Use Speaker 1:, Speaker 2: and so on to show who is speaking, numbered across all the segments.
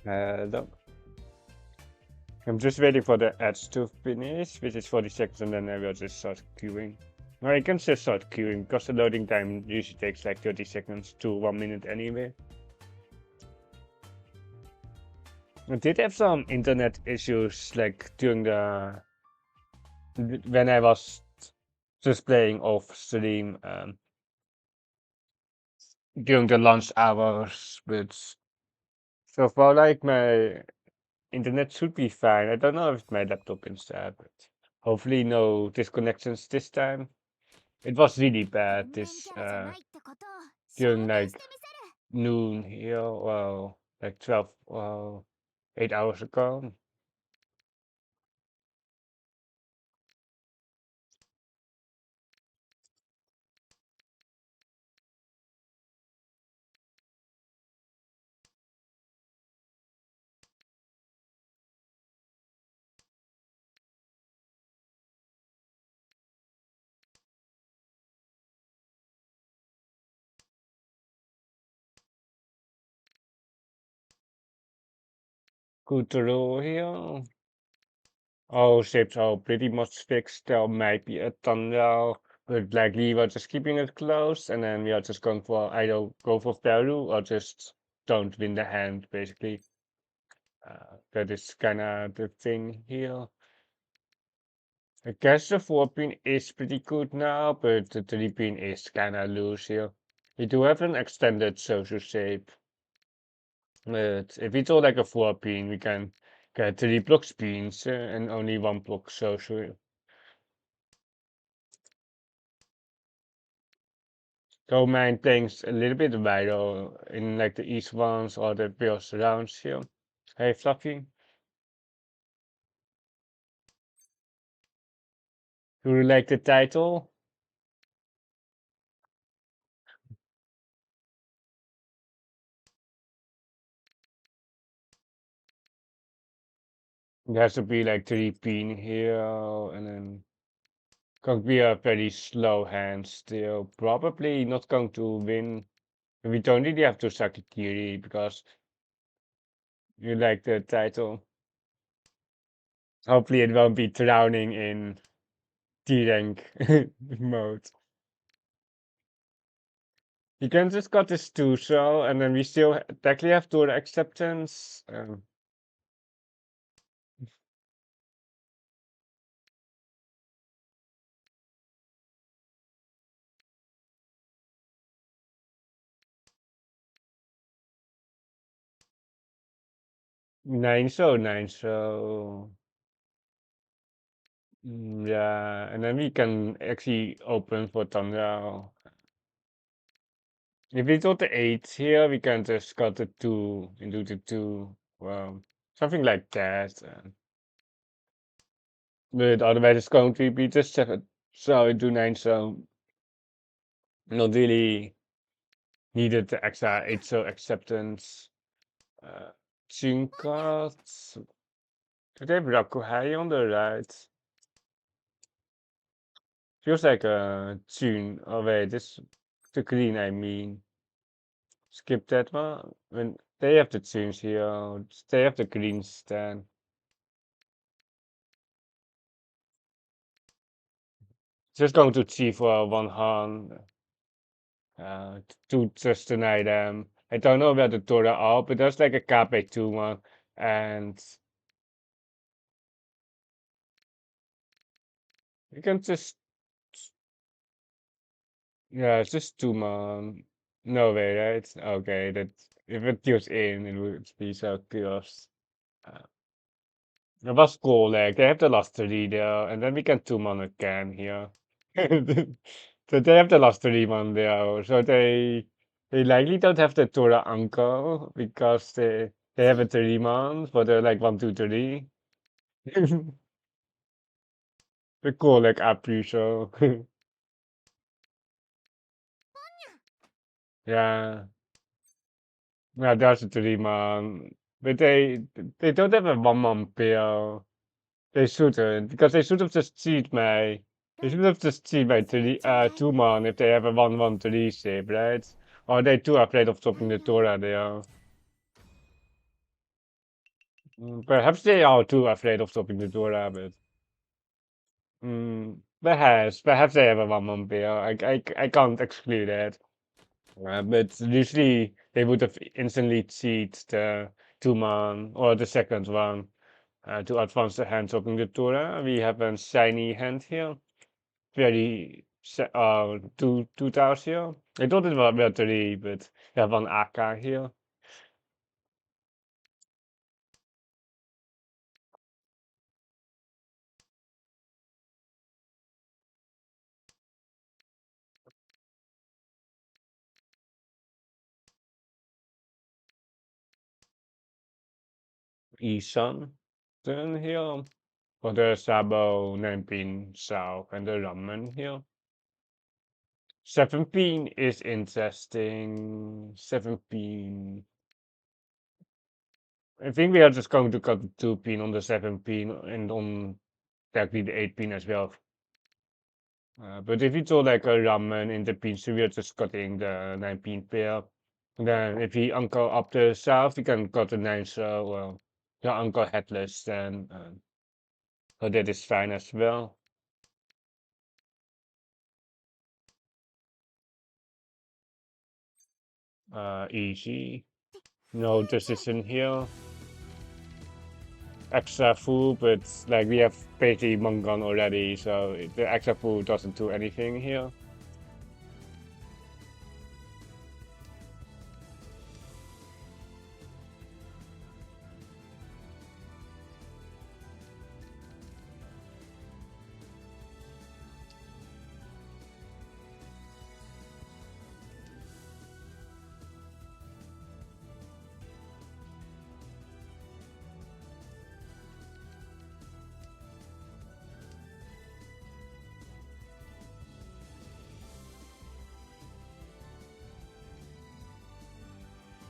Speaker 1: No. I'm just waiting for the ads to finish, which is 40 seconds, and then I will just start queuing. Or I can just start queuing, because the loading time usually takes like 30 seconds to 1 minute anyway. I did have some internet issues, like during when I was just playing off stream during the lunch hours, but so far, like, my internet should be fine. I don't know if my laptop instead, but hopefully no disconnections this time. It was really bad this during like noon here, well, like 12, 8 hours ago. Good to know here. All ships are pretty much fixed. There might be a tunnel, but likely we're just keeping it close, and then we are just going for either go for value or just don't win the hand, basically. That is kind of the thing here. I guess the 4-pin is pretty good now, but the 3-pin is kind of loose here. We do have an extended social shape, but if we do like a 4-pin, we can get 3 block spins and only 1 block social. Don't mind playing a little bit wider in like the east ones or the bills rounds here. Hey, Fluffy, do you like the title? It has to be like 3-pin here, and then going to be a very slow hand still. Probably not going to win. We don't really have to Sakikiri because you like the title. Hopefully it won't be drowning in D-rank mode. You can just got this 2 shell, and then we still technically have tour acceptance. 9 show, 9 show. Yeah, and then we can actually open for Thunder. If we got the 8 here, we can just got the 2 into the 2. Well, something like that. But otherwise it's going to be just 7. So do 9, so not really needed the extra 8 so acceptance. Tune cards. Do they have Rakuhai on the right? Feels like a tune. Oh wait, this the green I mean. Skip that one. When they have the tunes here, they have the green stand. Just going to T for 1 hand. To just deny them. I don't know where the Tora are, but there's like a KP2 one. And you can just, yeah, it's just 2 man. No way, right? Okay, that if it goes in, it would be so chaos. Uh, it was cool, like they have the last 3 there, and then we can 2 man again here. So they have the last 3 man there, so they likely don't have the Tora uncle because they have a 3 man for the like 1, 2, 3. The cool like Apri show. Yeah, yeah, that's a 3 man, but they don't have a 1 man pair. They shouldn't because they should have just cheat my. They should have just cheat my 2 man if they have a 1, 1, 3 shape, right? Or they too afraid of stopping the Tora there. Perhaps they are too afraid of stopping the Dora, but perhaps they have a one-man pair. I can't exclude that. But usually they would have instantly cheated the two-man or the second one to advance the hand opening the Dora. We have a shiny hand here. Very two tiles here. I thought it was about three, but we have one AK here. Isan. Then here for the Sabo 9-pin South and the Ramen here. 7-pin is interesting. 7-pin. I think we are just going to cut the 2-pin on the 7-pin and on exactly the 8-pin as well. But if it's all like a ramen in the pin, so we are just cutting the 9-pin pair. And then if we anchor up the south, we can cut the 9 so the anchor headless, then so that is fine as well. Easy. No decision here. Extra full, but like we have Peti Mangan already, so the extra full doesn't do anything here.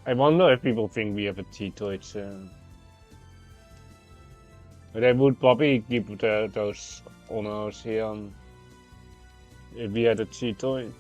Speaker 1: I wonder if people think we have a cheat, but I would probably keep those honors here if we had a cheat toy.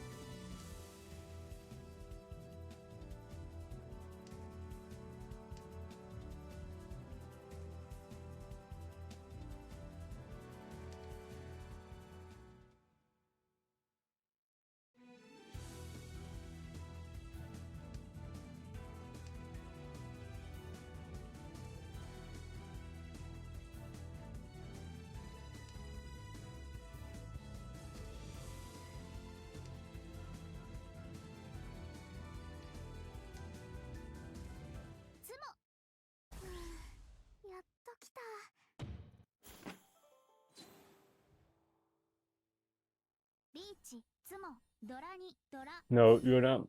Speaker 1: No, you're not.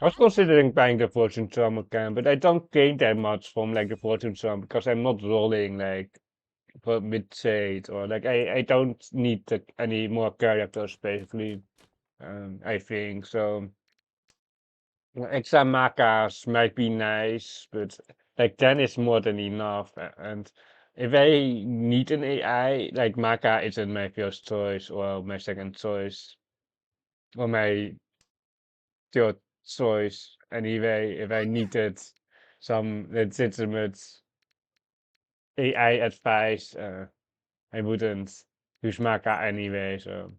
Speaker 1: I was considering buying the Fortune Charm again, but I don't gain that much from like the Fortune Charm because I'm not rolling like with Shade or like I don't need any more characters basically. I think so. Extra macas might be nice, but like 10 is more than enough. And if I need an AI, like maca isn't my first choice or my second choice or my third choice anyway. If I needed some legitimate AI advice, I wouldn't use maca anyway. So.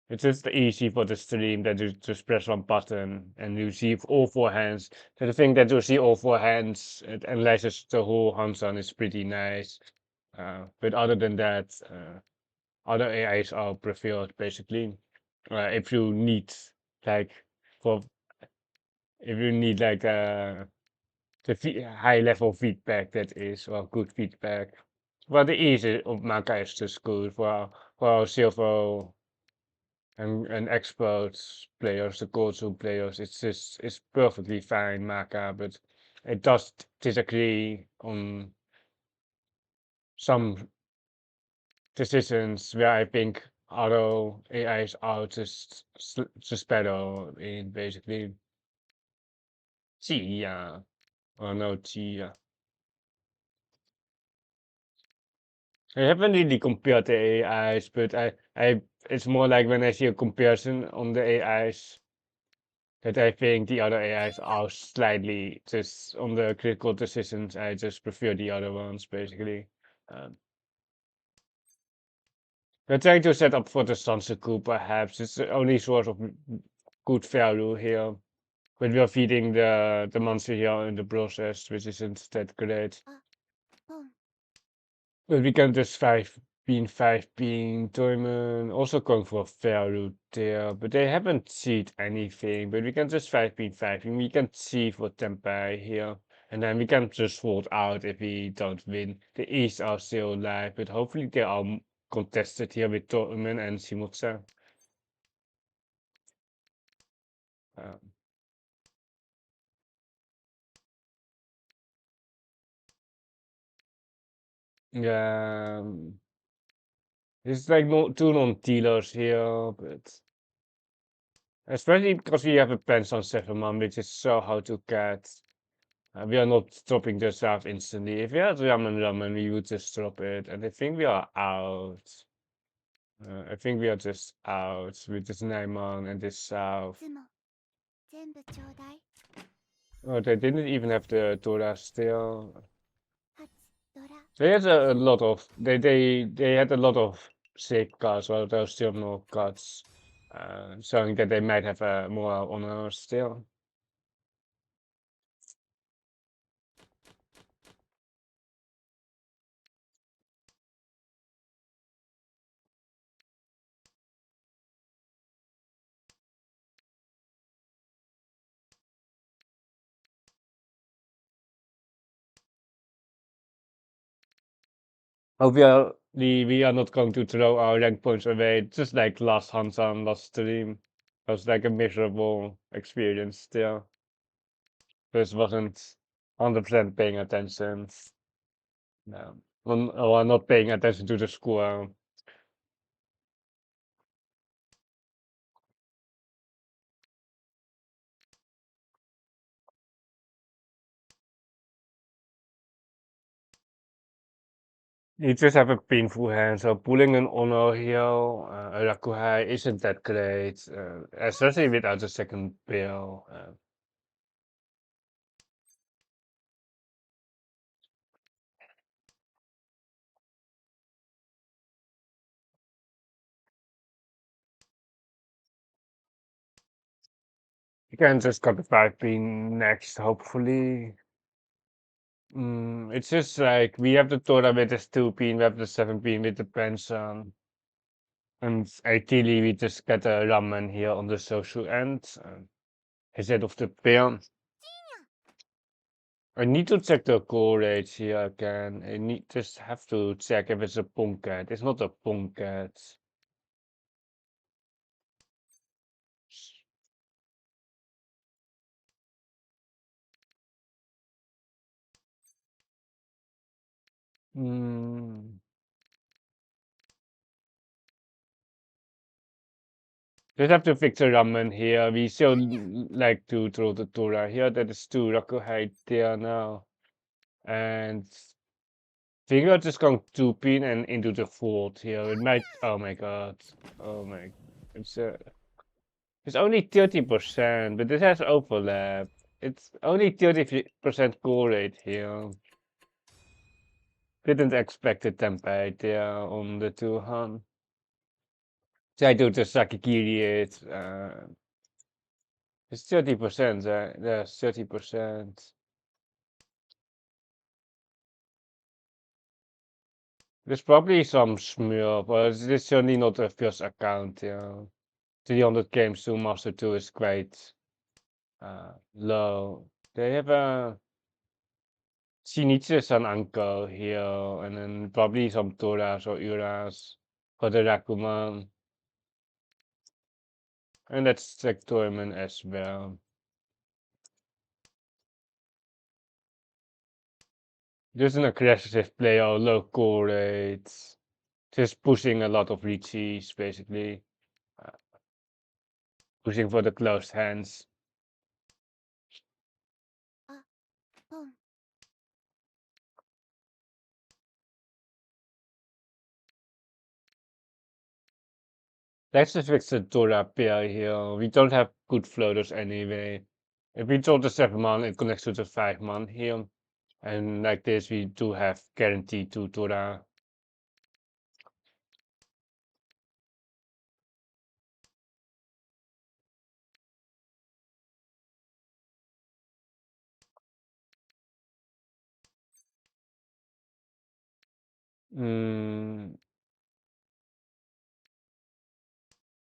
Speaker 1: It's just easy for the stream that you just press one button and you see all four hands. So the thing that you see all four hands, it analyzes the whole Hansan is pretty nice. But other than that, other AIs are preferred basically. If you need like for if you need like high level feedback that is or good feedback. Well, the easy of Maka is just good for silver and experts players, the go-to players, it's perfectly fine, Maka, but it does disagree on some decisions where I think other AIs are just better in basically Chia or no Chia. I haven't really compared the AIs, but I it's more like when I see a comparison on the AIs That I think the other AIs are slightly just on the critical decisions. I just prefer the other ones basically. Um, we're trying to set up for the sunset coup perhaps. It's the only source of good value here. But we are feeding the monster here in the process, which isn't that great. But we can just 5 bean diamond, also going for a fair route there. But they haven't seed anything. But we can just 5 bean, and we can see for Tempai here. And then we can just fold out if we don't win. The East are still alive, but hopefully they are contested here with Tormen and Shimotsa. Um, yeah, it's like no, two non-dealers here, but especially because we have a pens on 7-man, which is so hard to get. We are not dropping this out instantly. If we had ramen, we would just drop it. And I think we are out. I think we are just out with this Naiman and this South. Oh, they didn't even have the Dora still. They had a lot of they had a lot of safeguards, while there are still no cards. Showing that they might have more honor still. We are not going to throw our rank points away, just like last Hansan, last stream. It was like a miserable experience still. Just wasn't 100% paying attention. No. Or not paying attention to the score. You just have a painful hand, so pulling an honor here, a Rakuhai isn't that great, especially without the second bill. You can just cut the 5 pin next, hopefully. It's just like we have the Tora with this 2 pin, we have the 7 pin with the pension. And ideally we just get a ramen here on the social end instead of the pair. I need to check the core rate here again. I need just have to check if it's a Ponkat. It's not a Ponkat. Hmm. Just have to fix the ramen here. We still like to throw the Tora here. That is 2 Rakuhai there now. And think we're just going 2 pin and into the fold here. It might. Oh my god. Oh my. It's it's only 30%, but this has overlap. It's only 30% core rate here. Didn't expect the template there on the 2 Han. Zij doet de Sakigiri it. It's 30%. There's 30%. There's probably some smurf, but it's certainly not a first account. 300 games to Master 2 is quite low. They have a Shinichi-san uncle here, and then probably some Toras or Uras for the Rakuman. And that's Sectorman as well. There's an aggressive player, low core rates, just pushing a lot of Riichis, basically. Uh, pushing for the closed hands. Let's just fix the Dora pair here. We don't have good floaters anyway. If we draw the 7 man, it connects to the 5 man here. And like this, we do have guaranteed to Dora. Mm,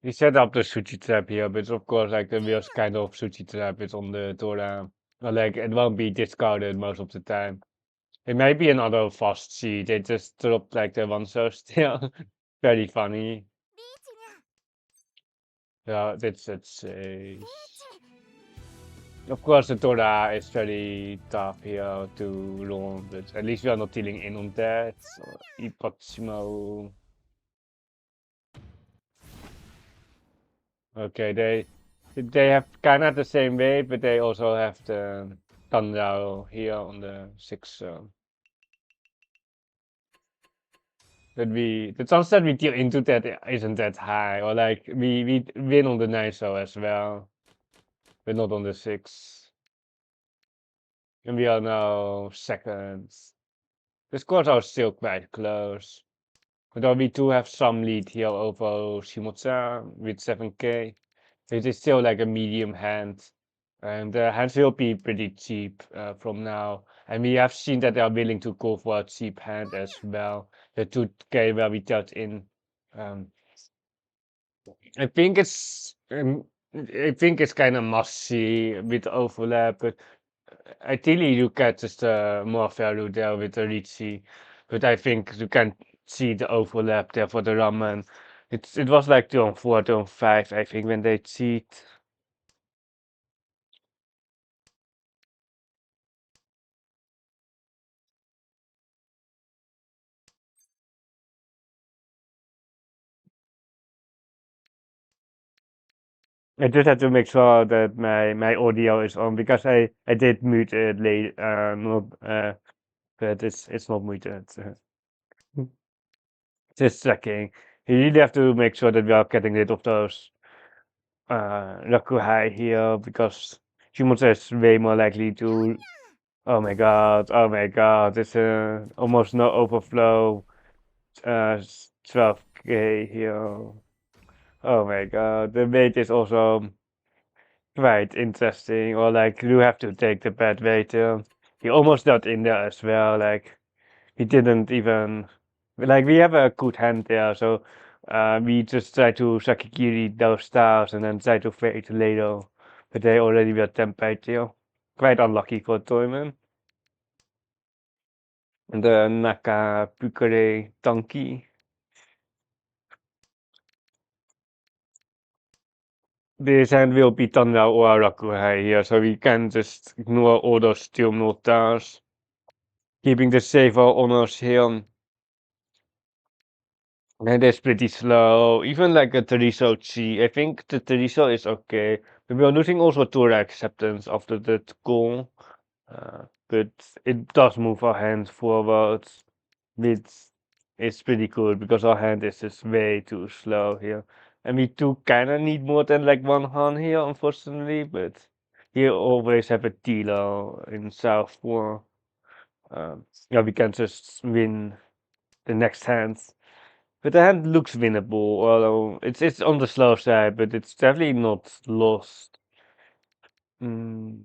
Speaker 1: we set up the sushi trap here, but of course, like the wheels kind of sushi trap is on the Dora. Or like it won't be discarded most of the time. It might be another fast seed. They just dropped like the one so still. Very funny. Yeah, that's of course the Dora is very tough here to launch, but at least we are not dealing in on that. So, Ipatsimo. Okay, they have kind of the same way, but they also have the Tanjao here on the 6. The chance that we deal into that isn't that high, or like we win on the 9 so as well, but not on the 6. And we are now second. The scores are still quite close. Although we do have some lead here over Shimoza with 7k. It is still like a medium hand. And the hands will be pretty cheap from now. And we have seen that they are willing to go for a cheap hand as well. The 2k where we dealt in. Um, I think it's I think it's kind of must see with overlap, but ideally you get just more value there with the Riichi. But I think you can see the overlap there for the ramen. It was like turn 4, turn 5, I think, when they cheat. I just have to make sure that my audio is on because I did mute it late, not, but it's not muted. Just checking. You really have to make sure that we are getting rid of those Rakuhai here because humans is way more likely to. Oh my god, it's almost no overflow. 12k here. Oh my god, the weight is also quite interesting. Or like you have to take the bad weight. He almost got in there as well. Like he didn't even like we have a good hand there, so we just try to Sakigiri those stars and then try to fade later. But they already were tempered here. Quite unlucky for Toyman. And the Naka Pukare Donkey. This hand will be Tanda or Rakuhai here, so we can just ignore all those steel mortars. Keeping the safer honors here. And it's pretty slow. Even like a Teriso Chi. I think the Teriso is okay. But we are losing also Tora acceptance after that goal. But it does move our hand forward. It's pretty cool because our hand is just way too slow here. And we do kind of need more than like one hand here, unfortunately. But we always have a dealer in South 4. Yeah, we can just win the next hands. But the hand looks winnable, although it's on the slow side, but it's definitely not lost. Mm,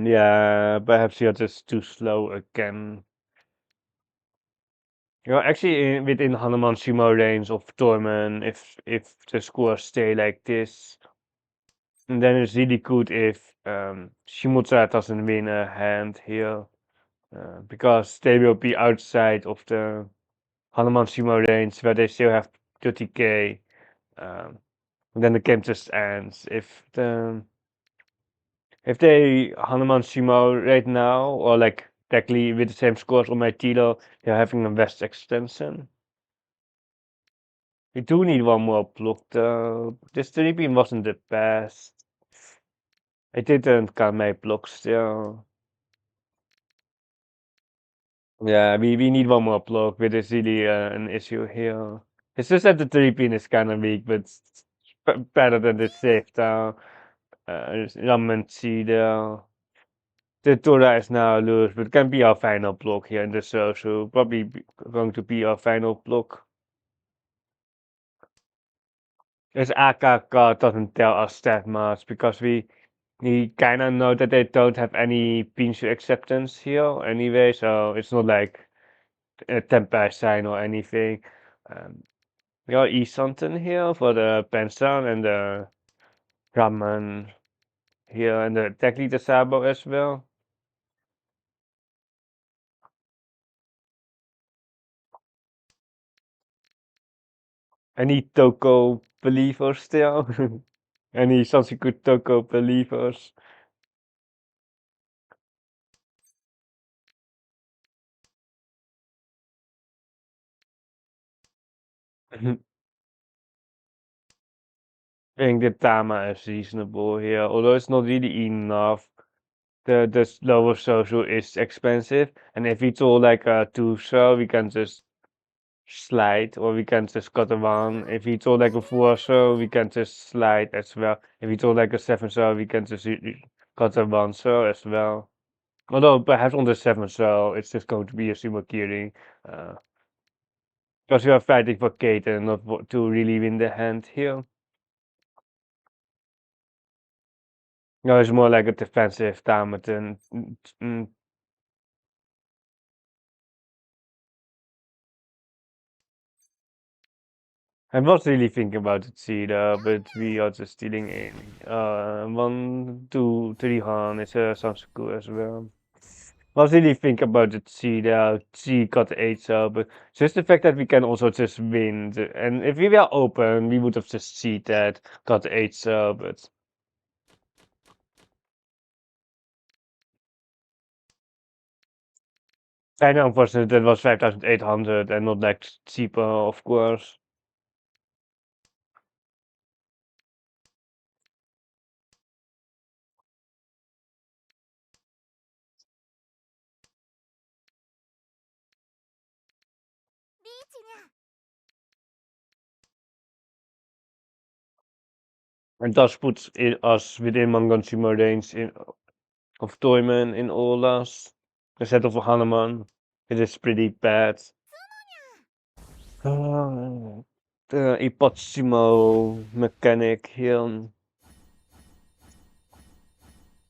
Speaker 1: yeah, perhaps you're just too slow again. You're actually within Hanuman Shimo range of Torment if the scores stay like this. And then it's really good if Shimoza doesn't win a hand here. Because they will be outside of the Hanuman Shimo range where they still have 30k. Um, and then the game just ends. If they Hanuman Shimo right now, or like exactly with the same scores on my Tilo, they're having a West extension. We do need one more block though. This 3-pin wasn't the best. I didn't can make blocks still. Yeah, we need one more block, but it's really an issue here. It's just that the 3-pin is kind of weak, but it's better than the safe down. ChunmanTV there. The Tora is now loose, but can be our final block here in the show, so probably going to be our final block. This AKK doesn't tell us that much because we kind of know that they don't have any Pinshu acceptance here anyway, so it's not like a Tempai sign or anything. We got E something here for the Pensan and the Ramen here and the technically the Sabo as well. Any Toko believers still? Any Sanseku Toko believers? I think the Tama is reasonable here, although it's not really enough. The lower social is expensive, and if it's all like a 2 show, we can just slide, or we can just cut a 1. If it's all like a 4 show, we can just slide as well. If it's all like a 7 show, we can just cut a 1 show as well. Although perhaps on the 7 show, it's just going to be a sumo killing, because we are fighting for Kate and not to really win the hand here. No, it's more like a defensive Tamaton. I was really thinking about the cheetah, but we are just stealing in. 1, 2, 3 Han is Sansaku as well. I was really thinking about the cheetah, G got 8 so, but just the fact that we can also just win. And if we were open, we would have just cheated, got 8 so, but. I know, unfortunately, that was 5,800 and not like cheaper, of course. And thus puts us within Manganshima range of Toyman in Olas instead of Hanuman. It is pretty bad. The Ipotsimo mechanic here.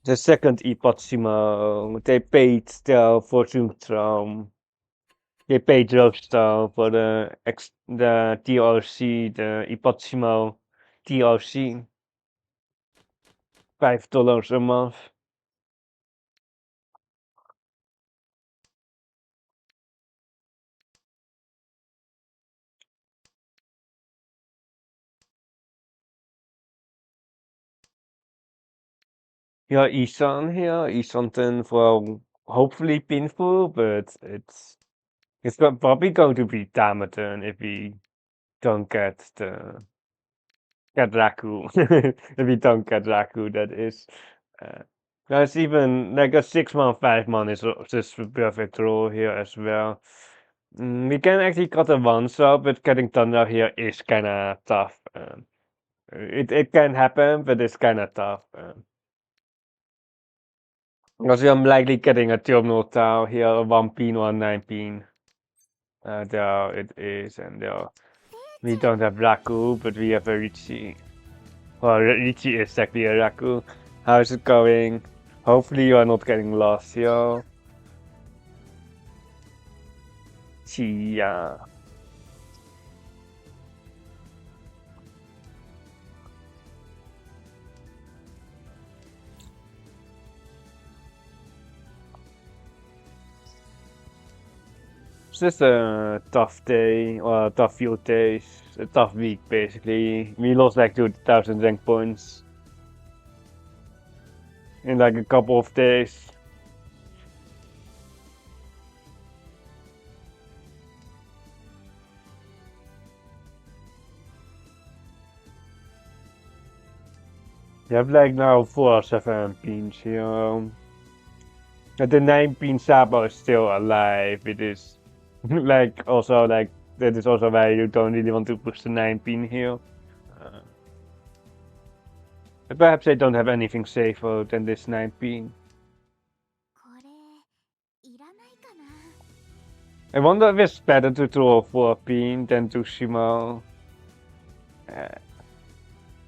Speaker 1: The second Ipotsimo, they paid their fortune traum. They paid Roadstone for the TRC, the Ipotsimo TRC. $5 a month. Yeah, Isan here, Isanten for hopefully painful, but it's probably going to be Damaton if we don't get Raku. If we don't get Raku, that is. There's even like a 6-man, 5-man is just a perfect roll here as well. We can actually cut a 1-shot, but getting Thunder here is kinda tough. It can happen, but it's kinda tough. Because we are likely getting a terminal tile here, a 1-pin or a 9-pin. There it is, and there we don't have Raku, but we have a Riichi. Well, Riichi is exactly a Raku. How is it going? Hopefully you are not getting lost here. Chia. It's just a tough day, or a tough few days, a tough week basically. We lost like 2,000 rank points in like a couple of days. You have like now 4 17s here. And the 9 pin Sabo is still alive. It is like also like that is also why you don't really want to push the 9 pin here. Uh, but perhaps they don't have anything safer than this 9 pin. I wonder if it's better to throw a 4 pin than to Shimo.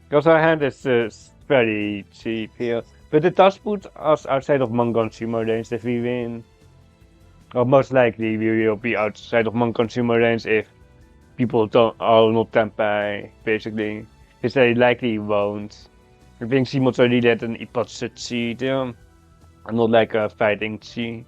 Speaker 1: Because our hand is very cheap here. But it does put us outside of Mahjong consumer range if we win. Or most likely we will be outside of Mahjong consumer range if people don't are not Tempai, basically. Because they likely won't. I think Simon's already had an Ipotsu Chi there. And not like a fighting Chi.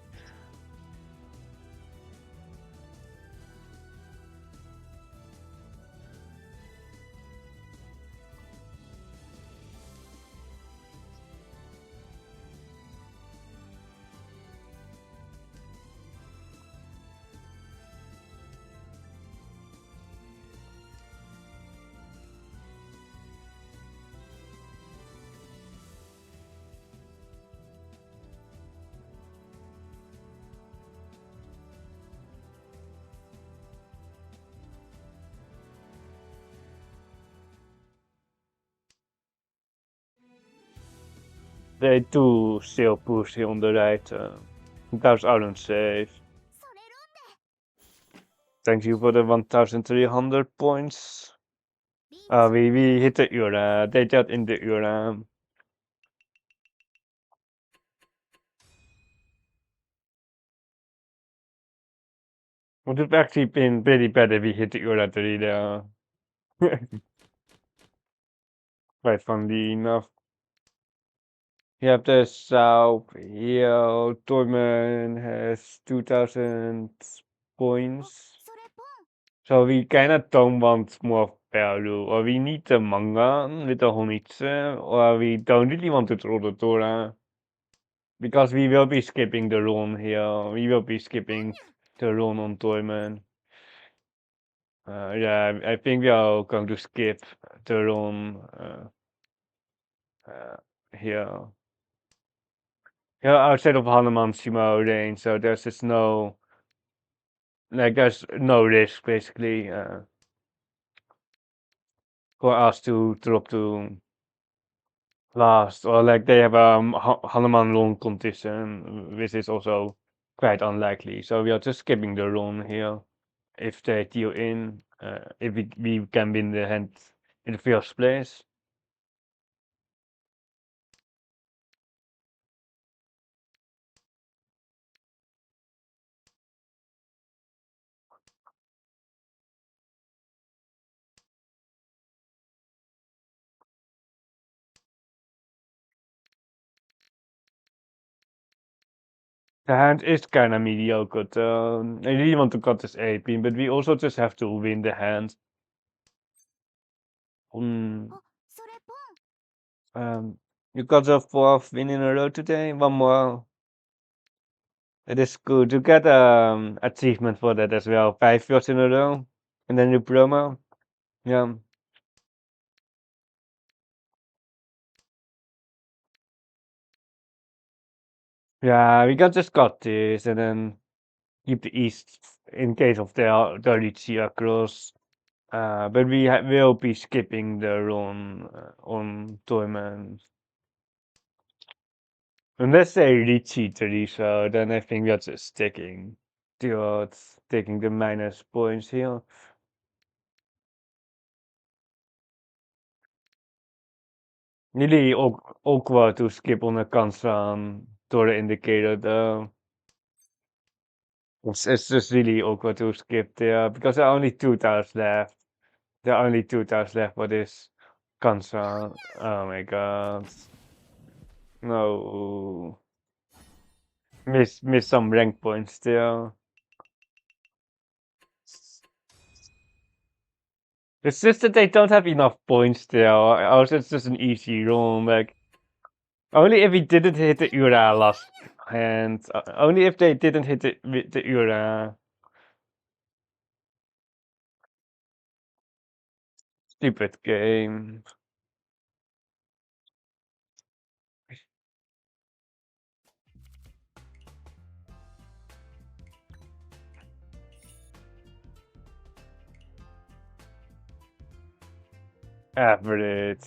Speaker 1: They do still push here on the right. Those aren't safe. Thank you for the 1300 points. We hit the Ura. They got in the Ura. Would have actually been pretty bad if we hit the Ura 3 there. Quite funnily enough. You have the South here. Dorman has 2000 points. So we kinda don't want more value. Or we need the manga with the Honitsu. Or we don't really want to throw the Tora. Because we will be skipping the run here. We will be skipping the run on Dorman. Yeah, I think we are going to skip the run uh, here. Yeah, outside of Hanuman Shimo range, so there's just no, like, there's no risk basically for us to drop to last, or like they have a Hanuman run competition, which is also quite unlikely. So we are just skipping the run here if they deal in, if we can win the hand in the first place. The hand is kind of mediocre. I really want to cut this A pin, but we also just have to win the hand. Mm, you got a fourth win in a row today. One more. It is good. You get achievement for that as well. 5 years in a row, and then new promo. Yeah, yeah. We got just got this, and then keep the east in case of the Riichi across. But we will be skipping the run on tournament. Unless they Riichi Teresa, then I think that's just sticking towards taking the minus points here. Really awkward to skip on a Kansan door indicator though. It's just really awkward to skip there because there are only 2 tiles left. There are only 2 tiles left for this Kansan. Oh my god. No. Miss some rank points there. It's just that they don't have enough points there. Or it's just an easy run. Like only if we didn't hit the Ura last hand. Only if they didn't hit the Ura. Stupid game. average.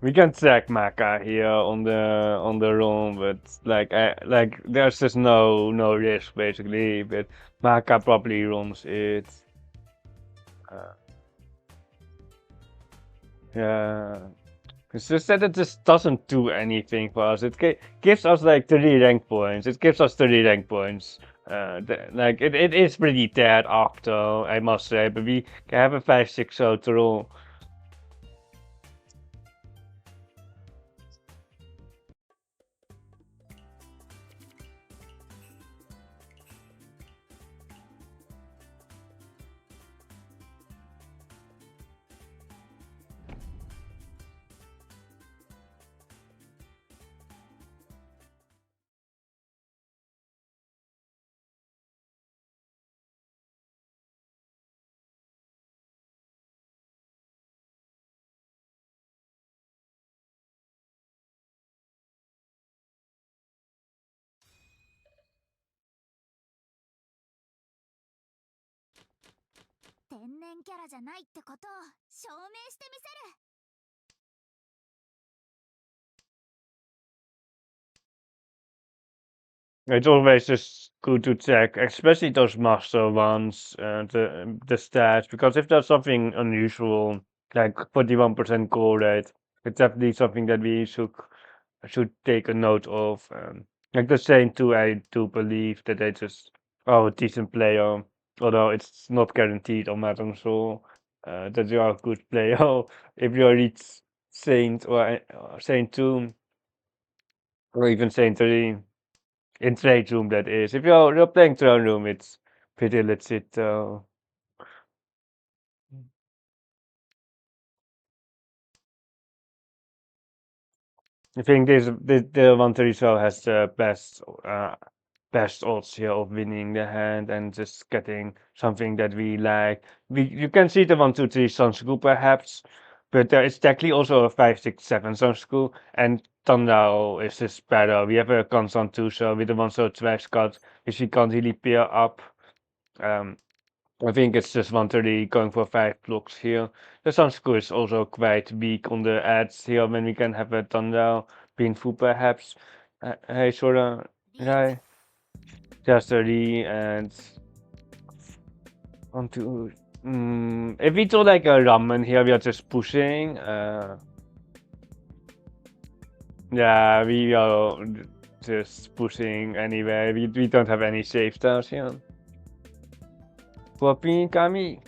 Speaker 1: We can check Maka here on the room, but like there's just no risk basically. But Maka probably runs it. Uh, yeah, it's just that it just doesn't do anything for us. It gives us like 3 rank points. It gives us 3 rank points. Like it is pretty dead after, I must say, but we can have a 5-6 total. It's always just good to check, especially those master ones, the stats, because if there's something unusual, like 41% goal rate, it's definitely something that we should take a note of. Like the same too, I do believe that they just are a decent player, although it's not guaranteed on Mahjong Soul that you are a good player if you reach Saint or Saint 2 or even Saint 3. In trade room, that is. If you're playing throne room, it's pretty legit though. I think the 130 has the best odds here of winning the hand and just getting something that we like. You can see the 123 Sun School perhaps, but there is technically also a 567 Sun School, and Tandao is just better. We have a constant 2 so with the 132 card, which we can't really pair up. Um, I think it's just 130 going for 5 blocks here. The Sunschool is also quite weak on the ads here when we can have a Tandao being full perhaps. Hey, Sora, yeah, just 30 and 1, 2. If we do like a ramen here, we are just pushing. Yeah, we are just pushing anyway. We don't have any safe stars here. Floppy Kami.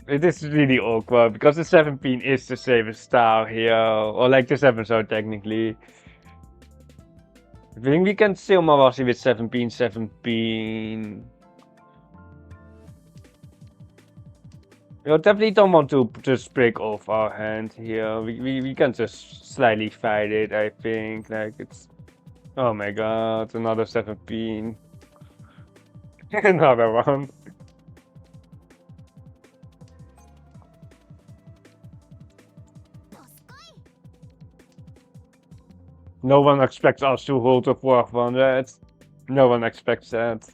Speaker 1: It is really awkward because the 7 pin is the safest style here, or like the 7 so technically. I think we can still Mawasi with 7 pin, 7 pin. We definitely don't want to just break off our hand here. We can just slightly fight it, I think. Like it's. Oh my god, another 7 pin. Another one. No one expects us to hold the 4th one, right? No one expects that.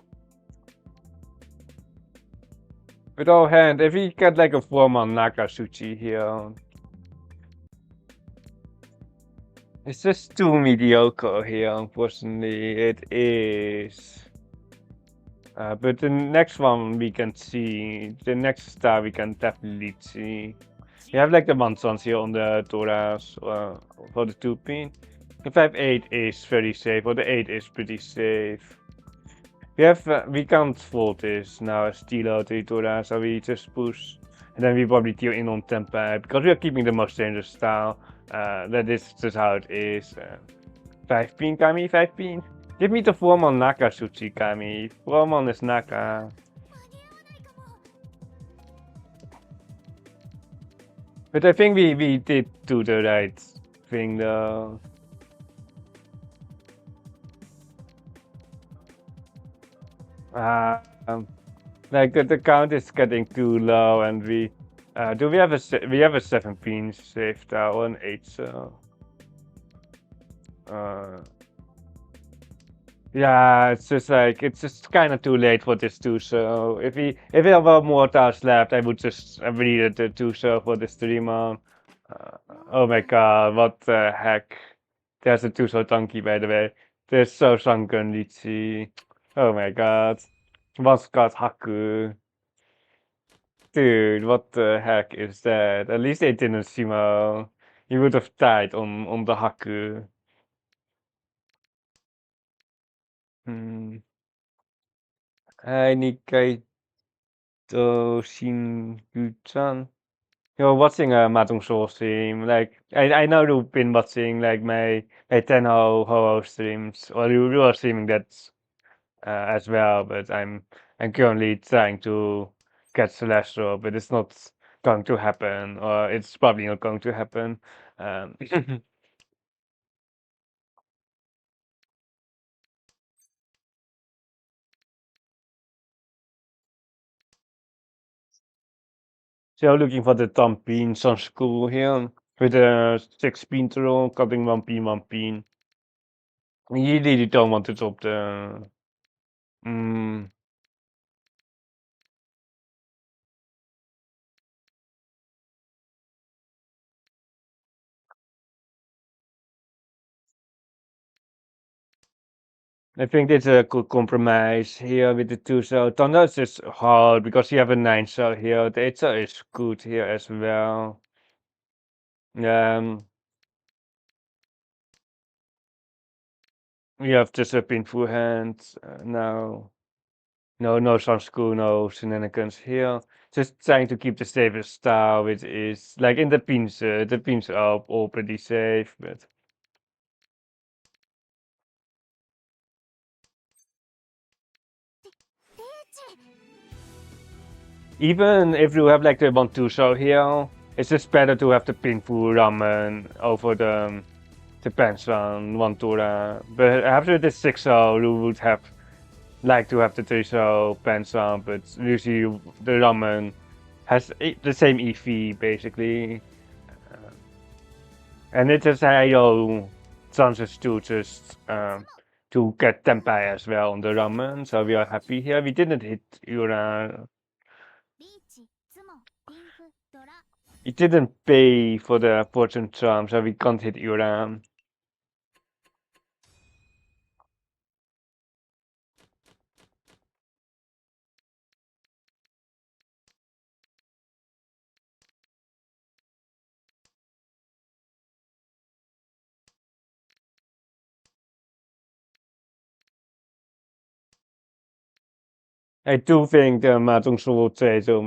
Speaker 1: With our hand, if we get like a 4-man Nakasuchi here. It's just too mediocre here, unfortunately. It is. But the next one we can see, the next star we can definitely see. We have like the Mansons here on the Toras for the 2-pin. The 5-8 is very safe, or the 8 is pretty safe. We can't fold this now as Stilo to Tora, so we just push. And then we probably deal in on Tempa, because we are keeping the most dangerous style. That is just how it is. 5-pin Kami, 5-pin. Give me the 4-man Naka Suchi Kami. 4-man is Naka. But I think we did do the right thing though. Like the count is getting too low, and we do we have a 7-pin saved or an 8 so Yeah, it's just like it's just kind of too late for this too. So if we have more tasks left, I would just read it to show for the streamer. Oh my god, what the heck? There's a Tuso donkey by the way. There's so sunken Riichi. Oh my god. What's got Haku? Dude, what the heck is that? At least they didn't Shimo. He would have died on the Haku. Hmm. Hi Nikkei to Shin-chan. You're watching a Mahjong Soul stream. Like I know you've been watching like my Tenhou Ho streams, or you are streaming that as well. But I'm currently trying to get Celestial, but it's not going to happen, or it's probably not going to happen. So looking for the Tom Bean Sun School here with a 6 pin roll, cutting 1 pin, 1 pin. You really don't want to drop the. Mm, I think it's a good compromise here with the two cell. Thunder is just hard because you have a 9 cell here. The 8 cell is good here as well. Um, you have just a pinful hand now. No sun school, no shenanigans here. Just trying to keep the safest style, which is like in the pins are all pretty safe, but even if you have like the 1-2 cell here, it's just better to have the pinful ramen over the pants on one Tura. But after the 6-0, you would have like to have the 3-0 pants on, but usually the ramen has the same EV basically. Uh, and it has higher chances to just to get Tempai as well on the ramen, so we are happy here. We didn't hit Yura. It didn't pay for the fortune charm, so we can't hit Yura. I do think the Mahjong Soul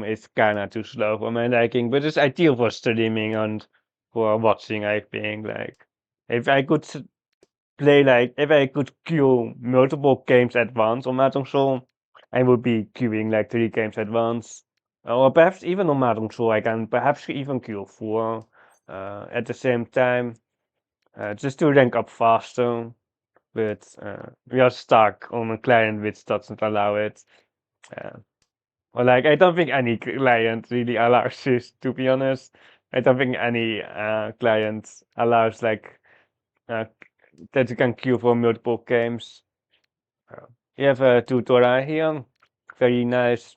Speaker 1: is kinda too slow for my liking, but it's ideal for streaming and for watching, I think. Like, if I could play, like, if I could queue multiple games at once on Mahjong Soul, I would be queuing like 3 games at once. Or perhaps even on Mahjong Soul, I can perhaps even queue 4 at the same time, just to rank up faster. But we are stuck on a client which doesn't allow it. Uh, Or like, I don't think any client really allows this, to be honest. I don't think any client allows like uh, that you can queue for multiple games. You have a tutorial here, very nice.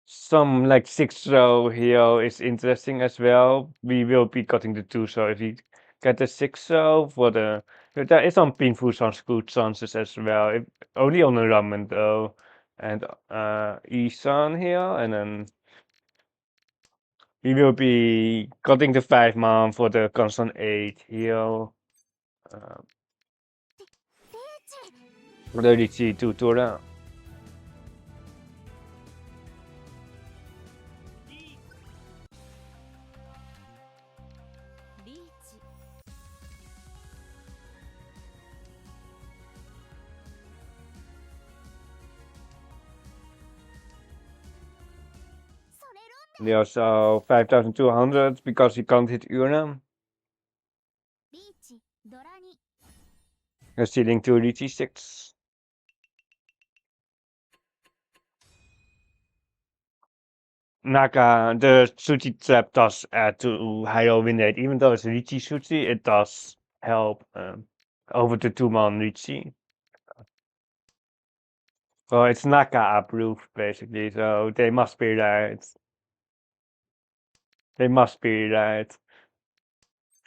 Speaker 1: Some like 6-row here is interesting as well. We will be cutting the 2, so if you get the 6-row for the, there is some painful some good chances as well. If, only on the ramen though, and Isan here, and then we will be cutting the 5 man for the constant 8 here. Uh, the Riichi tutorial. There's 5,200 because you can't hit Urna. You're stealing 2 Riichi 6. Naka, the Suchi trap does add to higher win rate. Even though it's Riichi Suchi, it does help over the 2-man Riichi. Well, it's Naka approved basically, so they must be right. They must be right.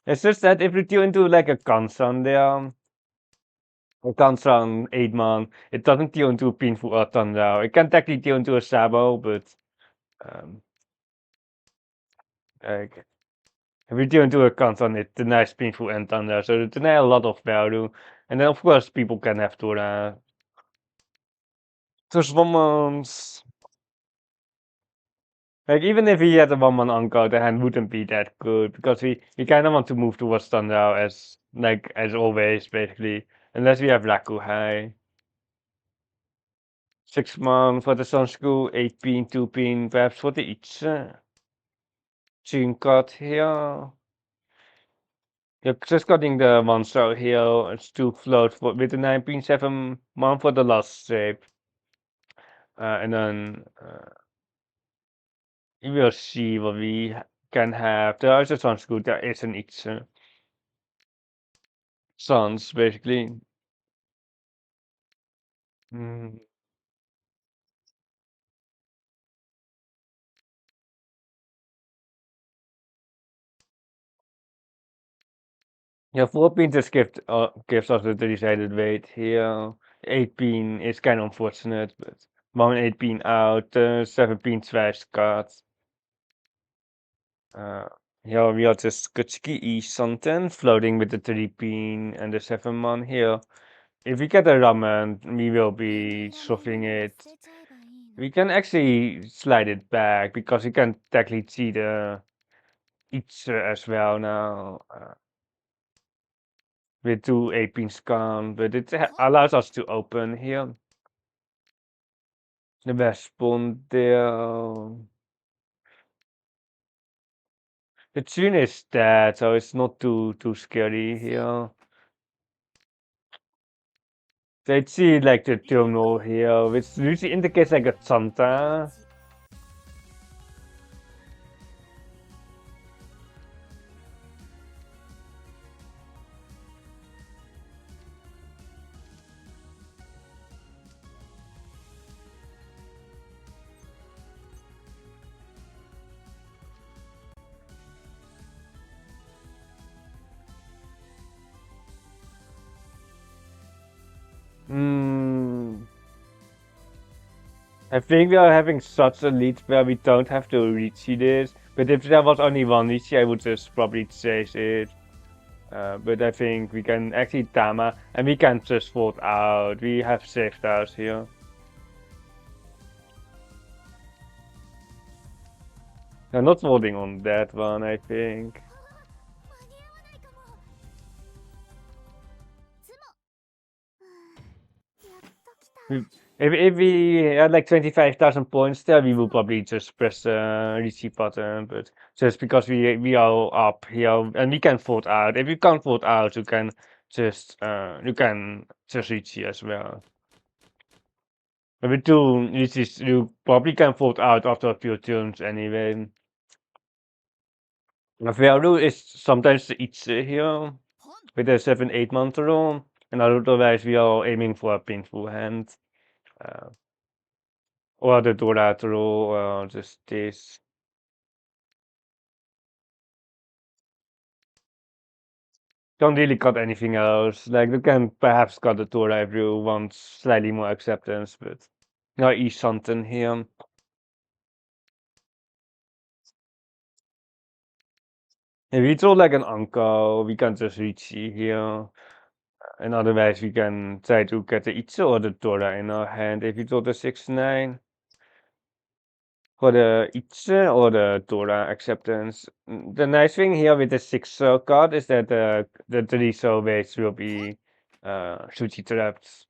Speaker 1: It's just that if you tune into like a console there, a console 8-man, it doesn't tune to Pinfu or Thunder. It can technically tune to a Sabo, but um, like if you tune to a console, it denies Pinfu and Thunder, so it denies a lot of value. And then of course people can have Tora. So Swamons, like even if he had a 1-man Anko, the hand wouldn't be that good because we kind of want to move towards Thunder as like as always basically, unless we have Raku high. 6-man for the Sun School, 8-pin, 2-pin, perhaps for the Itse. Tune cut here. You're just cutting the monster here. It's 2 float for, with the 9-pin, 7-man for the last shape. And then we will see what we can have. There is a Sun School, there is an Itse. Suns, basically. Mm. Yeah, 4-pin just gives us the decided weight here. 8-pin is kind of unfortunate, but 1 8-pin out, 7-pin twice cut. Here we are just Kutsuki East something, floating with the 3-pin and the 7-man here. If we get a ramen, we will be shoving it. We can actually slide it back because we can technically see the each as well now. With 2 8-pin scan, but it allows us to open here. The best pawn there. The tune is dead, so it's not too scary here. They see like the terminal here, which usually indicates like a Santa. Hmm. I think we are having such a lead where we don't have to Riichi this. But if there was only one Riichi, I would just probably chase it. But I think we can actually Tama, and we can just vote out. We have saved house here. I'm not voting on that one, I think. If we had like 25,000 points there, we will probably just press the receive button. But just because we are up here and we can vote out. If you can't vote out, you can just reach as well. But with two reaches, you probably can vote out after a few turns anyway. Value is sometimes it's here with a 7-8 roll, and otherwise we are aiming for a painful hand. Uh, or the Dorato, or just this. Don't really cut anything else. Like you can perhaps cut the Dora if you want slightly more acceptance, but no, eat something here. If we draw like an uncle, we can just reach here. And otherwise we can try to get the Itza or the Dora in our hand. If we draw the 6-9. For the Itze or the Dora acceptance. The nice thing here with the 6 card is that the 3 weights will be Shuchi traps.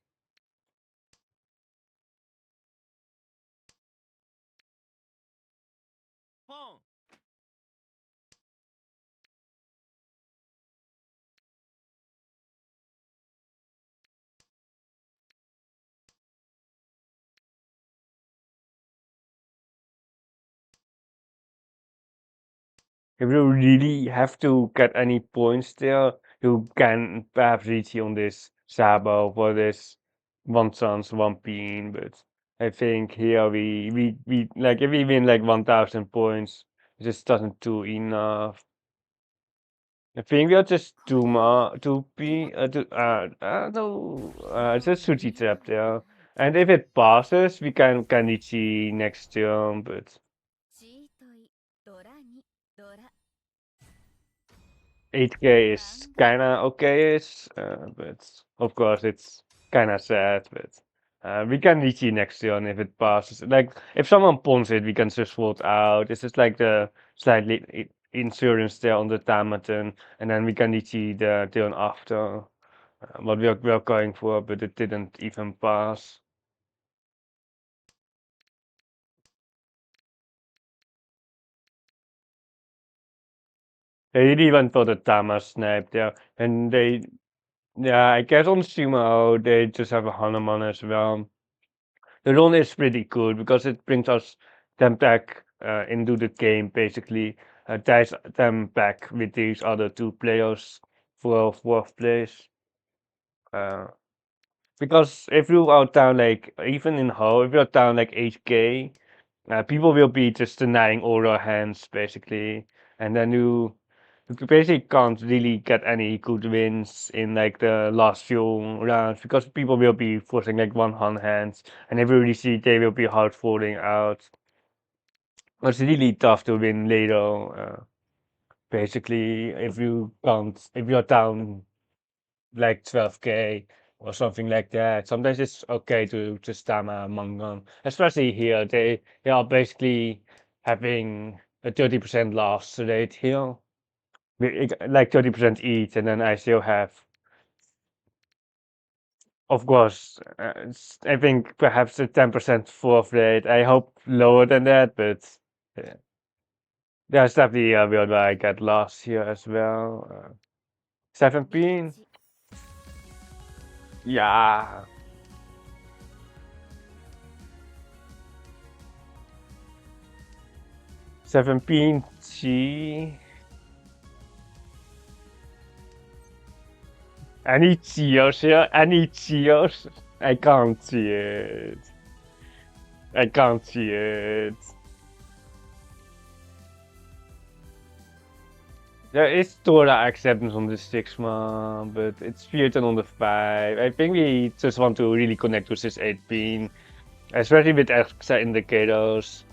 Speaker 1: If you really have to get any points there, you can perhaps reach on this Sabo for this one chance, one pin, but I think here we like if we win like 1,000 points, it just doesn't do enough. I think we'll just do more, no, just Suchi trap there. And if it passes, we can Kanichi next turn, but 8k is kinda okay, but of course it's kinda sad, but we can Riichi next turn if it passes. Like, if someone pawns it, we can just vote out. It's just like the slightly insurance there on the Tamaton, and then we can Riichi the turn after. What we are going for, but it didn't even pass. They really went for the Tama snipe there, and yeah, I guess on Sumo, they just have a Hanuman as well. The run is pretty cool because it brings them back into the game, basically. Ties them back with these other two players for fourth place. Uh, because if you are down like, even in Ho, if you're down like 8k, people will be just denying all your hands, basically. And then you basically can't really get any good wins in like the last few rounds because people will be forcing like one-hand hands, and if you really see they will be hard falling out. It's really tough to win later. Basically, if you're down like 12k or something like that, sometimes it's okay to just spam a Mangan. Especially here, they are basically having a 30% loss rate here. Like 30% each, and then I still have, of course, I think perhaps a 10% fourth rate. I hope lower than that, but uh, there's definitely a world where I get lost here as well. 17? Yeah. 17 G. Any cheers here? Any cheers? I can't see it. I can't see it. There is Torah acceptance on the 6 man, but it's Puritan on the 5. I think we just want to really connect with this 8 pin, especially with extra indicators.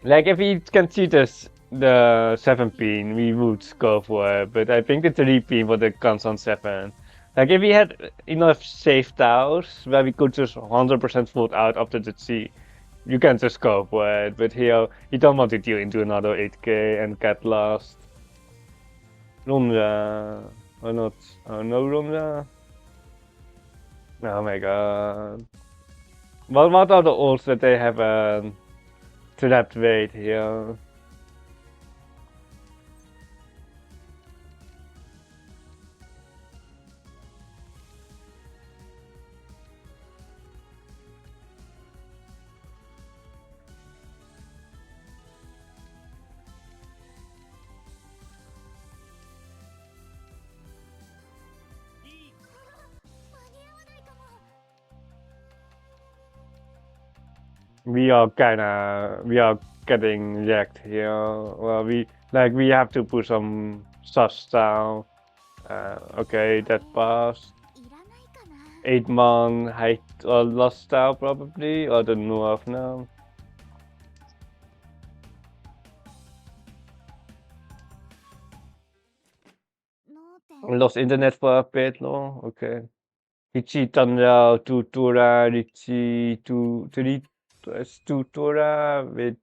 Speaker 1: Like if we can see the 7 pin, we would go for it, but I think the 3 pin for the guns on 7. Like if we had enough safe tiles where we could just 100% vote out after the C, you can just go for it, but here you don't want to deal into another 8k and get lost. Ronda. Or not? Oh, no Ronda? Oh my god. What are the odds that they have a trapped weight here? We are getting wrecked here. Well, we have to put some sus down. Okay, that passed. 8 man height or lost style probably, or the north now. Lost internet for a bit, no? Okay. Riichi Tanya tutora, Riichi tutora with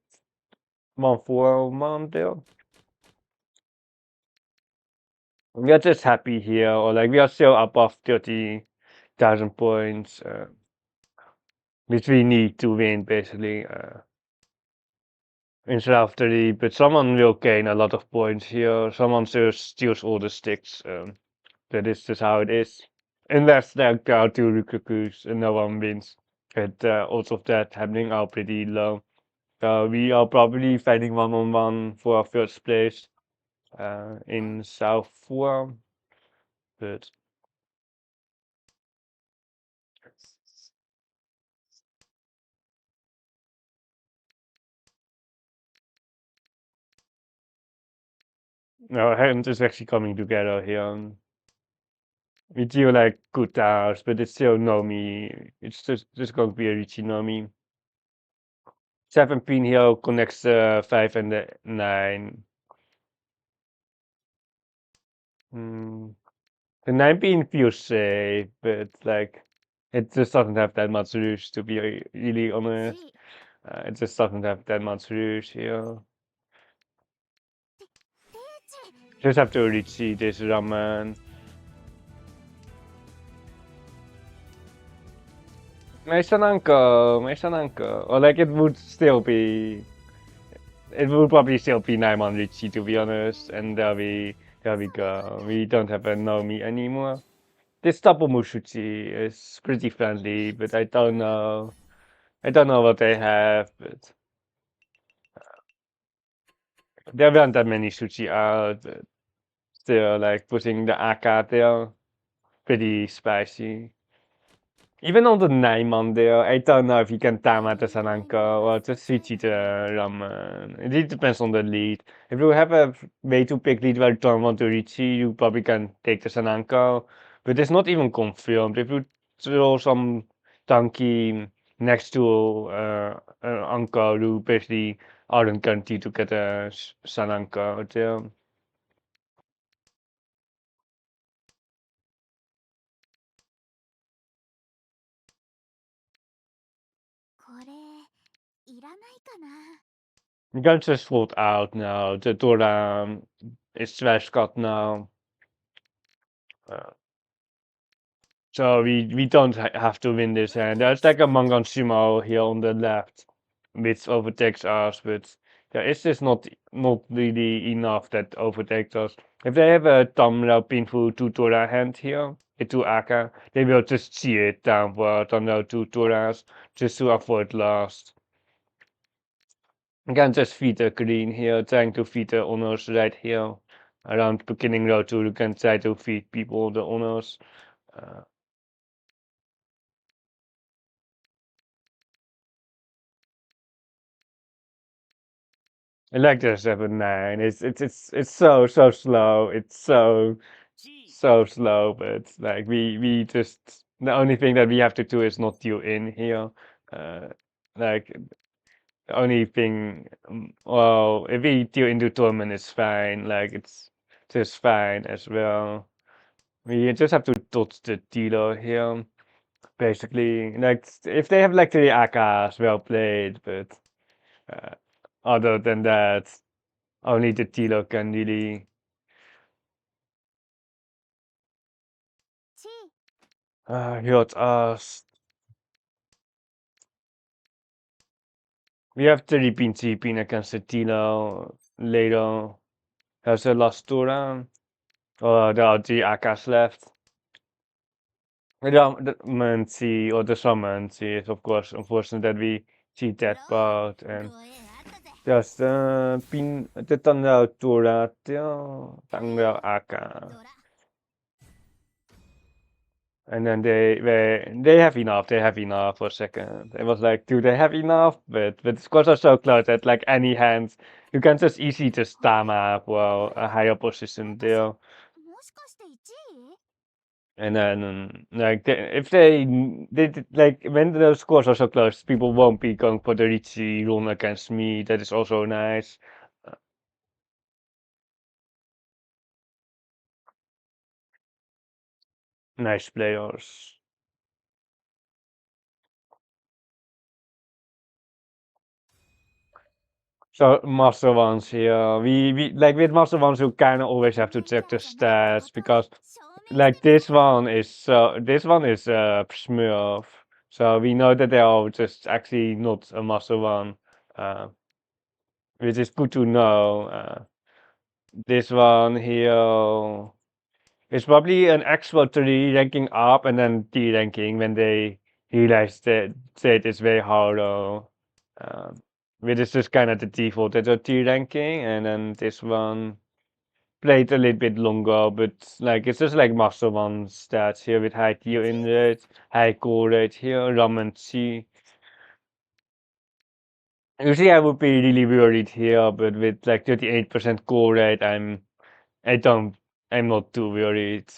Speaker 1: 1 4 man there. We are just happy here, or like we are still above 30,000 points, which we need to win basically. Instead of 30, but someone will gain a lot of points here. Someone just steals all the sticks. That is just how it is. Unless there are two Rukukus and no one wins. But odds of that happening are pretty low. So we are probably fighting 1-on-1 for our first place in South 4. But No, hands is actually coming together here. We do like good hours, but it's still Nomi. It's just going to be a Riichi Nomi. 7 pin here connects the 5 and the 9. Hmm. The 9 pin feels safe, but like it just doesn't have that much rouge to be really honest. It just doesn't have that much rouge here. Just have to reach this ramen. Meishan uncle. Or like it would still be. It would probably still be Naiman Richie to be honest, and there we go. We don't have a Nomi anymore. This double Mushuchi is pretty friendly, but I don't know. I don't know what they have, but there weren't that many sushi out. But still, like putting the aka there, pretty spicy. Even on the Naiman there, I don't know if you can Tama the Sananko or just Suchi the ramen. It really depends on the lead. If you have a way too big lead where you don't want to reach, you probably can take the Sananko. But it's not even confirmed. If you throw some donkey next to an uncle who basically aren't guaranteed to get a Sananko there.
Speaker 2: これいらないかな。
Speaker 1: You can just vote out now. The Dora is trash cut now. Uh, So we don't have to win this hand. There's like a Mangan Sumo here on the left, which overtakes us, but there is just not really enough that overtakes us. If they have a thumbnail pinful tutora hand here, a two Aka, they will just see it downward thumbnail tutoras just to avoid loss. You can just feed the green here, trying to feed the honors right here. Around beginning row 2, you can try to feed people the honors. Uh, I like the 7-9. It's so slow. It's so slow, but like we just the only thing that we have to do is not deal in here. Uh, like the only thing, well, if we deal into tournament, it's fine. Like it's just fine as well. We just have to dodge the dealer here, basically. Like if they have like 3 AKs, well played, but uh, other than that. Only the dealer can really
Speaker 2: チ
Speaker 1: hurt us. We have 30 pin pin against the dealer later. There's a last turn. There are 3 AKs left. The Mancy or the Summonsy is of course unfortunate that we see
Speaker 2: ドロ
Speaker 1: that part
Speaker 2: ー
Speaker 1: and
Speaker 2: 護衛あったぜ。
Speaker 1: just pin the Thunder Tura Thunder
Speaker 2: ド
Speaker 1: AK.
Speaker 2: ラ
Speaker 1: And then they have enough. They have enough for a second. It was like, do they have enough? But the scores are so close that like any hand, you can just easily just stam up well a higher position there.
Speaker 2: もしかして1位？
Speaker 1: And then like if like when the scores are so close, people won't be going for the Riichi run against me. That is also nice. Nice players. So master ones here. We like with master ones you kind of always have to check the stats because like this one is Smurf. So we know that they are just actually not a master one. Uh, which is good to know. This one here is probably an expert 3 ranking up and then D ranking when they realize that it's very hard. Which is just kind of the default at a T ranking, and then this one played a little bit longer, but like it's just like Master One stats here with high tier in it, high core rate here, Ramen C. Usually I would be really worried here, but with like 38% core rate, I'm I'm not too worried.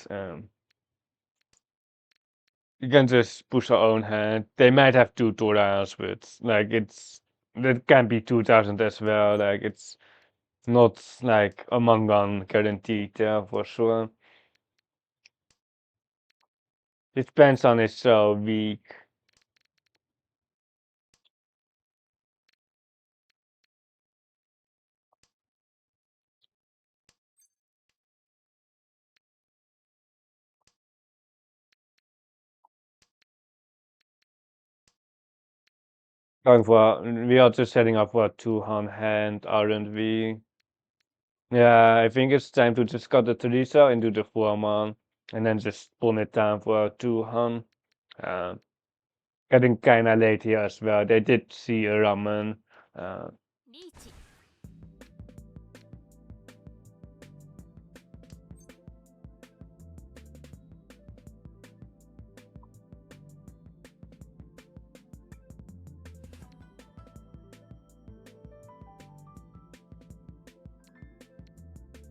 Speaker 1: You can just push our own hand. They might have 2 Torahs, but like that can be 2000 as well. Like it's not like a Mangan guaranteed for sure. This Pensan is so weak. We are just setting up for a 2-hand hand, aren't we? Yeah, I think it's time to just cut the Teresa into the 4-man and then just pull it down for a 2-hand. Getting kinda late here as well. They did see a ramen.
Speaker 2: Riichi.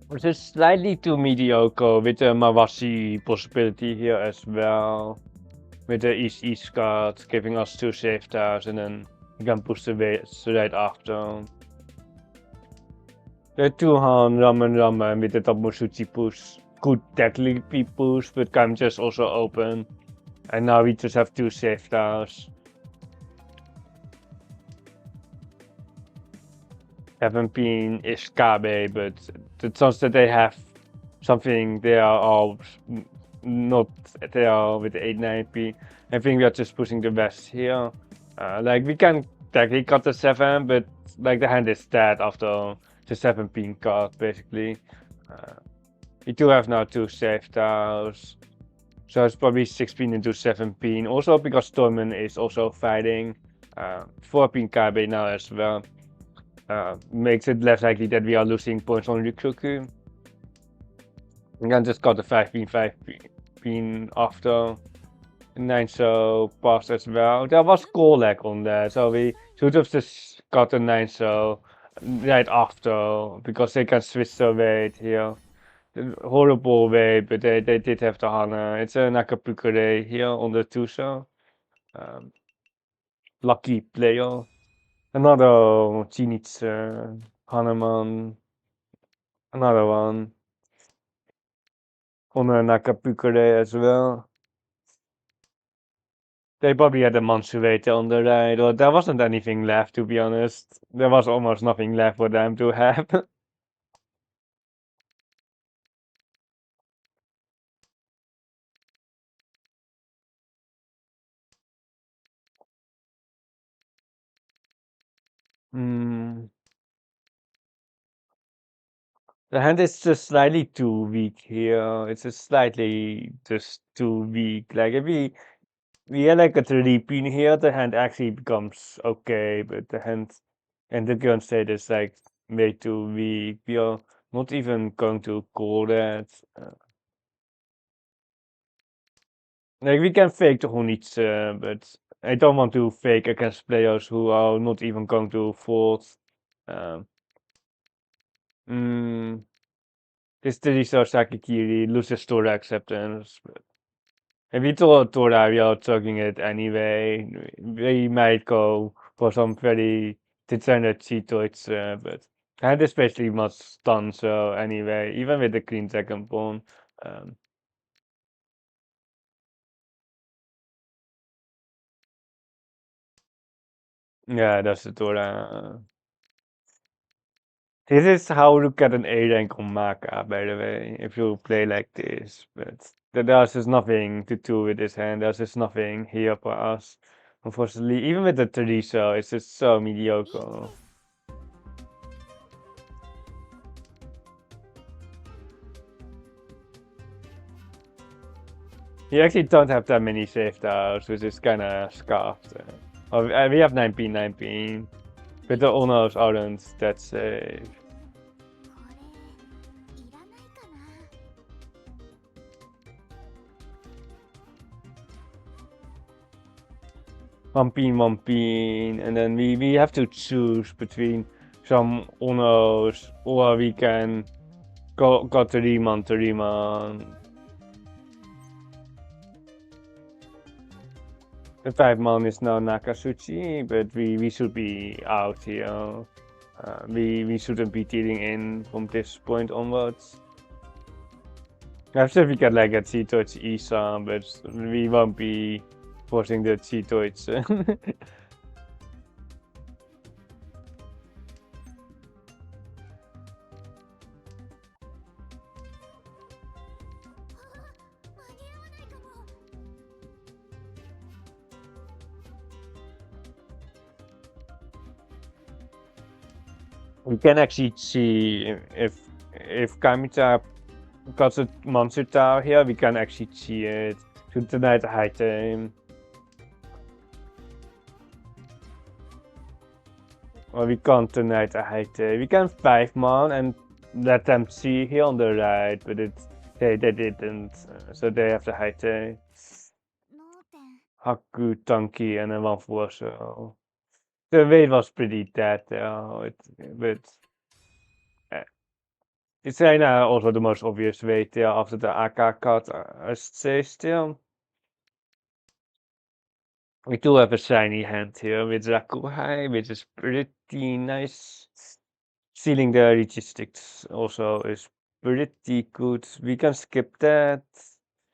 Speaker 1: Which is slightly too mediocre with the Mawasi possibility here as well. With the East card giving us 2 safe tiles and then you can push the weights right after. The 2-hand ramen with the Tamusuchi push could technically be pushed, but can just also open. And now we just have 2 safe tiles. 17 is KB, but the chance that they have something they are all not they are with 890. I think we are just pushing the best here. Like we can technically cut the 7, but like the hand is dead after the 7 card basically. We do have now 2 safe tiles. So it's probably 16 into 17. Also because Stormen is also fighting 4 KB now as well. Makes it less likely that we are losing points on Ryukyoku. We can just got the 5 after. 9 so pass as well. There was goal lag on there, so we should have just got a 9 so right after because they can switch the weight here. Horrible way, but they did have the Hana. It's a Nakapukure here on the 2 so. Lucky player. Another Chinitsu, Hanuman, another one. On a Nakapukure as well. They probably had a Mansuete on the right, or there wasn't anything left to be honest. There was almost nothing left for them to have. Hmm. The hand is just slightly too weak here. It's just slightly just too weak. Like if we had like a 3 pin here, the hand actually becomes okay, but the hand and the gun state is like way too weak. We are not even going to call that. Like we can fake the Honitsu, but I don't want to fake against players who are not even going to fold. Um, mm, this Teresa Sakikiri loses Tora acceptance. But if we draw Tora, we are chugging it anyway. We might go for some very degenerate cheatoids, but hand is basically much stun, so anyway, even with the clean second pawn. Um, yeah, that's the Tora. This is how to get an A rank on Maka, by the way, if you play like this. But there's just nothing to do with this hand. There's just nothing here for us. Unfortunately, even with the Teresa, it's just so mediocre. You actually don't have that many safe tiles, which is kinda scuffed. We have 9 but the owners aren't that safe. 1 pin, and then we have to choose between some honors, or we can got 3 man, 3 man. The 5 man is now Nakasuchi, but we should be out here. We shouldn't be dealing in from this point onwards. Perhaps if we get like a Cheetoich Isa, but we won't be forcing the Cheetoich. We can actually see if Kamita got a monster tower here, we can actually see it to deny the high time. Or we can't deny the high time. We can 5 man and let them see here on the right, but they didn't, so they have the high time. Haku, Tanki, and then 1-4, so the weight was pretty dead there, but it's also the most obvious weight there after the AK cut, I say still. We do have a shiny hand here with Rakuhai, which is pretty nice. Sealing the Riichi sticks also is pretty good. We can skip that.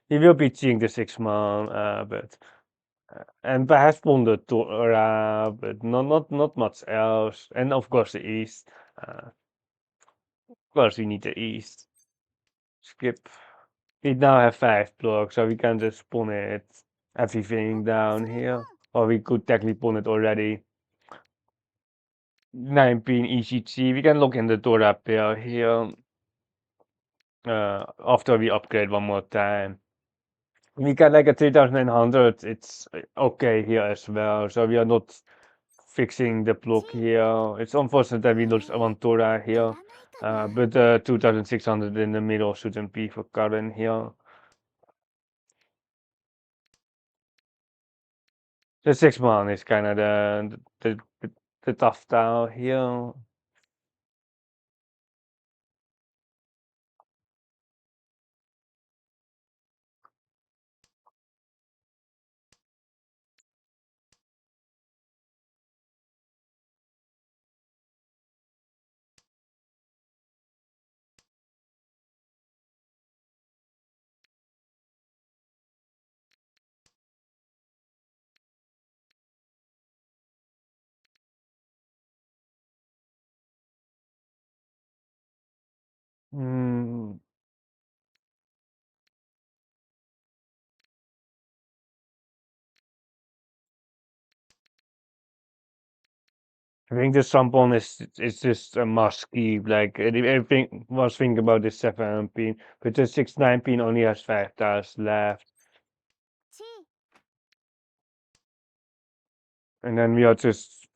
Speaker 1: He will be seeing the 6 man, but and perhaps won the Tora, but not much else. And of course the East. Of course we need the East. Skip. We now have 5 blocks, so we can just spawn it everything down here. Or we could technically pawn it already. 19 ECG. We can look in the Dora pair here. After we upgrade one more time. We get like a 3900. It's okay here as well. So we are not fixing the block here. It's unfortunate that we lost one Dora here. But 2600 in the middle shouldn't be for Karen here. The 6 man is kind of the tough tile here. Hmm. I think the Sampon is just a must keep. Like everything was thinking about the 7 pin, but the 6-9 pin only has 5 tiles left. And then we are just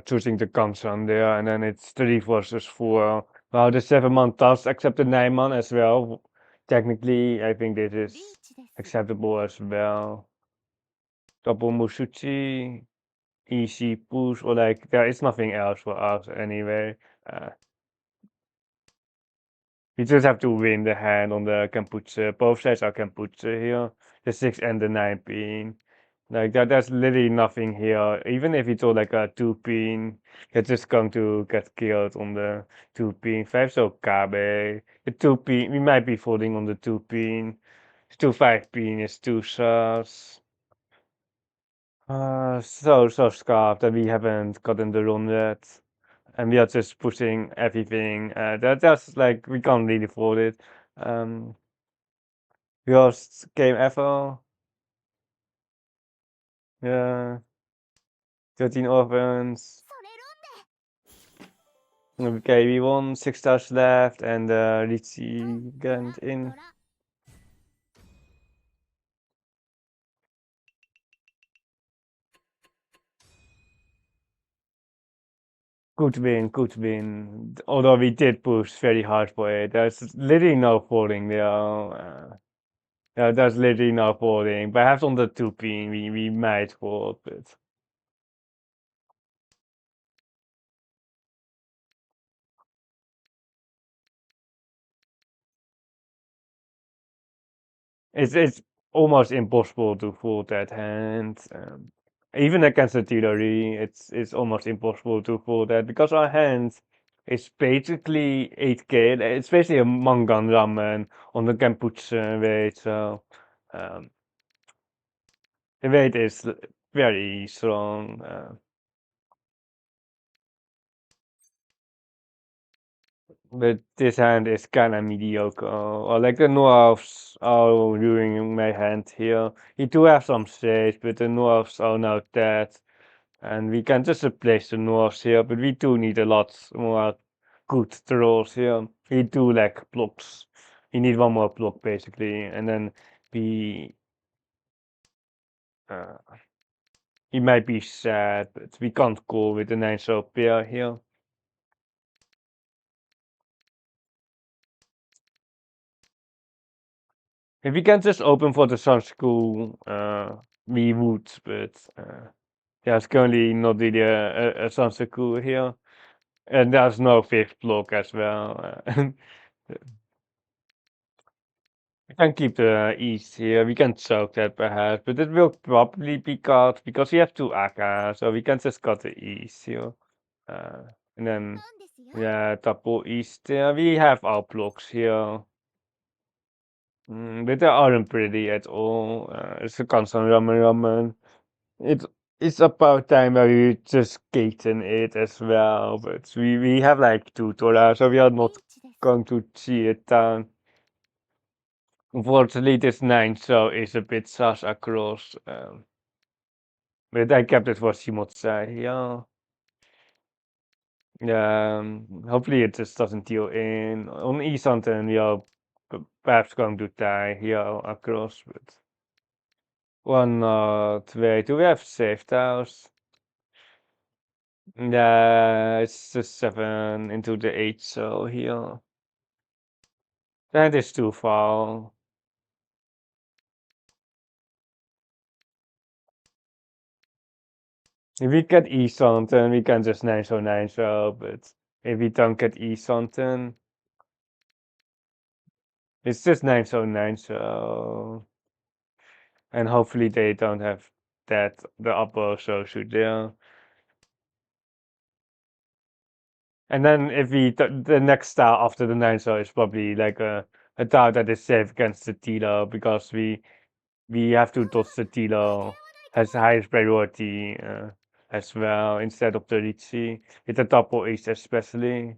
Speaker 1: choosing the guns on there, and then it's 3 versus 4. Well, the 7 man does accept the 9 man as well. Technically, I think this is acceptable as well. Double Musuchi, easy push, or like there is nothing else for us anyway. Uh, we just have to win the hand on the Kenputsu. Both sides are Kenputsu here. The 6 and the 9 pin. Like there's literally nothing here. Even if it's all like a 2 pin, you're just going to get killed on the 2 pin. 5 so Kabe. The 2 pin, we might be folding on the 2 pin. 2 5 pin is 2 shots. So scarred that we haven't gotten the run yet. And we are just pushing everything. That's like, we can't really afford it. Worst game ever. Yeah. 13 ovens. Okay, we won. 6 stars left, and Riichi get in. Good win, good win. Although we did push very hard for it. There's literally no falling there. Yeah, there's literally no falling. Perhaps on the 2 pin we might fall, but It's almost impossible to fold that hand. Even against the Tilleri, it's almost impossible to fold that because our hand is basically 8k. It's basically a Mangan Ramen on the Genputsu weight, so um, the weight is very strong. But this hand is kinda mediocre. Or like the dwarfs are ruining my hand here. We do have some shades, but the dwarfs are now dead. And we can just replace the dwarfs here, but we do need a lot more good trolls here. We do like blocks. We need one more block basically, and then we uh, he might be sad, but we can't go with the 9 pair here. If we can just open for the Sun School, we would, but there's currently not really a Sun School here. And there's no fifth block as well. We can keep the east here. We can choke that perhaps, but it will probably be cut because we have two Akka, so we can just cut the east here. And then, yeah, double east there. We have our blocks here. But they aren't pretty at all. It's a constant ramen. It it's about time that we just gaten it as well. But we have like $2, so we are not going to see it down. Unfortunately, this 9 so is a bit sus across. But I kept it for Shimotsa, yeah. Hopefully it just doesn't deal in. On Easton, we are perhaps going to die here across, but one, two. Do we have safe house? Yeah, it's the 7 into the 8 so here. That is too far. If we get Easton, we can just 9 so, but if we don't get Easton, it's just 9 so. And hopefully they don't have that, the upper so should there. And then if we, the next star after the 9 so is probably like a tower that is safe against the dealer because we have to dodge the dealer has the highest priority as well instead of the Riichi, with the double ace especially.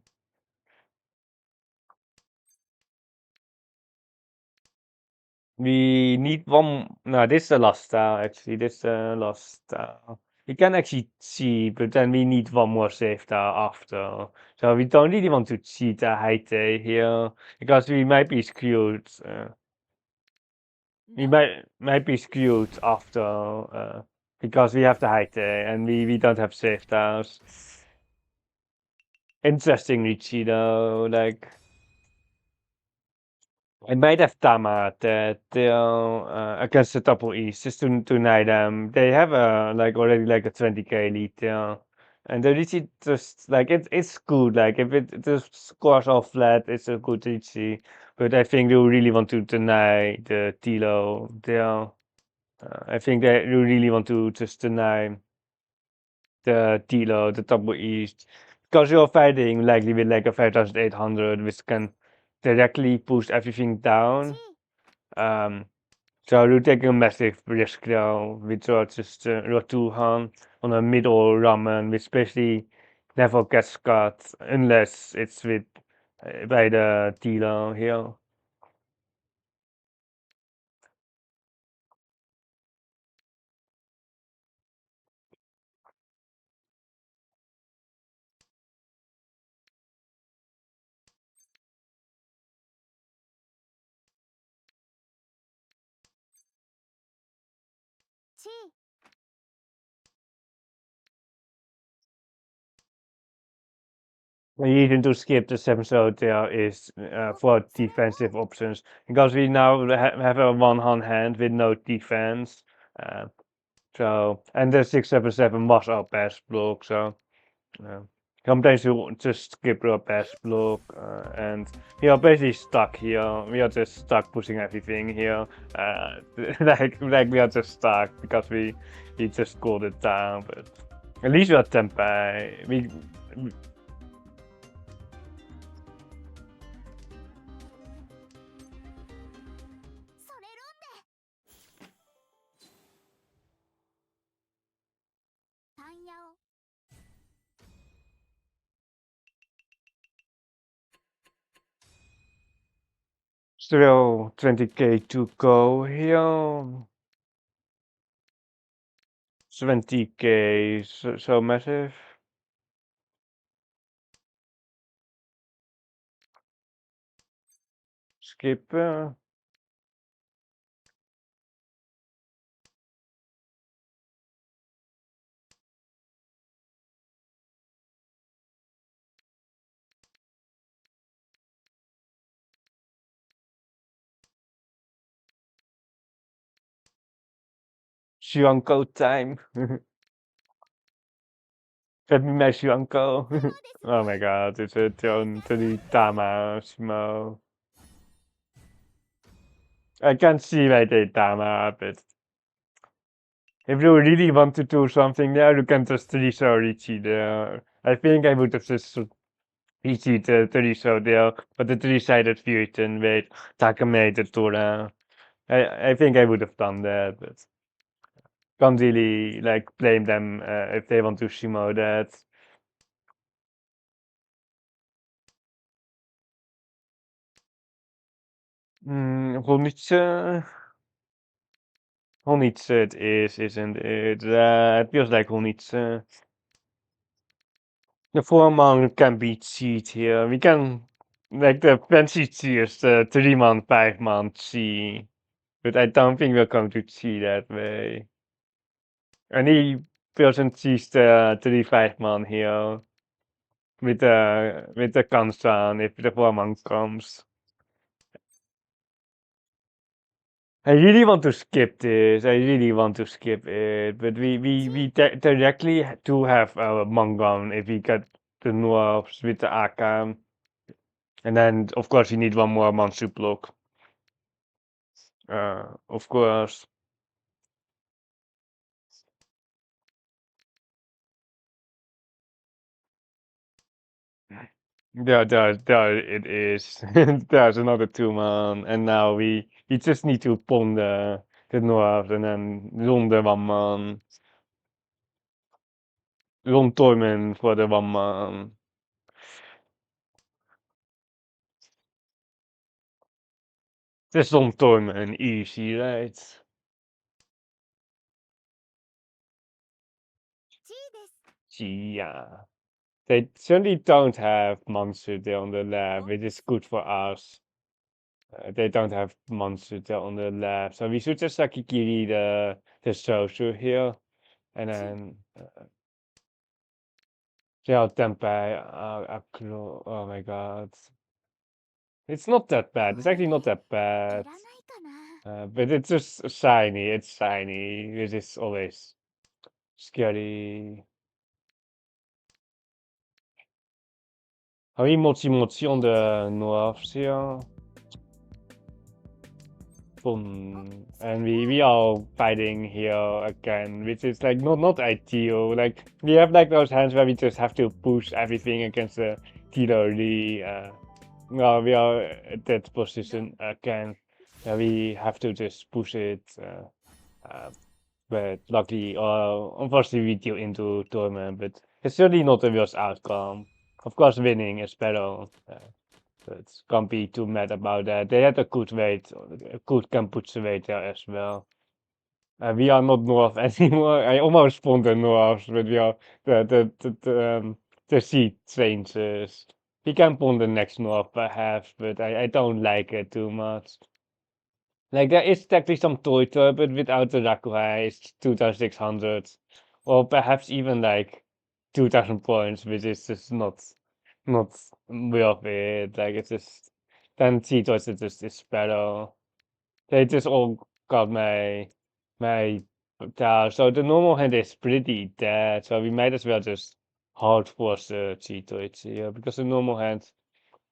Speaker 1: We need one. No, this is the last star actually. This is the last star. We can actually cheat, but then we need one more safe star after. So we don't really want to cheat a Haite here because we might be screwed. We might be screwed after because we have the Haite and we don't have safe stars. Interesting, Riichi though. Like I might have Tama that against the double east just to deny them. They have a like already like a 20k lead there. And the Riichi just like it's good. Like if it just scores off flat, it's a good Riichi. But I think they really want to deny the Tilo there. I think they really want to just deny the Tilo, the double east. Because you're fighting likely with like a 5800 which can directly push everything down. So you're taking a massive risk now with just Rotuhan on a middle ramen, which basically never gets cut unless it's with by the dealer here. The reason to skip the 7 there is for defensive options because we now have a one-hand with no defense. So and the 677 was our best block. So Sometimes you just skip a best block, and we are basically stuck here. We are just stuck pushing everything here. Like we are just stuck because we just called it down. But at least we are tempai. We
Speaker 2: それ論でタンヤオ
Speaker 1: still 20k to go here. 20k, so massive. Skip. 希望 go time. Let me mesh you uncle. Oh my god, it's a turn to the Tama Shimo. I can't see like a Tama, but if you really want to do something there, you can just reshow Riichi there. I think I would have just Riichi the reshow there, but the three-sided fusion with Takame the Tora. I think I would have done that, but can't really like blame them if they want to Shimo that. Ronitze. Honitz it is, isn't it? It feels like Honitz. The 4-man can be cheat here. We can, like the fancy cheat is the 3-man, 5-man cheat. But I don't think we're going to cheat that way. Any person cheats the 3-5-man here with the Kansan if the 4-man comes. I really want to skip this. I really want to skip it, but we directly do have our Mangan if we get the Nuaps with the Akam, and then of course we need one more Mansu block. Of course. There it is. There's another 2-man, and now we just need to pawn the Nuaps and then run the 1-man. Run Tormen for the 1-man. Just run Tormen, easy, right?
Speaker 2: G です
Speaker 1: Yeah. They certainly don't have monster there on the lab, which is good for us. They don't have monster there on the lab, so we should just Sakikiri the social here, and then yeah, Tempai, oh my god. It's not that bad. It's actually not that
Speaker 2: い
Speaker 1: bad.
Speaker 2: らないかな
Speaker 1: But it's just shiny. It's shiny, which is always scary. Har vi mochi mochi on the north here? Fun. And we are fighting here again, which is like not ideal. Like we have like those hands where we just have to push everything against the Tidori. Well, we are at that position again. We have to just push it. But luckily, unfortunately, we deal into tournament. But it's certainly not the worst outcome. Of course, winning is better. But can't be too mad about that. They had a good weight, a good Kamputsu weight there as well. We are not North anymore. I almost spawned the North, but we are the seed changes. We can spawn the next North perhaps, but I don't like it too much. Like there is technically some toy, but without the Rakurai, it's 2,600, or perhaps even like 2,000 points, which is just not worth it. Like it's just then Cheetos is just better. They just all got my so the normal hand is pretty dead, so we might as well just hard force cheat here because the normal hand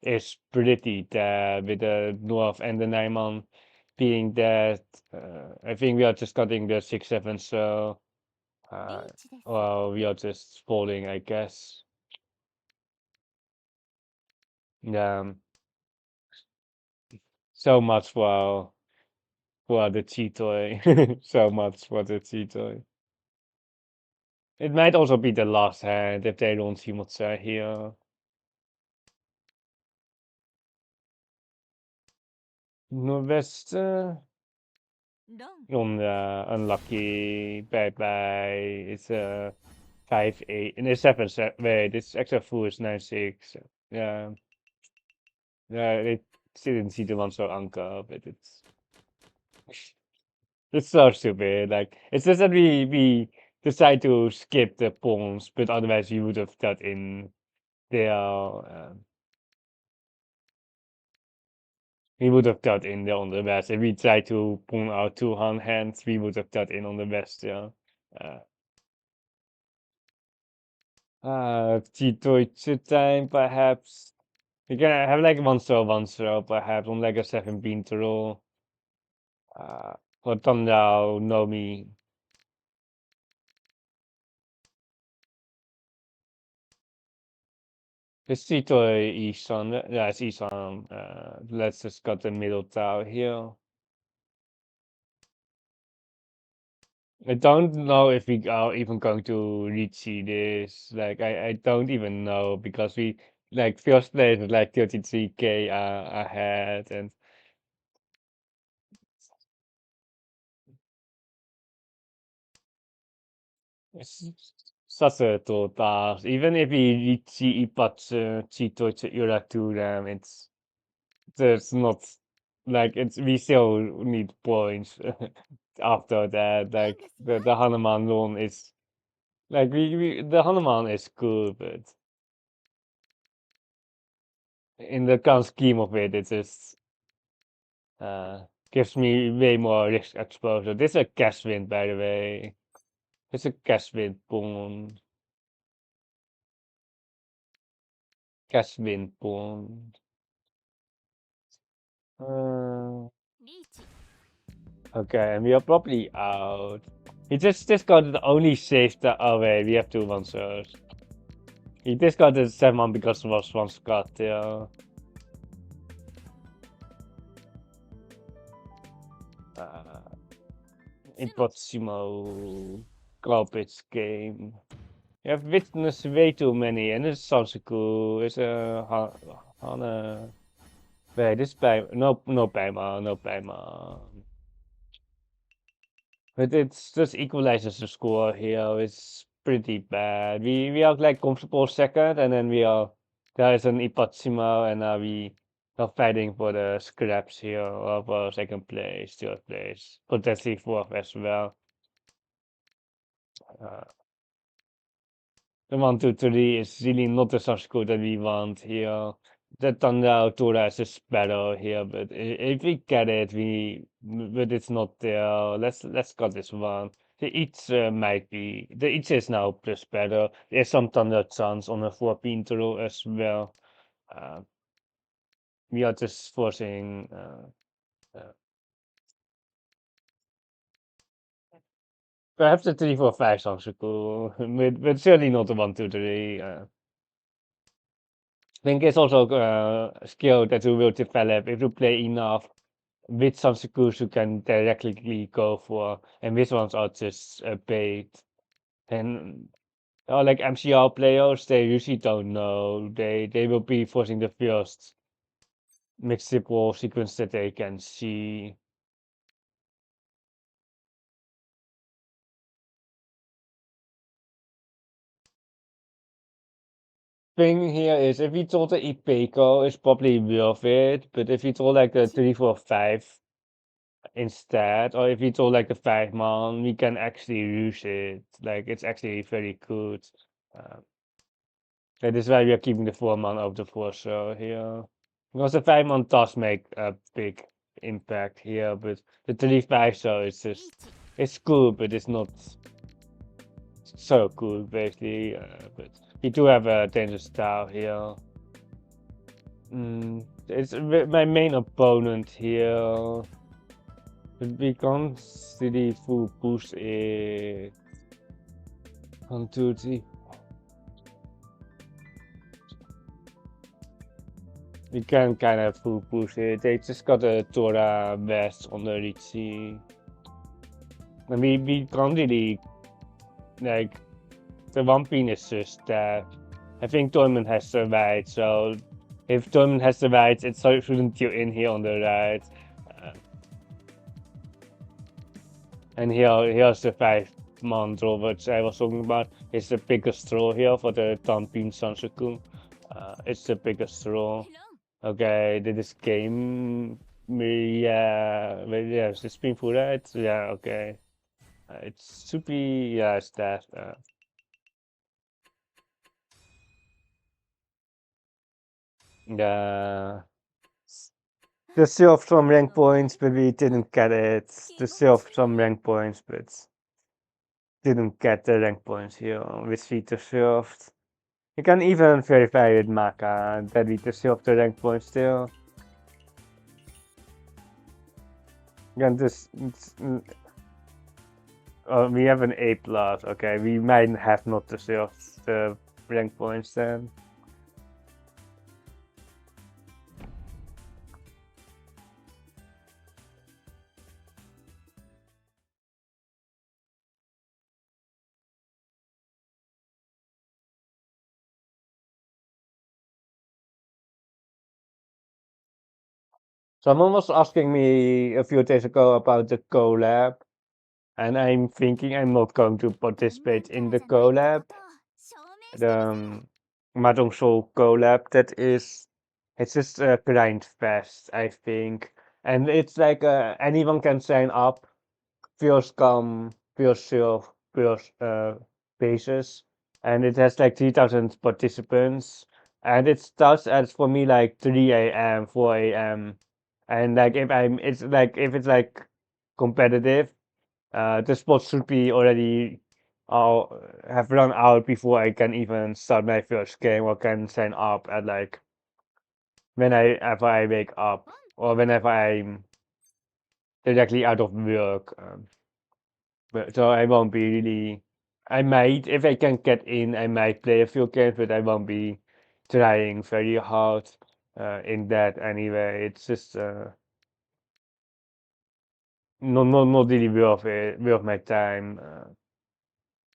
Speaker 1: is pretty dead with the Dwarf and the Nijman being dead. I think we are just cutting the 6-7, so uh,
Speaker 2: リーチです。
Speaker 1: well, we are just falling, I guess. Yeah, so much for the Cheetoy. So much for the Cheetoy. It might also be the last hand if they don't see what's here. Northwest.
Speaker 2: ロン
Speaker 1: On the unlucky bye. It's a 5-8 and it's 7-7. Wait, it's extra full is 9-6. Yeah, yeah. It didn't see the one so anchor, but it's so stupid. Like it's just that we decide to skip the pawns, but otherwise we would have got in there. We would have got in there on the west. If we tried to pawn out 2 hands, we would have got in on the west. Yeah. Uh, Deutsche time, perhaps. We can have like one throw, perhaps, on like a 7 bean to roll. For Tondao, Nomi. It's Tito Isan. Yeah, it's Isan. Let's just got the middle tower here. I don't know if we are even going to reach this. Like, I don't even know because we, like, first place is like 33k ahead, and it's such a tall task. Even if we reach Ipatsu, Chito, Ura to them, there's not, like, we still need points after that.
Speaker 2: いいん
Speaker 1: Like,
Speaker 2: ですよ。
Speaker 1: the Hanuman one is, like, the Hanuman is cool, but in the grand scheme of it, it just, gives me way more risk exposure. This is a cash win, by the way. It's a cash win, boom. Cash win, boom.
Speaker 2: リーチ
Speaker 1: Okay, and we are probably out. He just discarded the only safe that. Oh wait, we have 2 monsters. He discarded 7 because it was one Scott, yeah. Impossimo garbage game. You have witnessed way too many, and it sounds so cool. It's a Hana. Wait, this by no Bama, no Bama. But it's just equalizes the score here. It's pretty bad. We are like comfortable second, and then there is an Ipatsima, and now we are fighting for the scraps here of second place, third place, potentially fourth as well. Uh, the 1, 2, 3 is really not the source code that we want here. The Thunder Tora is just better here, but if we get it, but it's not there. Let's got this one. The each might be the each is now plus better. There's some Thunder chance on a 4 pin throw as well. Uh, we are just forcing. Perhaps the 3, 4, 5 sounds cool, but certainly not the 1, 2, 3. I think it's also a skill that you will develop if you play enough which substitutes you can directly go for and which ones are just bait. And like MCR players, they usually don't know. They will be forcing the first mixable sequence that they can see. Thing here is if you draw the Ipeco, it's probably worth it. But if you draw like a 3, 4, 5 instead, or if you draw like a 5 man, we can actually use it. Like it's actually very good. Uh, That is why we are keeping the 4 man of the 4 here. Because the 5 man does make a big impact here, but the 3, 5 is
Speaker 2: リー
Speaker 1: just,
Speaker 2: チ
Speaker 1: it's cool, but it's not so cool basically. But We do have a dangerous style here. It's my main opponent here. But we can't really full push it. On duty. We can kind of full push it. They just got a Tora vest on the Riichi. And we can't really, like, the one pin is just that. I think Tournament has survived, so if Tournament has survived, it shouldn't you in here on the right. And here's the 5-man draw, which I was talking about. It's the biggest draw here for the Tanpin Sansaku. It's the biggest draw. Okay, did this game? Yeah, is this painful, right? Yeah, okay. It should be, yeah, it's that. The sale of some rank points, but we didn't get it. The sale of some rank points, but didn't get the rank points here with Vita Soft. You can even verify with Maka that we deserve the rank points still. You can just we have an A+, okay, we might have not deserved the rank points then. Someone was asking me a few days ago about the collab, and I'm thinking I'm not going to participate in the collab. The Mahjong Soul collab, it's just a grind fest, I think. And it's like anyone can sign up, first come, first serve, first basis. And it has like 3,000 participants. And it starts at, for me, like 3 a.m., 4 a.m. And like if it's like competitive, the spots should be already have run out before I can even start my first game or can sign up at like whenever I wake up or whenever I'm directly out of work. But so I won't be really. I might, if I can get in, I might play a few games, but I won't be trying very hard in that anyway. It's just not really worth my time.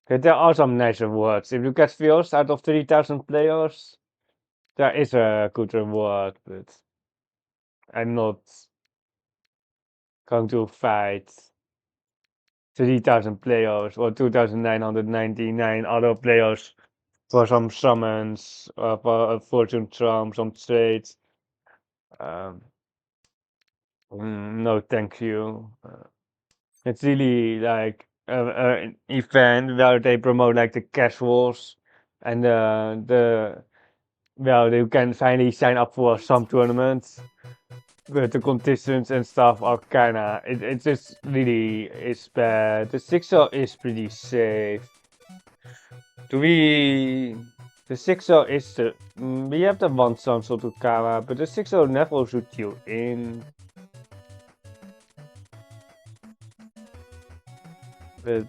Speaker 1: Okay, there are some nice rewards. If you get first out of 3,000 players, there is a good reward, but I'm not going to fight 3,000 players or 2,999 other players for some summons, for a fortune charm, some trades. Um, no, thank you. It's really like an event where they promote like the casuals and well, you can finally sign up for some tournaments, but the conditions and stuff are kinda, it just really is bad. The 6-0 is pretty safe. The 6-0 is we have the one Samsung to Kara, but the 6-0 never shoot you in. But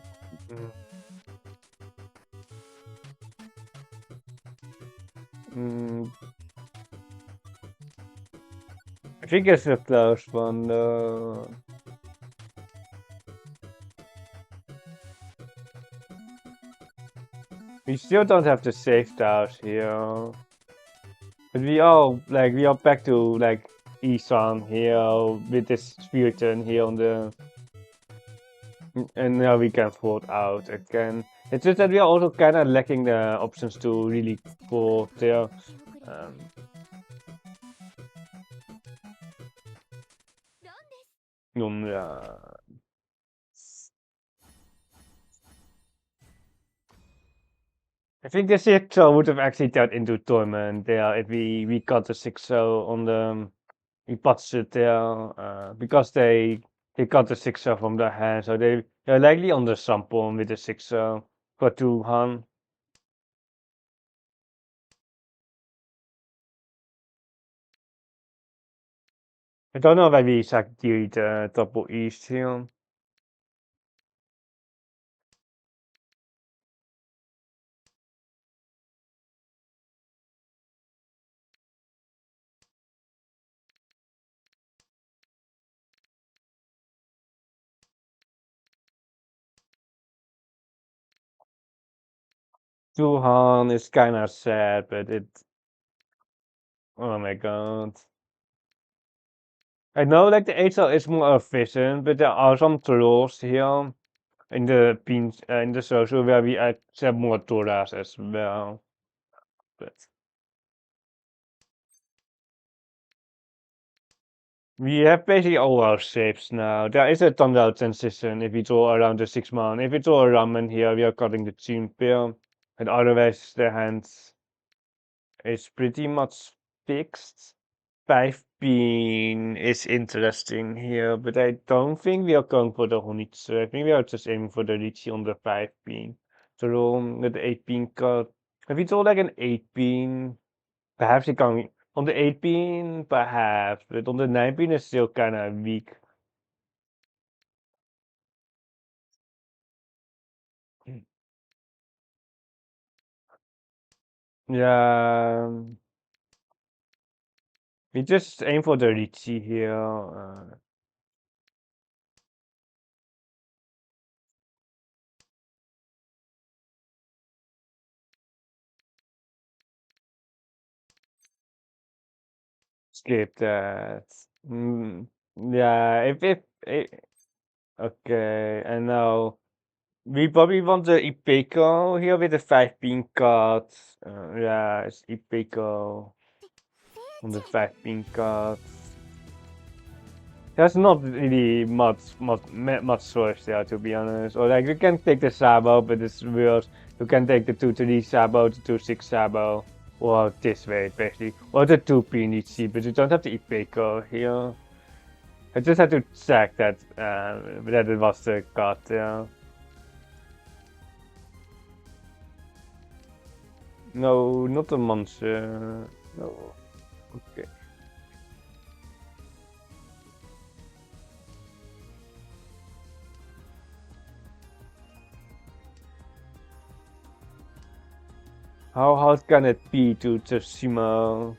Speaker 1: I think it's a close one though. We still don't have the safe tiles here. But we are back to like Isan here with this Spiriton here on the, and now we can vote out again. It's just that we are also kind of lacking the options to really vote there. Yeah. I think the 6-0 would have actually turned into Torment there if we got the 6-0 on the, we patched it there, because they got the 6-0 from their hand, so they're likely on the Sampon with the 6-0 for 2 Han. I don't know why we exactly the double east here. Tuhan is kind of sad, but it. Oh my god. I know like the HL is more efficient, but there are some trolls here in the in the social where we accept more Torahs as well. But we have basically all our shapes now. There is a thumbnail transition if we draw around the 6 man. If we draw a ramen here, we are cutting the chin pair. And otherwise the hands is pretty much fixed. 5 pin is interesting here, but I don't think we are going for the Honitsu. I think we are just aiming for the Riichi on the 5 pin. So with the 8 pin cut. If we draw like an 8 pin, perhaps it can on the 8 pin, perhaps, but on the 9 pin is still kind of weak. Yeah, we just aim for the Riichi here. Skip that. Mm, yeah, if okay, and now we probably want the Ipeco here with the 5 pin cut. Yeah, it's Ipeco
Speaker 2: 聖
Speaker 1: on the
Speaker 2: 地
Speaker 1: 5 pin cut. There's not really much choice there, to be honest. Or like you can take the Sabo, but it's weird. You can take the 2-3 Sabo, the 2-6 Sabo, or this way basically, or the 2 pin Ichi, but you don't have the Ipeco here. I just had to check that it was the cut. Yeah. No, not the monster. No. Okay. How hard can it be to Tsushima?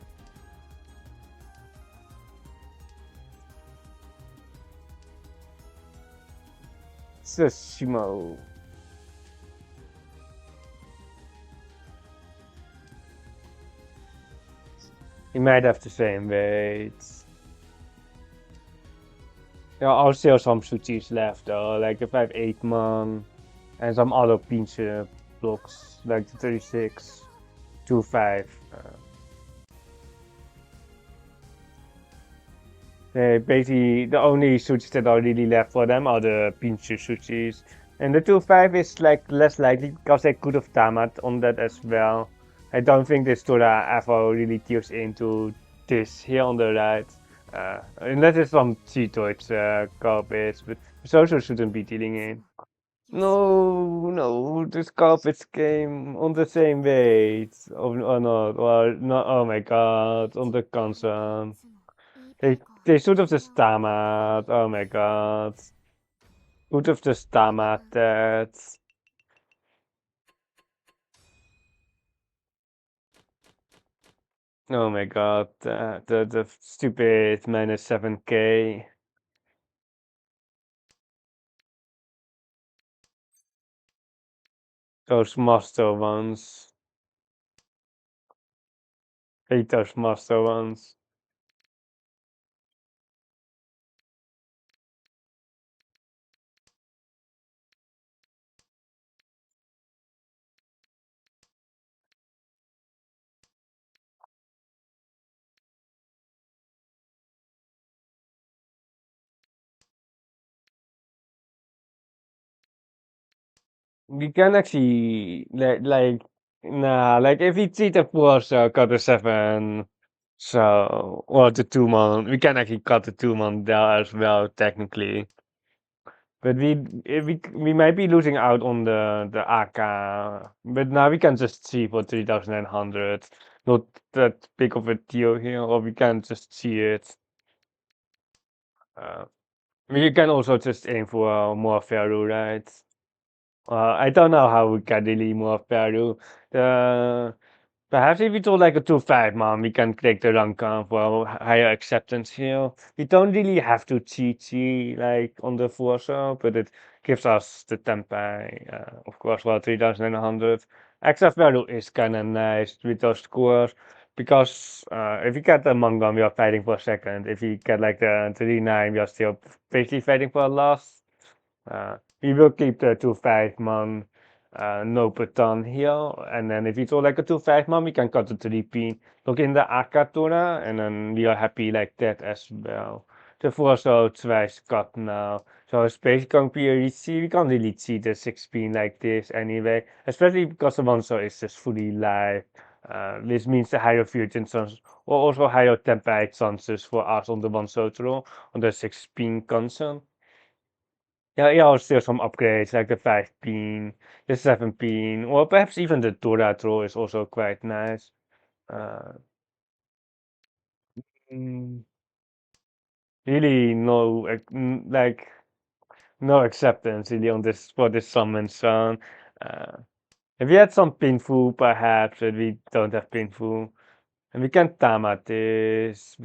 Speaker 1: Tsushima. He might have the same weight. There are still some suchis left though, like the 5-8 man, and some other pinch blocks, like the 36, 2-5. Basically, the only suits that are really left for them are the pinch sushis. And the 2-5 is like less likely because they could have tamat on that as well. I don't think this Tora ever really tunes into this here on the right. Unless it's some cheatoids garbage, but social shouldn't be dealing in. No, no, this carpets came on the same weight, or not, or not, oh my god, on the console.
Speaker 2: いいペ
Speaker 1: They
Speaker 2: コ
Speaker 1: should have just stammered, oh my god. Would have just stammered that. Oh my god, the stupid minus 7k. Those master ones. Hate those master ones. We can actually nah, like if we cheat of course cut the 7, so or the 2 man, we can actually cut the 2 man there as well technically. But we might be losing out on the AK, but now we can just see for 3,900. Not that big of a deal here, or we can just see it. Uh, you can also just aim for more value, right? I don't know how we can really more value. Uh, Perhaps if we do like a 2-5 man, we can take the rank up for higher acceptance here. We don't really have to GG like on the Forza, but it gives us the tempi, of course, well, 3100. Extra value is kind of nice with those scores, because if you get the Mongol, we are fighting for second. If you get like the 39, we are still basically fighting for last. We will keep the 2-5 man no baton here, and then if you throw like a 2-5 man, we can cut the 3 pin, look in the Akatora, and then we are happy like that as well. The 4 so twice cut now. So it's basically going to be a Riichi. We can't really see the 6 pin like this anyway, especially because the one so is just fully live. This means the higher fusion chances, or also higher tempi chances for us on the one so throw on the 6 pin console. Yeah, still some upgrades like the 5 pin, the 7 pin, or perhaps even the Dora throw is also quite nice. Uh, mm, really like no acceptance really on this for this summon sound. Uh, if we had some pinful perhaps, but we don't have pinful, and we can tama this.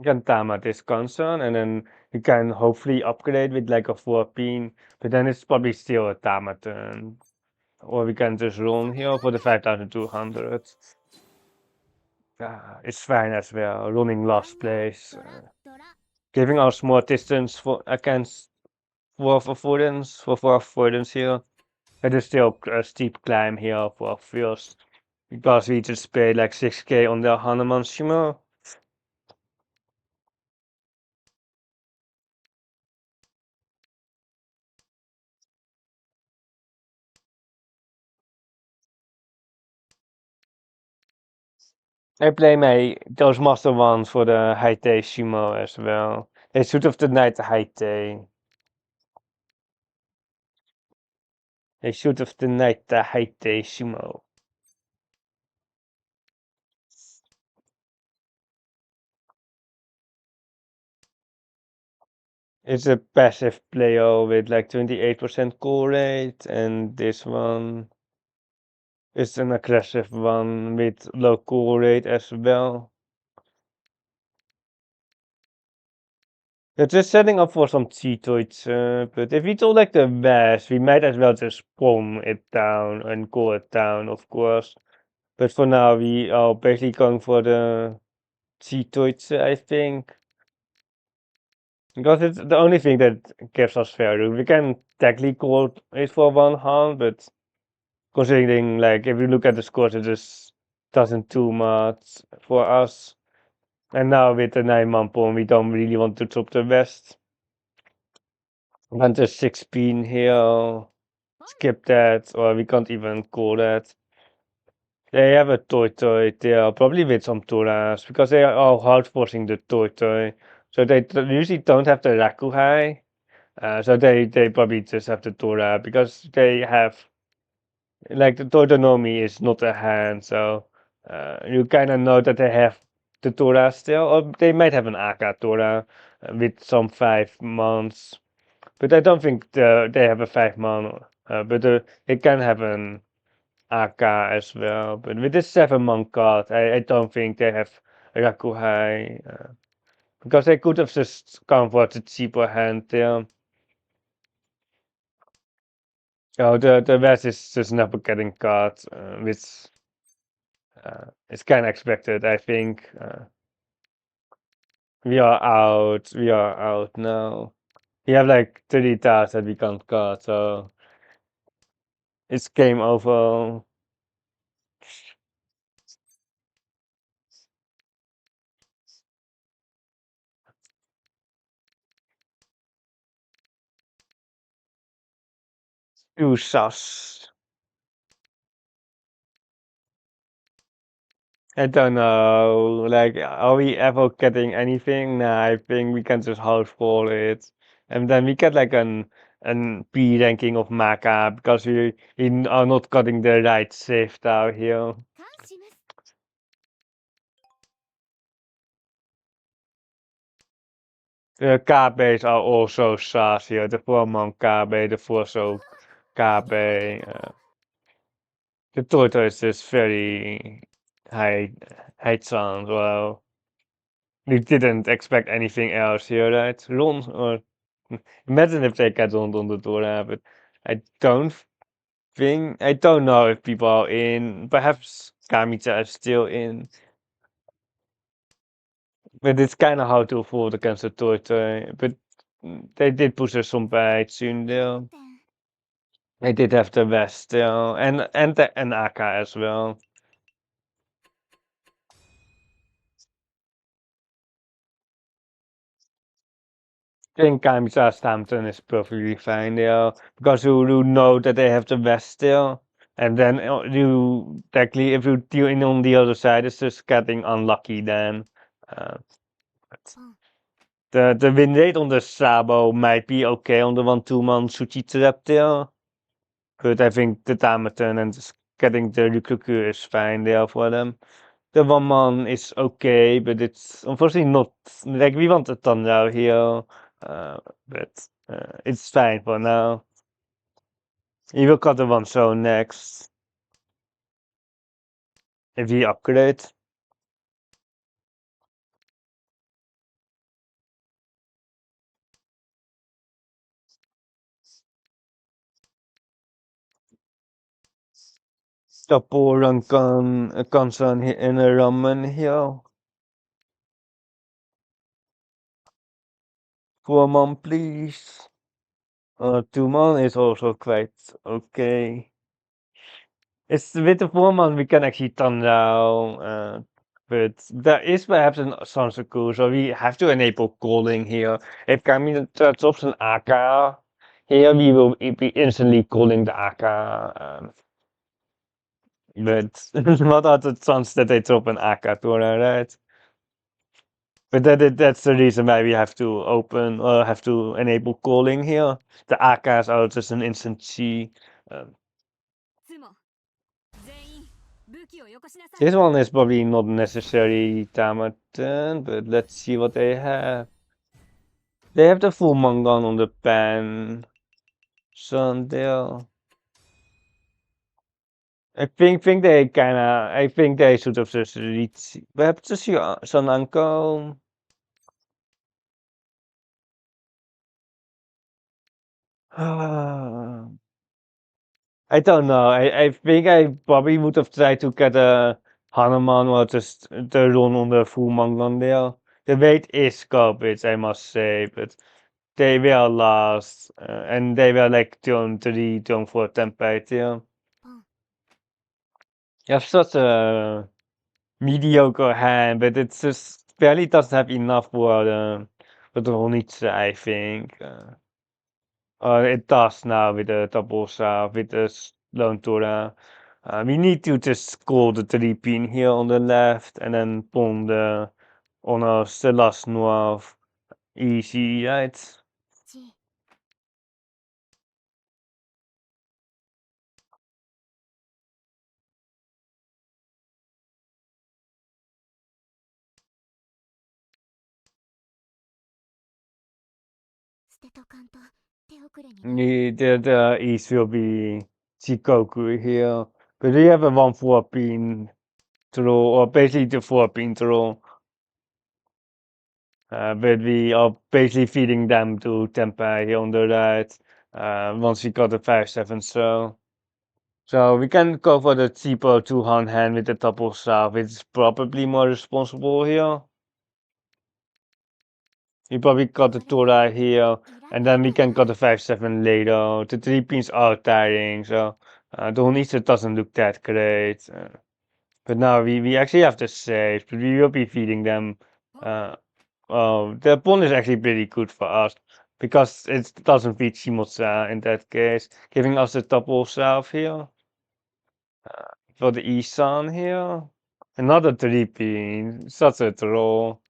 Speaker 1: We can tama this concern, and then we can hopefully upgrade with like a 4 pin, but then it's probably still a tama turn. Or we can just run here for the 5200. It's fine as well, running last place, giving us more distance for against for avoidance here. It is still a steep climb here for first, because we just paid like 6k on the Hanuman Shima. I play my those master ones for the Haite Shimo as well. They should have denied the Haite. They should have denied the Haite Shimo. It's a passive player with like 28% core rate, and this one is an aggressive one with low core rate as well. It's just setting up for some cheatoids, but if we do like the best, we might as well just spawn it down and core it down, of course. But for now, we are basically going for the cheatoids, I think. Because it's the only thing that gives us value. We can technically core it for 1 hand, but considering like if you look at the scores, it just doesn't do much for us. And now with the 9 man pawn, we don't really want to drop the best. Want the 6 pin here, skip that, or we can't even call that. They have a toy, they are probably with some Toras, because they are hard forcing the toy. So they usually don't have the Rakuhai. So they probably just have the Tora, because they have like the Totonomi is not a hand, so you kind of know that they have the Tora still, or they might have an Aka Tora with some 5 months, but I don't think they have a 5 month, but they can have an Aka as well. But with this 7 month card, I don't think they have Rakuhai, because they could have just gone for the cheaper hand there. Oh, the West is just never getting caught, which is kind of expected, I think. We are out. We are out now. We have like 30 tasks that we can't cut, so it's game over. Too sus. I don't know. Like, are we ever getting anything? Nah, I think we can just hold for it, and then we get like an B ranking of Maka, because we are not cutting the right shift out here. The KBs are also sus here. The 4-month KB, the 4-so KB. The tortoise is just very high chance. Well, we didn't expect anything else here, right? Ron, or imagine if they get Ron on the door, but I don't know if people are in. Perhaps Kamita is still in. But it's kind of hard to afford against the tortoise. But they did push us some bites soon there. They did have the West still, and AK as well. I think Kamsa Stampton is perfectly fine there because you know that they have the West still, and then you technically if you deal in on the other side, it's just getting unlucky then. But the win rate on the Sabo might be okay on the 1-2 man Suchi trap there, but I think the Tamaton and just getting the Ryukuku is fine there for them. The 1-man is okay, but it's unfortunately not like we want a Tandao here, but it's fine for now. He will cut the 1-so next if he upgrade. Tapuran kan zijn in a ramen here. 4-man please. 2-man is also quite okay. It's with the 4-man we can actually turn down, but there is perhaps an Sansaku, so we have to enable calling here. If Kami drops an AK, here we will be instantly calling the AK. But what are the chances that they drop an AK to her, right? But that's the reason why we have to open or have to enable calling here. The AKs are just an instant C. This one is probably not necessary Tamaten, but let's see what they have. They have the full Mangan on the pen. Sandale. I think they should have just reached. Perhaps just Sun Uncle. I don't know. I think I probably would have tried to get a Hanuman or just the run on the full Mangan there. The weight is garbage, I must say, but they were last, and they were like turn 3, turn 4 temperature. You have such a mediocre hand, but it just barely doesn't have enough for the Honitsu, I think. It does now with the double shot, with the lone Tora. We need to just score the 3-pin here on the left and then bomb the on us the last north. Easy, right? The east will be Shikoku here. But we have a 1-4-pin throw, or basically the 4-pin throw. But we are basically feeding them to Tempai here on the right. Once we got the 5-7 so we can go for the cheaper 2-hand with the double staff, which is probably more responsible here. We probably got the Tora here, and then we can got the 5-7 later. The 3-pins are tiring, so the Honisa doesn't look that great. But now we actually have the saves, but we will be feeding them. The pawn is actually pretty good for us because it doesn't feed Shimotsa in that case, giving us a double self here. For the Isan here. Another 3-pin, such a troll.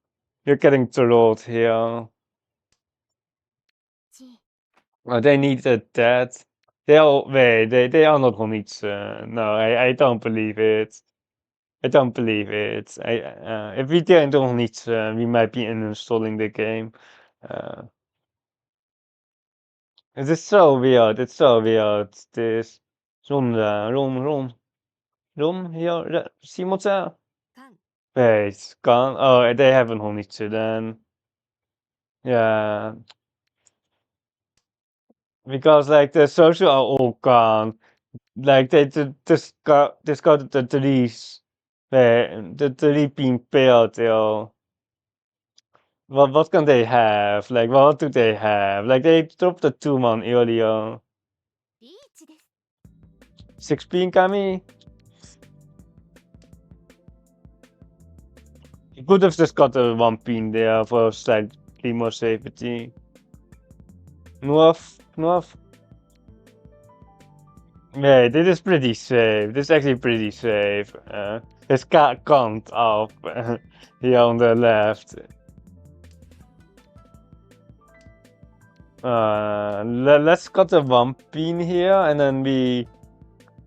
Speaker 1: You're getting trolled here. They needed that. They are not Honitsu. No, I don't believe it. I don't believe it. If we didn't do Honitsu, we might be uninstalling the game. Uh, it is so weird. It's so weird. This room here. Simon. Wait, gone. Oh, they haven't honeyed then. Yeah, because like the social are all gone. Like they just got the trees. The tree being built. What can they have? Like what do they have? Like they dropped the 2-man earlier.
Speaker 2: リーチです。
Speaker 1: 6 pin Kami. You could have just got a 1 pin there for slightly more safety. North. Yeah, this is pretty safe. This is actually pretty safe. There's count up here on the left. Let's cut a 1 pin here, and then we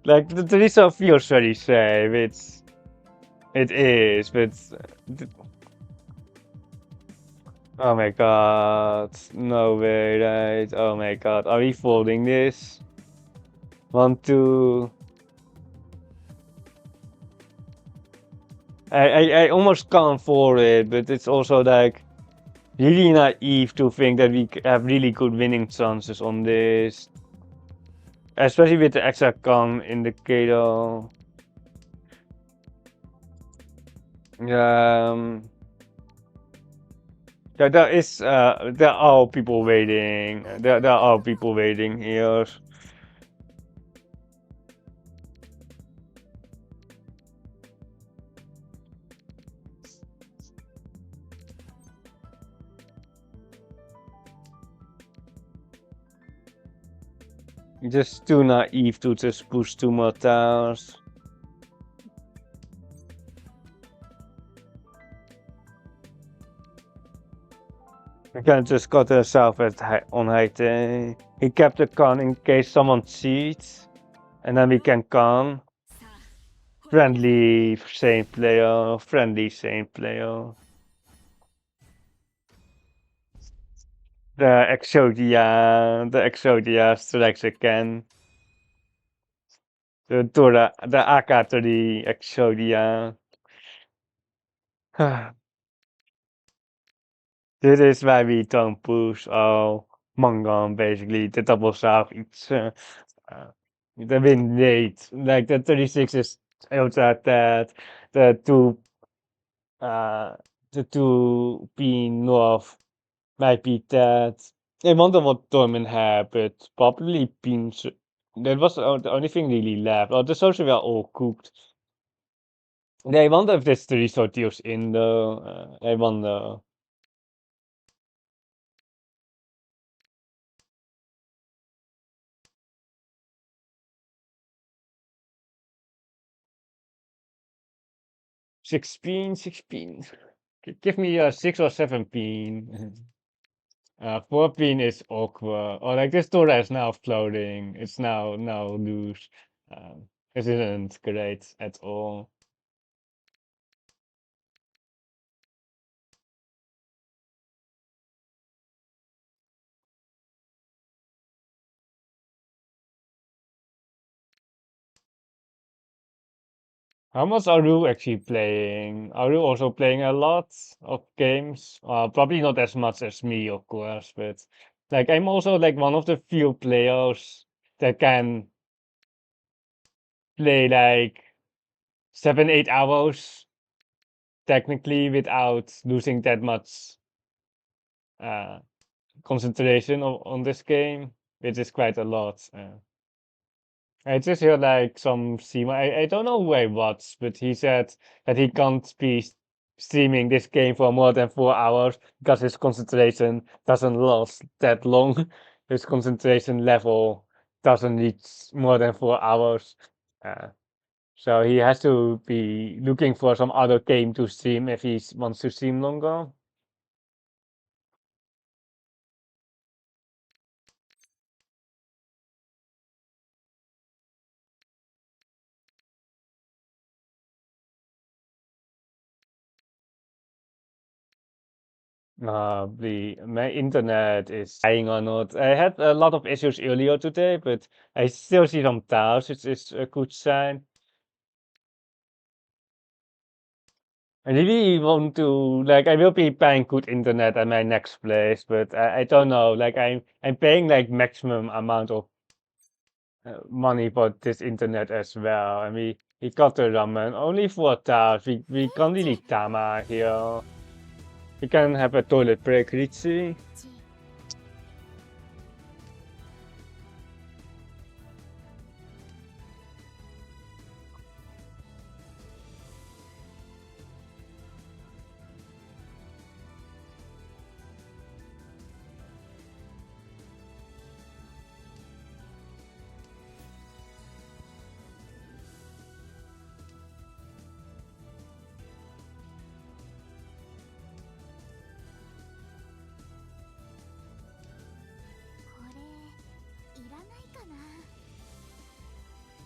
Speaker 1: like the result feels very safe. It is, but oh my god, no way, right? Oh my god, are we folding this? 1, 2. I almost can't fold it, but it's also like really naive to think that we have really good winning chances on this. Especially with the extra con indicator. There are people waiting. There are people waiting here. Just too naive to just push 2 more towers. We can just got herself on height. He kept the con in case someone cheats, and then we can con. Friendly same player. The Exodia strikes again. The AK-3 Exodia. This is why we don't push all Mongon basically. The double south the win rate. Like the 36 is ultra that the two uh the 2 being north might be that. I wonder what Dortmund had, but probably beans. That was the only thing really left. Oh, the social were all cooked. I wonder if there's 3 sortiers in the. I wonder. 16. Give me a 6 or 7 pin. 4 pin is awkward. Or like this Dora is now floating. It's now loose. This isn't great at all. How much are you actually playing? Are you also playing a lot of games? Probably not as much as me, of course, but like I'm also like one of the few players that can play like 7, 8 hours technically without losing that much uh, concentration on this game, which is quite a lot. I just heard like some streamer, I don't know who I watched, but he said that he can't be streaming this game for more than 4 hours because his concentration doesn't last that long. His concentration level doesn't reach more than 4 hours. Uh, so he has to be looking for some other game to stream if he wants to stream longer. My internet is dying or not. I had a lot of issues earlier today, but I still see some tiles, which is a good sign. I really want to, like, I will be paying good internet at my next place, but I don't know, like, I'm paying like maximum amount of money for this internet as well, and we got the ramen only for tiles. We can't really tama here. We can have a toilet break, Riichi.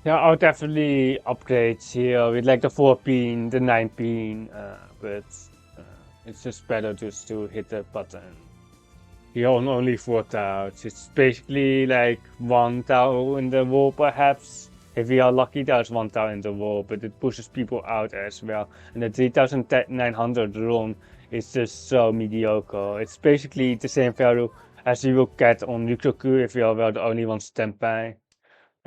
Speaker 1: Yeah, I'll definitely upgrade here with like the 4 pin, the 9 pin, but it's just better just to hit the button. Here on only 4 tiles. It's basically like 1 tile in the wall perhaps. If we are lucky, there's 1 tile in the wall, but it pushes people out as well. And the 3900 run is just so mediocre. It's basically the same value as you will get on Ryukyoku if you are the only one standby.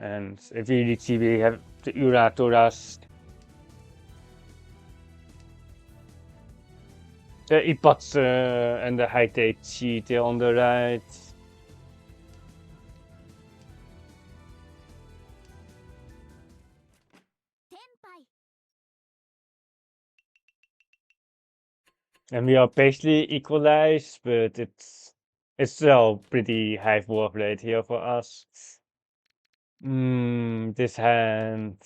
Speaker 1: And if you reach we have the Uratoras, the Ipatsu and the Haiteichi there on the right. And we are basically equalized, but it's still pretty high work rate here for us. This hand.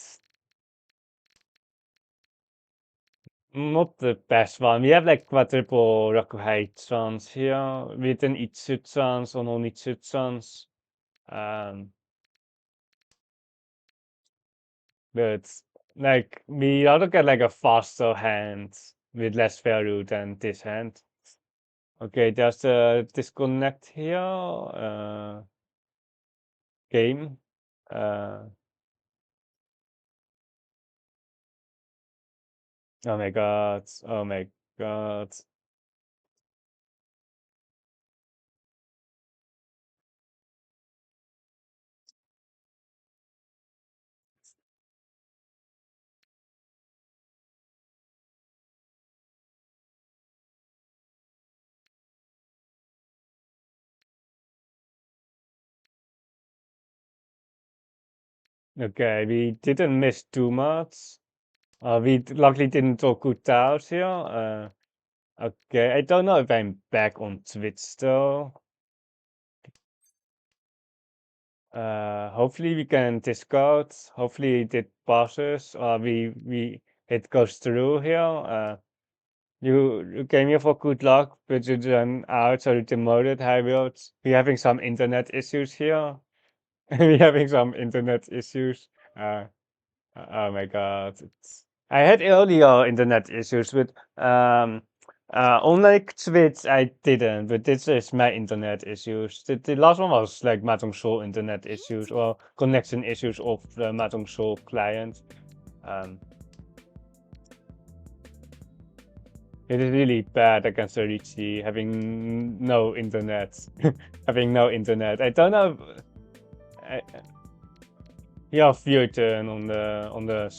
Speaker 1: Not the best one. We have like quadruple Rakuhei chance here with an Itsu chance or non Itsu chance. But like we ought to get like a faster hand with less value than this hand. Okay, there's a disconnect here. Game. Oh my god. Oh my god. Okay, we didn't miss too much. We luckily didn't draw good tiles here. Okay, I don't know if I'm back on Twitch though. Hopefully we can discard. Hopefully it passes. It goes through here. You came here for good luck, but you then out, so you demoted high roads. We're having some internet issues here. We're having some internet issues. Oh my god. I had earlier internet issues with on like Twitch I didn't, but this is my internet issues. The last one was like Mahjong Soul internet issues or connection issues of the Mahjong Soul client. It is really bad against the Riichi having no internet. Having no internet. I don't know. Yeah, fusion on the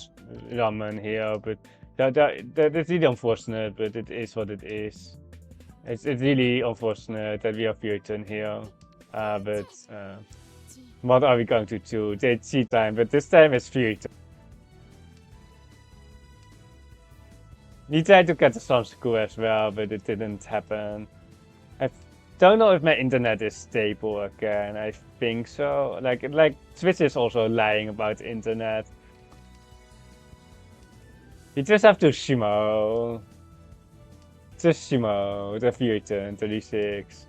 Speaker 1: ramen here, but that's really unfortunate. But it is what it is. It's really unfortunate that we have fusion here. But what are we going to do? They cheat time, but this time it's fusion. We tried to get the Sansaku as well, but it didn't happen. I don't know if my internet is stable again. I think so. Like Twitch is also lying about internet. You just have to shimo. Just shimo the future 36.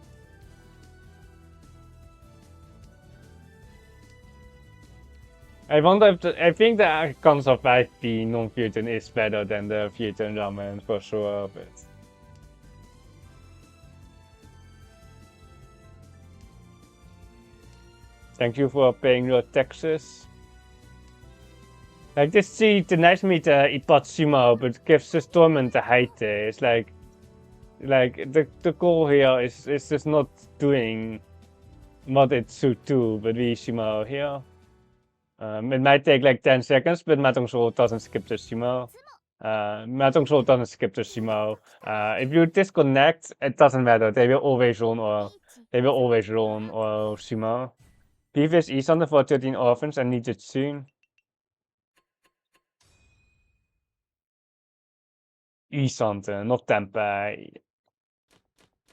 Speaker 1: I wonder if I think the console 5B non-fusion is better than the fusion ramen for sure, but Thank you for paying your taxes. Like this cheat denies me the Ipatsimo, but gives the Stormont the height. It's like the goal here is just not doing what it should do, but we Shimo here. It might take like 10 seconds, but Mahjong Soul doesn't skip the Shimo. Mahjong Soul doesn't skip the Shimo. If you disconnect, it doesn't matter. They will always run or Shimo. Previous Isan for 13 orphans and needed soon. Isanten, not Tempai.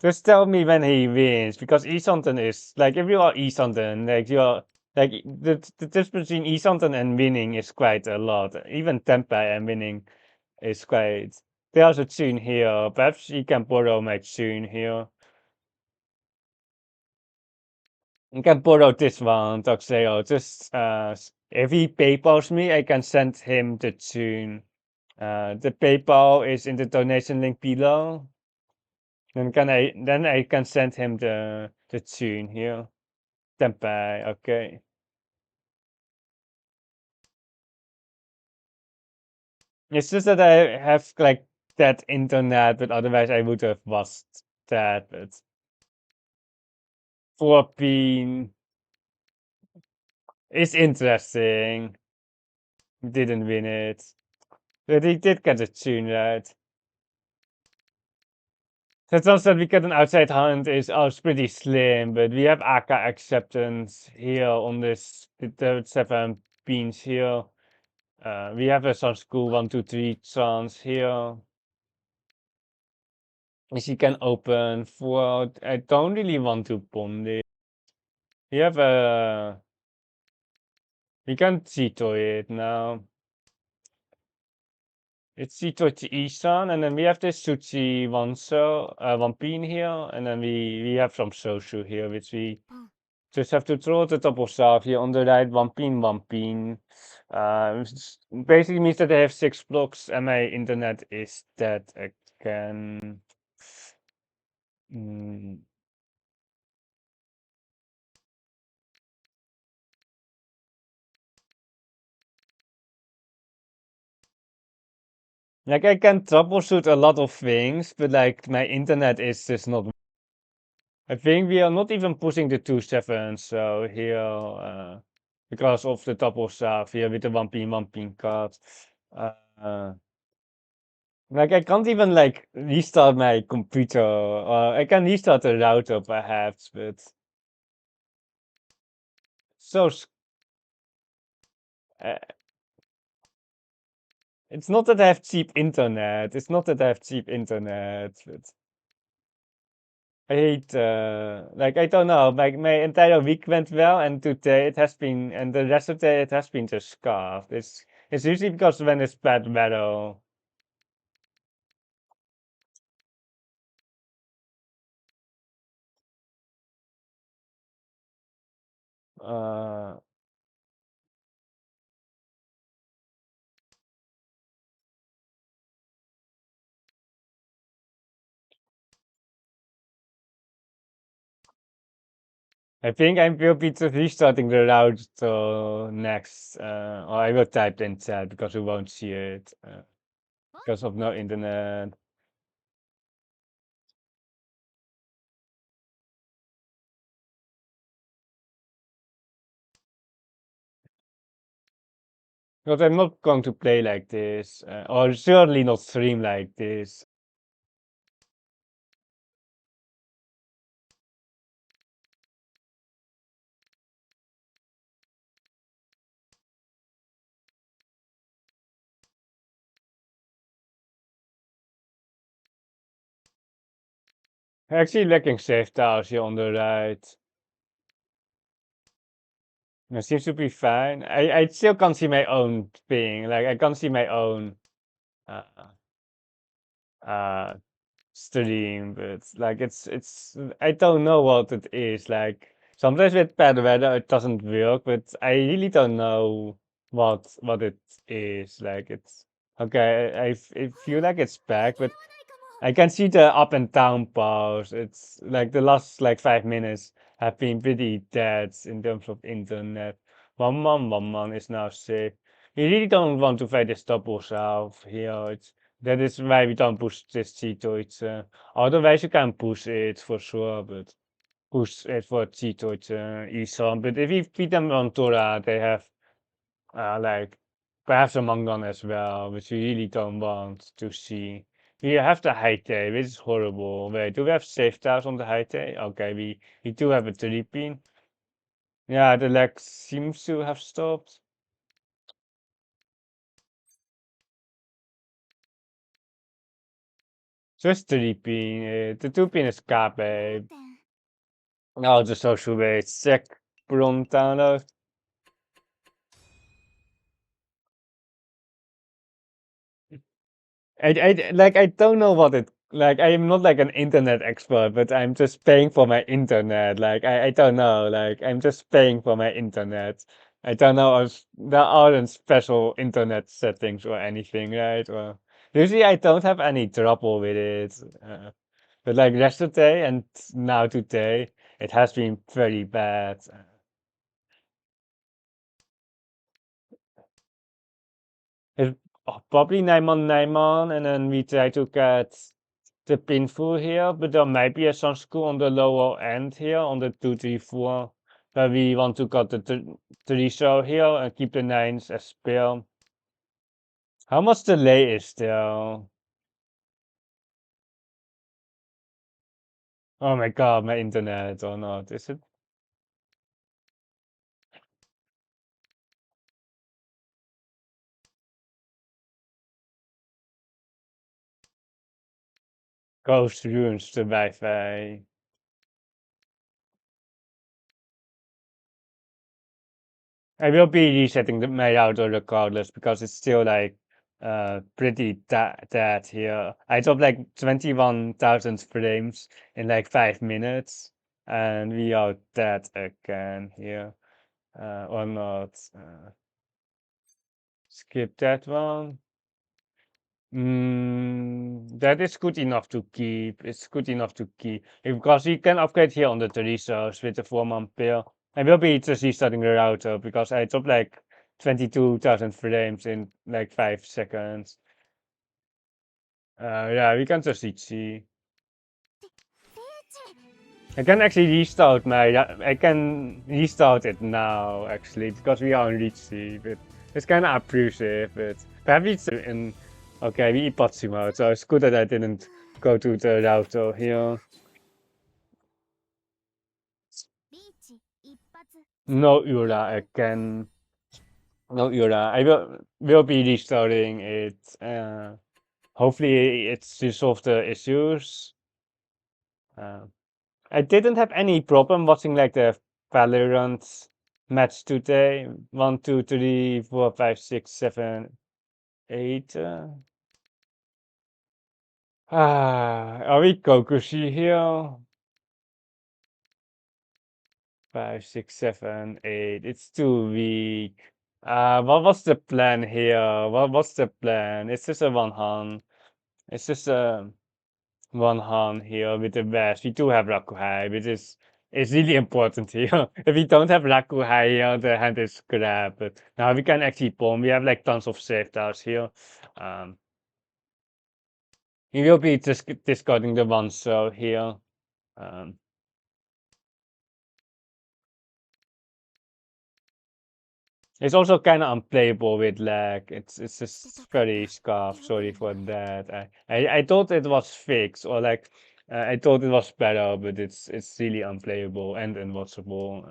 Speaker 1: Just tell me when he wins, because Isanten is like if you are Isanten, like you're like the difference between Isanten and winning is quite a lot. Even Tempai and winning is quite. There's a tune here. Perhaps you can borrow my tune here. You can borrow this one, Toxeo. Just if he PayPals me, I can send him the tune. The PayPal is in the donation link below. Then I can send him the tune here. Tempai, okay. It's just that I have like that internet, but otherwise I would have lost that. But 14 is interesting. Didn't win it. But he did get a tune right. The chance that we get an outside hand is pretty slim, but we have AK acceptance here on this the 7 beans here. We have a some school 1, 2, 3 chance here. She can open for. I don't really want to bond it. We have a. We can Zito it now. It's Zito to Isan, and then we have this Suchi one bean here, and then we have some Soshu here, which we just have to throw the double shove here on the right, one bean. Basically means that I have 6 blocks, and my internet is dead again. Like I can troubleshoot a lot of things, but like my internet is just not. I think we are not even pushing the 2.7, so here because of the double stuff here with the 1 pin card. Like I can't even like restart my computer, or I can restart the router perhaps, but so uh, it's not that I have cheap internet. It's not that I have cheap internet, but I hate like I don't know, like my entire week went well, and today it has been, and the rest of the day it has been just scarfed. It's usually because when it's bad weather. Uh, I think I will be just restarting the router next, or I will type in chat because we won't see it because of no internet. Because I'm not going to play like this, or certainly not stream like this. Actually lacking safe tiles here on the right. It seems to be fine. I still can't see my own thing. Like I can't see my own uh, uh stream, but like it's I don't know what it is. Like sometimes with bad weather it doesn't work, but I really don't know what it is. Like it's okay. I feel like it's back, but I can see the up and down bars. It's like the last like 5 minutes have been pretty dead in terms of internet. 1 is now safe. We really don't want to fight this double south here. That is why we don't push this Cheeto. Otherwise you can push it for sure, but push it for Cheeto. It's easier. But if we beat them on Tora, they have like perhaps a Mangan as well, which we really don't want to see. We have the high tay, which is horrible. Wait, do we have safe tiles on the high tay? Okay, we do have a 3 pin. Yeah, the lag seems to have stopped. Just 3 pin. The 2 pin is cape.
Speaker 2: 点
Speaker 1: Nou, the social way. Check Bron download. I don't know what it like. I am not like an internet expert, but I'm just paying for my internet. Like I don't know. Like I'm just paying for my internet. I don't know if there aren't special internet settings or anything, right? Or usually I don't have any trouble with it. But like yesterday and now today, it has been very bad. It's probably Nijman, and then we try to get the pinful here, but there might be a some school on the lower end here on the 234, where we want to cut the 3 show here and keep the 9s as spare. How much delay is there? Oh my god, my internet or not? Is it? Ghost ruins the Wi-Fi. I will be resetting my router regardless because it's still like pretty dead here. I dropped like 21,000 frames in like 5 minutes and we are dead again here. Or not. Skip that one. That is good enough to keep. It's good enough to keep. Because we can upgrade here on the resource with the 4-month pair. I will be just restarting the router because I dropped like 22,000 frames in like 5 seconds. Yeah, we can just see. I can actually restart I can restart it now actually because we are on Riichi, but it's kind of abusive, but perhaps it's in, okay, we Ipatsu mode, so it's good that I didn't go to the router here.
Speaker 2: リーチ一発
Speaker 1: No Ura again. No Ura. I will be restarting it. Hopefully it's resolved the issues. Uh, I didn't have any problem watching like the Valorant match today. 1, 2, 3, 4, 5, 6, 7, 8. Are we Kokushi here? 5, 6, 7, 8. It's too weak. What was the plan here? What's the plan? It's just a one hand. It's just a one hand here with the best. We do have Rakuhai, which is it's really important here. If we don't have Rakuhai here, the hand is crap. But now we can actually pawn. We have like tons of safe tiles here. Um, he will be just discarding the one so here. Um, it's also kind of unplayable with lag. It's just very scuffed. Sorry for that. I thought it was fixed or like I thought it was better, but it's really unplayable and unwatchable.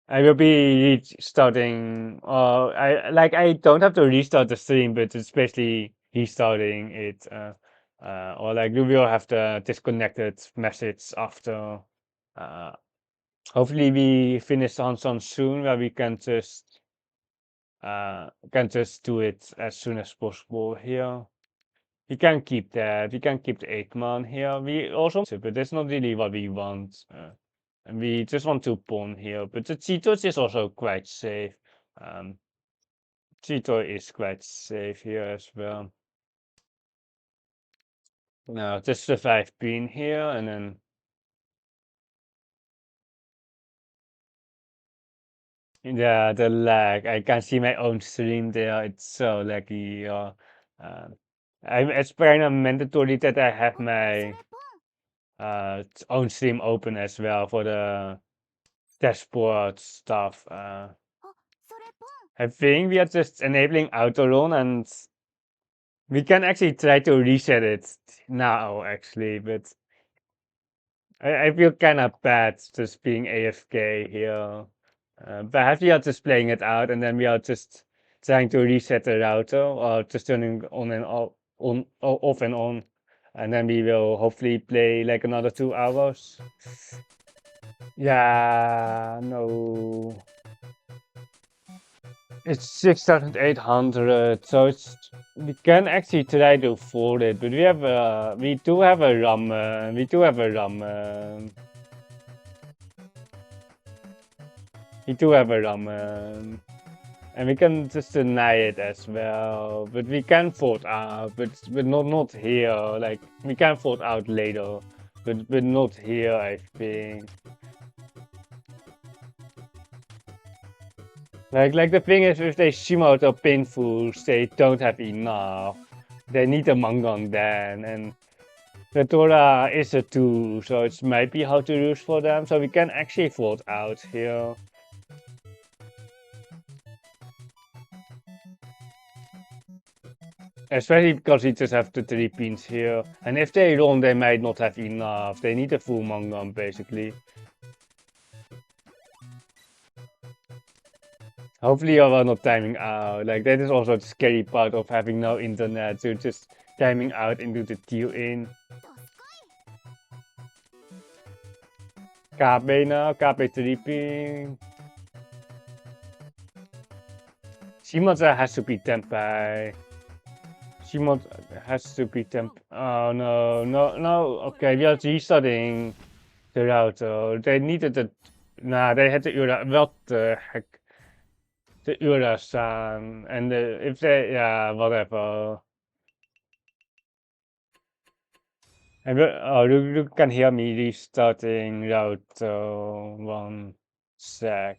Speaker 1: I will be restarting. I don't have to restart the stream, but it's basically restarting it. Or like we will have the disconnected message after. Uh, Hopefully we finish on some soon where we can just do it as soon as possible here. We can keep that. We can keep the 8 man here. We also, but that's not really what we want. And we just want to pawn here. But the Cheetos is also quite safe. Um, Cheeto is quite safe here as well. No, just survive being here and then. Yeah, the lag. I can see my own stream there. It's so laggy. Uh, it's kind of mandatory that I have
Speaker 2: お、そ
Speaker 1: my
Speaker 2: れポン。
Speaker 1: own stream open as well for the dashboard stuff.
Speaker 2: あ、それポン。
Speaker 1: I think we are just enabling auto run and we can actually try to reset it now actually, but I feel kind of bad just being AFK here. Perhaps we are just playing it out and then we are just trying to reset the router or just turning on and off and on. And then we will hopefully play like another 2 hours. Yeah, no. It's 6,800, so we can actually try to afford it, but we do have a ramen. We do have a ramen. And we can just deny it as well, but we can vote out, but not here. Like we can vote out later, but not here. I think. Like the thing is, if they shim out the pinfuls, they don't have enough. They need a Mangon then, and the Dora is a 2, so it might be hard to use for them. So we can actually vote out here. Especially because we just have the 3 pins here. And if they run, they might not have enough. They need a full Mangon, basically. Hopefully you are not timing out. Like, that is also the scary part of having no internet. So just timing out into the deal in. KB now, KB 3 pin. Shimata has to be tempai. Shimon has to be temp. Oh no, no. Okay, we are restarting the router. They needed the. Nah, they had the Ura. What the heck? The Ura-san. And if they. Yeah, whatever. And oh, you can hear me restarting router. 1 sec.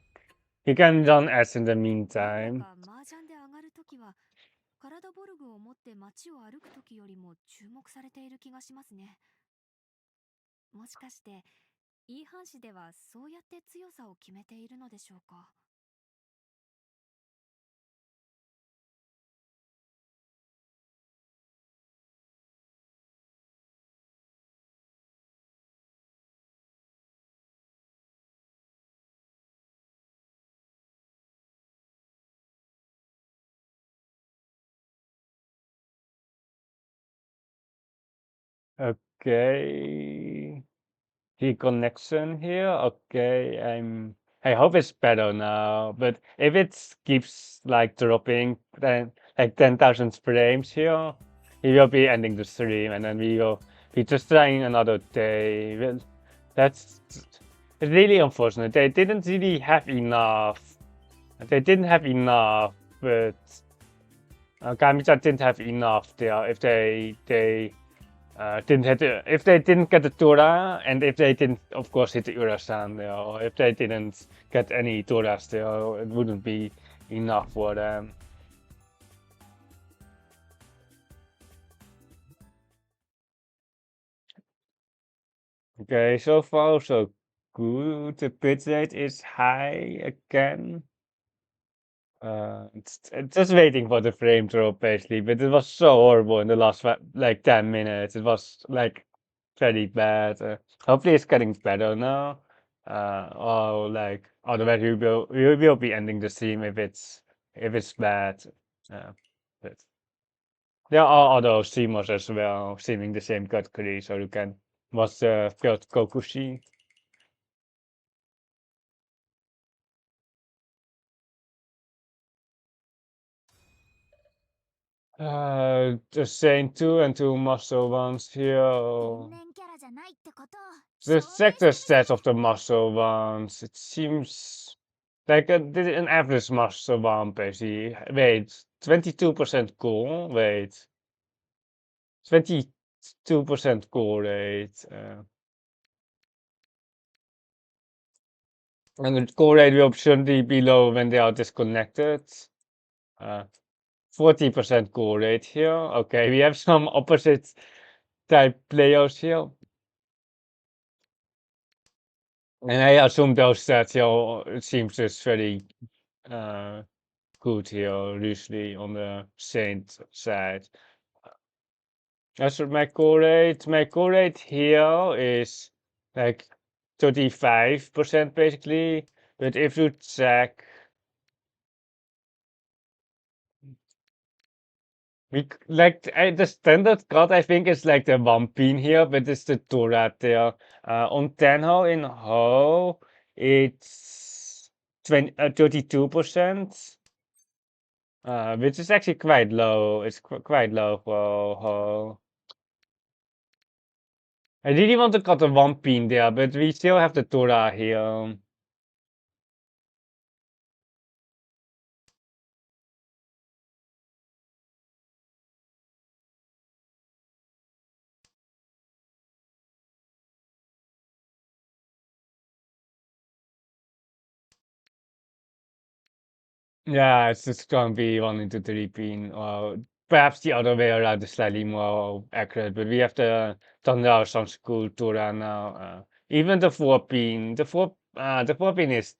Speaker 1: You can run S in the
Speaker 2: なんだ
Speaker 1: meantime.
Speaker 2: か麻雀で上がるときは体ボルグを持って街を歩くときよりも注目されている気がしますね。もしかして E 判士ではそうやって強さを決めているのでしょうか。
Speaker 1: Okay. The connection here. Okay, I hope it's better now. But if it keeps like dropping, then like 10,000 frames here, we will be ending the stream, and then we will be just trying another day. Well, that's really unfortunate. They didn't really have enough. They didn't have enough, but Kamicha didn't have enough there. If they didn't hit if they didn't get the Tura, and if they didn't, of course, hit the Urasan there, or if they didn't get any Turas there, it wouldn't be enough for them. Okay, so far so good. The bit rate is high again. It's just waiting for the frame drop basically, but it was so horrible in the last like 10 minutes. It was like very bad. Hopefully it's getting better now. Or like otherwise we will be ending the stream if it's bad. But there are other streamers as well streaming the same category, so you can watch the first Kokushi. The same 2 and 2 muscle ones here.
Speaker 2: 天然キャラじゃないってことを
Speaker 1: Just check the stats of the muscle ones. It seems like an average muscle one, basically. Wait, 22% cool. Wait, 20. 2% call rate. And the call rate will certainly be low when they are disconnected. 40% call rate here. Okay, we have some opposite type players here. And I assume those stats here, it seems just very good here, usually on the Saint side. As for my call rate here is like 35% basically. But if you check, the standard cut I think is like the one pin here, but it's the Torah there. On Tenhou in Ho, it's 32%. Which is actually quite low. It's quite low for Ho. I really want to cut the one pin there, but we still have the Torah here. Yeah, it's just gonna be 1 into 3 pin, or perhaps the other way around is slightly more accurate, but we have the Thunder some school Torah now. Even the 4 pin, the 4 pin is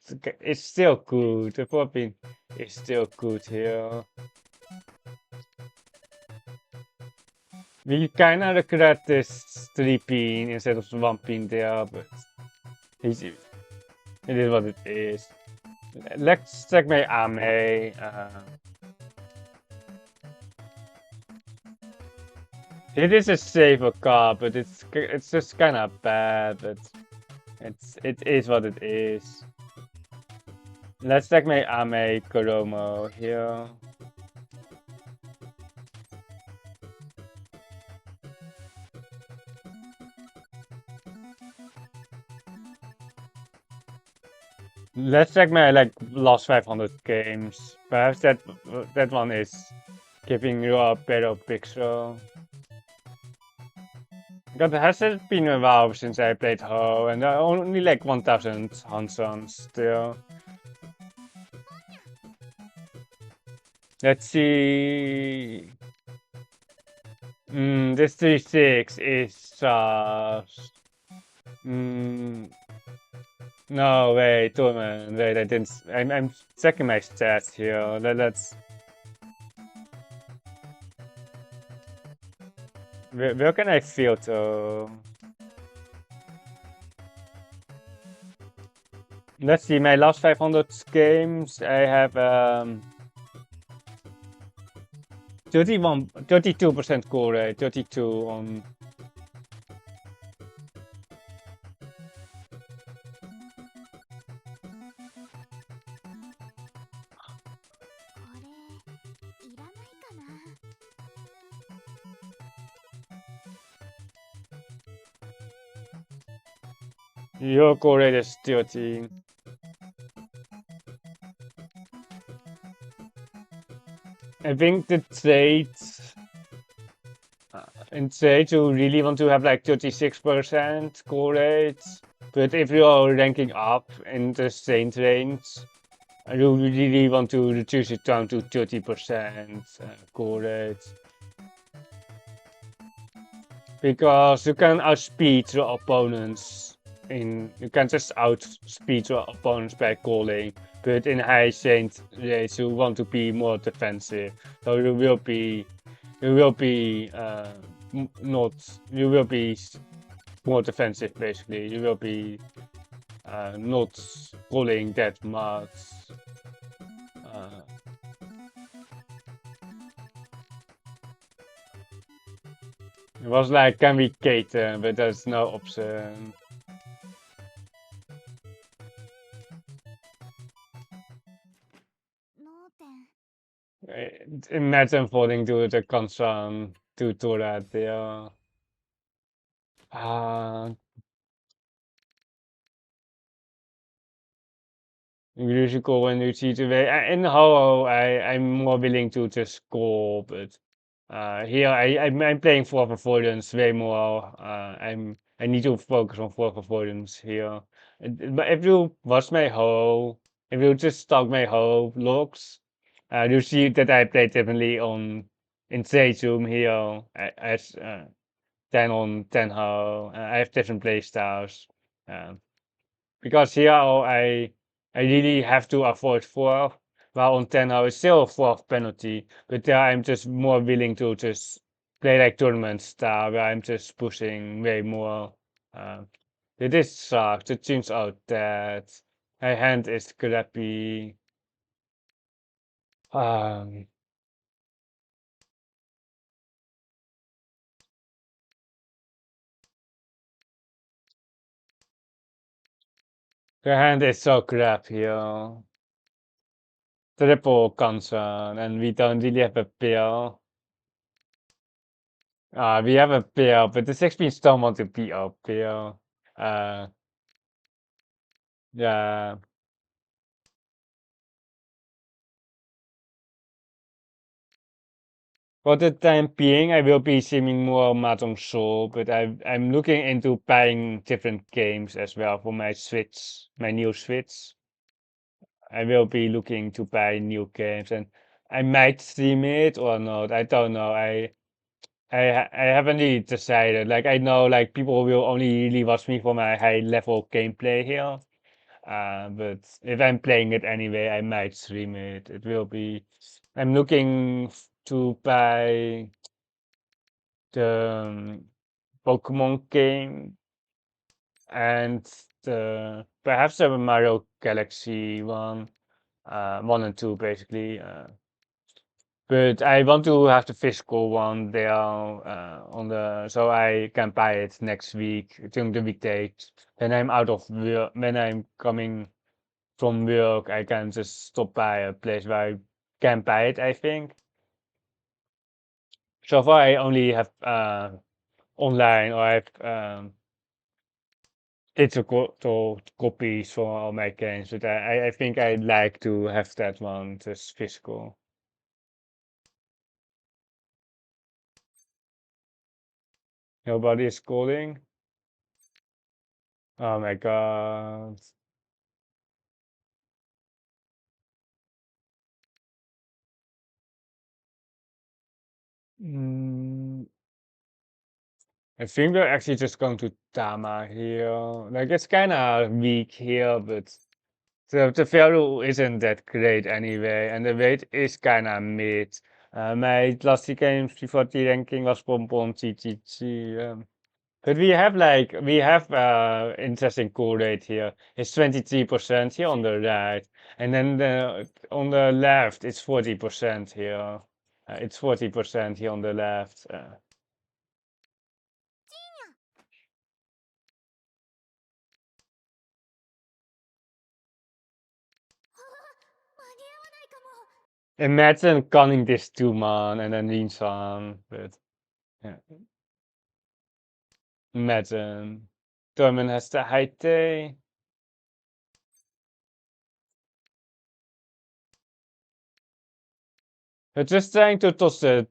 Speaker 1: still good. The 4 pin is still good here. We kinda regret this 3 pin instead of 1 pin there, but it is what it is. Let's check my Ame. It is a safer car, but it's just kind of bad. But it is what it is. Let's check my Ame Koromo here. Let's check my last 500 games. Perhaps that one is giving you a better picture. God, has it been a while since I played Ho, and there are only like 1000 Hansons still. Let's see. This 3-6 is just. No, wait, Torment. Wait, I didn't. I'm checking my stats here. Let's. Where can I filter? Let's see, my last 500 games, I have 32% core rate, 32 on. Your core rate is 13. I think the trades in trades you really want to have like 36% core rate, but if you are ranking up in the Saint range, you really want to reduce it down to 30% core rate. Because you can outspeed your opponents you can just outspeed your opponents by calling, but in high Saint race you want to be more defensive. So you will be more defensive basically. You will be not calling that much. It was like, can we cater, but there's no option. Imagine falling to the concern to that there. Musical when you see the way in Ho, I'm more willing to just score, but Here I'm playing for avoidance way more. I need to focus on for avoidance here. But if you watch my whole, if you just stalk my whole logs, you see that I play differently on in Zoom here as 10 on Tenhou. I have different play styles. Uh, because here I really have to avoid fourth, while on Tenhou it's still a fourth penalty, but there I'm just more willing to just play like tournament style where I'm just pushing way more. Uh, this sucks. It turns out that my hand is crappy. Um, the hand is so crap here. Triple concern, and we don't really have a pill. We have a pill, but the 6 don't want to be a pill. Uh, yeah. For the time being, I will be streaming more Mahjong Soul, but I'm looking into buying different games as well for my Switch, my new Switch. I will be looking to buy new games, and I might stream it or not. I don't know. I haven't really decided. Like I know, like people will only really watch me for my high level gameplay here. But if I'm playing it anyway, I might stream it. It will be. I'm looking to buy the Pokemon game and the perhaps the Mario Galaxy one, 1 and 2 basically. But I want to have the physical one there on the so I can buy it next week during the weekdays. When I'm out of work, when I'm coming from work, I can just stop by a place where I can buy it, I think. So far, I only have online or I have digital copies for all my games, but I think I'd like to have that one just physical. Nobody is calling. Oh my god. Mm, I think we're actually just going to Tama here. Like it's kind of weak here, but the value isn't that great anyway, and the weight is kind of mid. My last games before the ranking was Bonbon GGG. But we have interesting core rate here. It's 23% here on the right, and then on the left it's 40% here. It's 40% here on the left. Imagine conning this 2 man and then win some, but yeah. Imagine. Dorman has the high day. We're just trying to toss the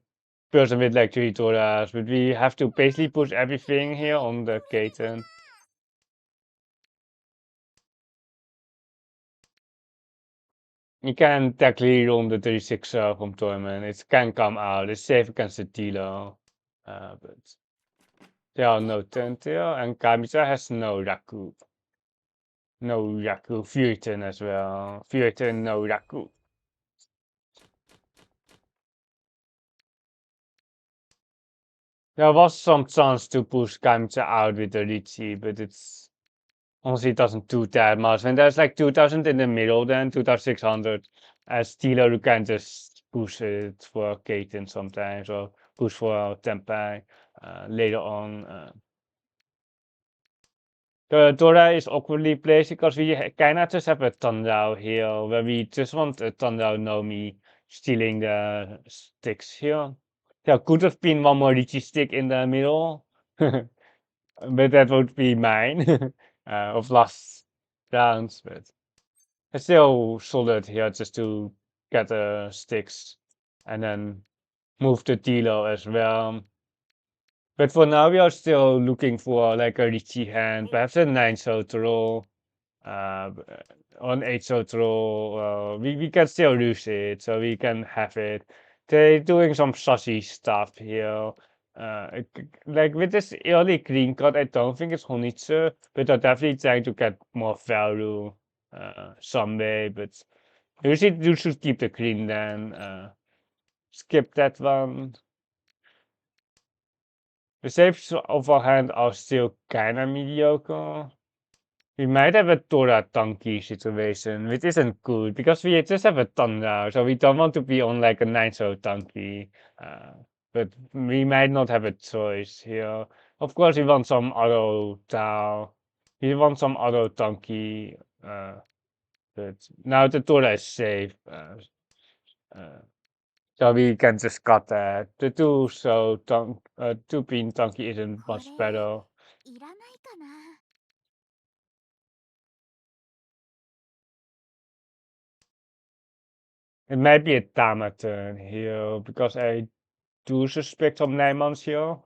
Speaker 1: person with like 3 Toras, but we have to basically push everything here on the Kaiten. You can technically run the 36 from Dorman. It can come out. It's safe against the dealer. But there are no Tentil, and Kamisa has no Raku. No Raku. Futon as well. Futon, no Raku. There was some chance to push Kamcha out with the Riichi, but it's honestly doesn't do that much. When there's like 2000 in the middle, then 2600 as dealer, you can just push it for Kaiten sometimes or push for Tempai later on. The Dora is awkwardly placed because we kinda just have a Tandao here where we just want a Tandao Nomi stealing the sticks here. There could have been one more Riichi stick in the middle, but that would be mine of last rounds. But it's still solid here just to get the sticks and then move the Tilo as well. But for now, we are still looking for like a Riichi hand, perhaps a 9 Sotro, uh, on 8 Sotro. We can still use it, so we can have it. They're doing some saucy stuff here. Like with this early green card, I don't think it's Honitsu, but they're definitely trying to get more value someday. But you should keep the green then. Skip that one. The saves of our hand are still kinda mediocre. We might have a Tora Tanki situation, which isn't good because we just have a ton now, so we don't want to be on like a 9-so Tanki. Uh, but we might not have a choice here. Of course, we want some auto Tao. We want some auto Tanki. But now the Tora is safe. Uh, so we can just cut that. The 2-pin Tanki isn't
Speaker 2: これ
Speaker 1: much better.
Speaker 2: いらないかな。
Speaker 1: It might be a Tama turn here, because I do suspect some Nijmans here.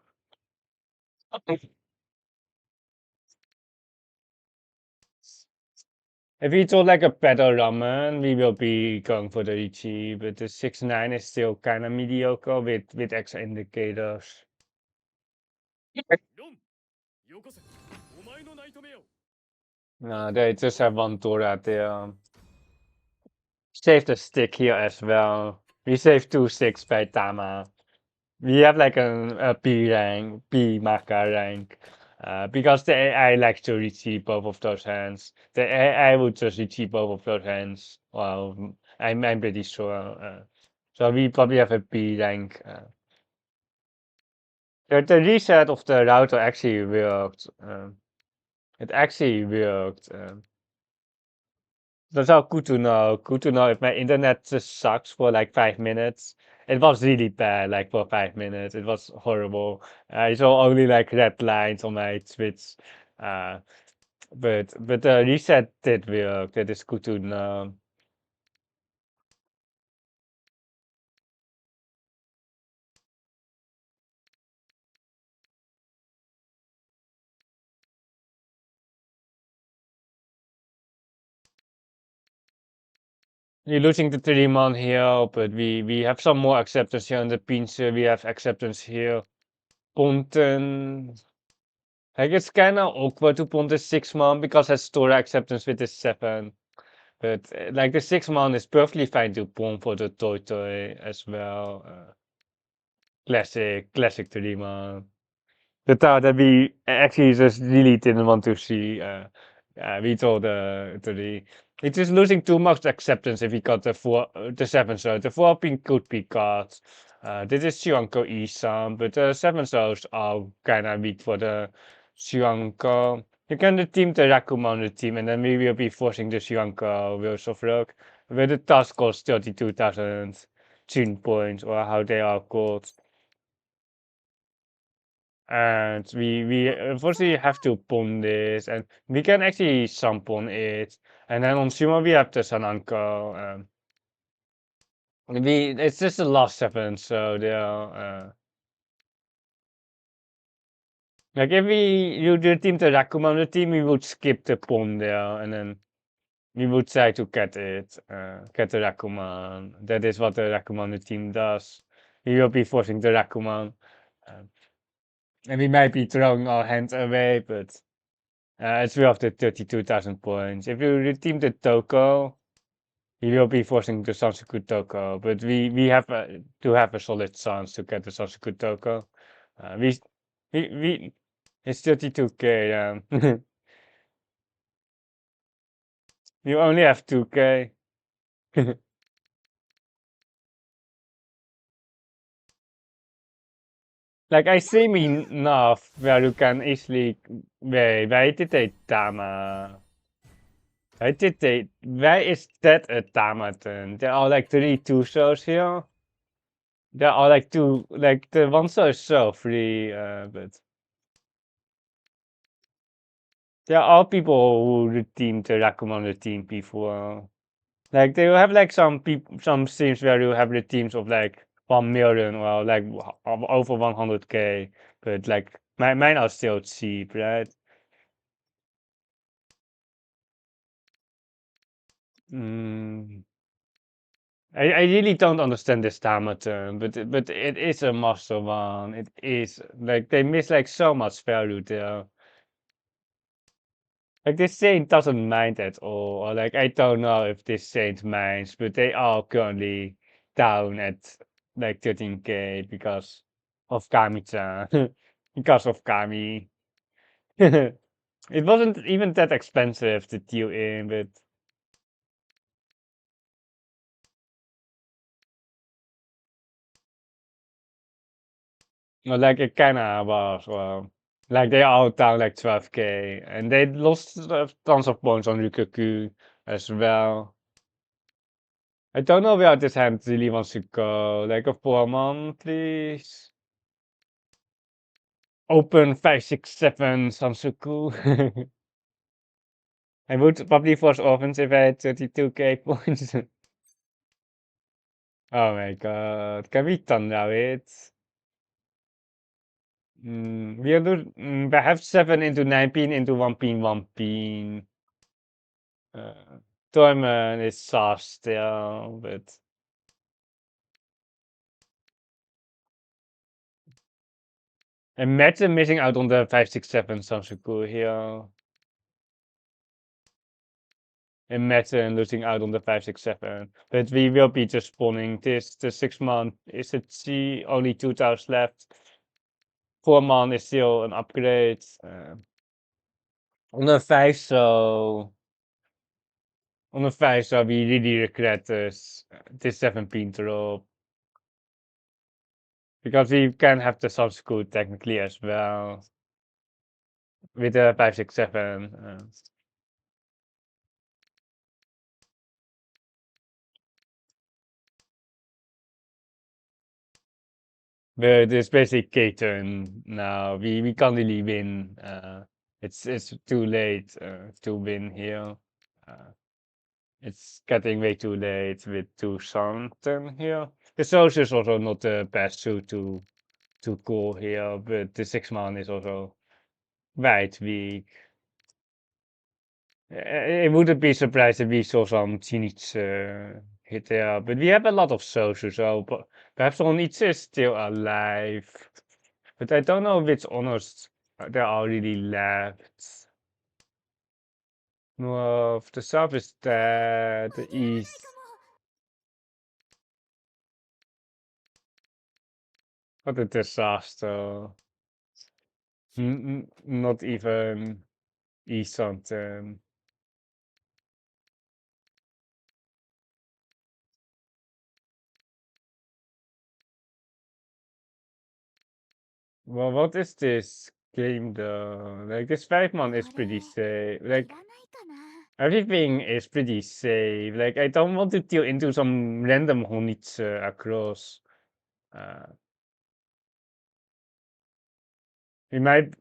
Speaker 1: If we throw like a better ramen, we will be going for the Riichi, but the 6-9 is still kinda mediocre with extra indicators.
Speaker 3: ロンよこせお前のナイトメアを
Speaker 1: They just have one Tora there. Save the stick here as well. We save 2 sticks by Tama. We have like a B rank, B Maka rank. Because the AI likes to retrieve both of those hands. The AI would just retrieve both of those hands. Well, I'm pretty sure. So we probably have a B rank. The reset of the router actually worked. It actually worked. That's how good to know. Good to know if my internet just sucks for like 5 minutes. It was really bad, like for 5 minutes. It was horrible. I saw only like red lines on my Twitch. Uh, but the reset did work. That is good to know. You're losing the 3-man here, but we have some more acceptance here on the pinch. We have acceptance here. Ponten. Like it's kind of awkward to punt the 6-man because has store acceptance with the 7. But like the 6-man is perfectly fine to pawn for the toy as well. Classic 3-man. The tower that we actually just really didn't want to see. We told the 3. It is losing too much acceptance if we got the 7 so the 4 pin could be got. This is Shuanko Isam, but the 7 souls are kinda weak for the Shuanko. You can redeem the Rakuma on the team, and then we will be forcing the Shuanko Wheels of Rock, where the task costs 32,000 June points, or how they are called. And we unfortunately have to pawn this, and we can actually summon it. And then on Sumo we have the Sananko. It's just the last 7, so they are like if you do team the Rakuma on the team, we would skip the pawn there, and then we would try to get it, get the Rakuman. That is what the Rakuman team does. We will be forcing the Rakuman. And we might be throwing our hands away, but it's worth the 32,000 points. If you redeem the Toko, you will be forcing the Sansuku Toko, but we have to have a solid chance to get the Sansuku Toko. We it's 32k, yeah. You only have 2k. Like I see me enough where you can easily why did they Tama? Why is that a Tama then? There are like 3 two-shows here. There are like 2, like the one show is so free, but there are people who redeem the Rakuma on the team before. Like they will have like some streams where you have the teams of like 1 million or like over 100k, but like mine are still cheap, right? I really don't understand this Tama term, but it is a master one. It is like they miss like so much value there. Like this saint doesn't mind at all, or like I don't know if this saint minds, but they are currently down at like 13k because of Kami-chan, because of Kami. It wasn't even that expensive to deal in, but no, like it kinda was. Well, like they are down like 12k, and they lost tons of points on Ryukyu as well. I don't know where this hand really wants to go. Like a 4-man, please. Open 567 Sansuku. I would probably force offense if I had 32k points. Oh my god. Can we thunder it? We have 7 into 9 pin into 1 pin 1 pin. Diamond is soft still, but imagine missing out on the 567 Sansuku here. Imagine losing out on the 567. But we will be just spawning this. The 6-man is a G, only 2 tiles left. 4-man is still an upgrade. On the 5, so. On the 5, so we really regret this 7 pin drop. Because we can have the Sansuku technically as well. With the 567. But it's basically K-turn now. We can't really win. It's too late to win here. It's getting way too late with 2 something here. The Source is also not the best suit to call here, but the 6-man is also quite weak. I wouldn't be surprised if we saw some Zenith hit there, but we have a lot of Sosu, so perhaps Zenith is still alive. But I don't know which honors there are really left. North, the south is dead, the east. What a disaster. Not even east something. Well, what is this game though? Like this 5-man is pretty safe. Like everything is pretty safe. Like I don't want to deal into some random Honitsu across. We might.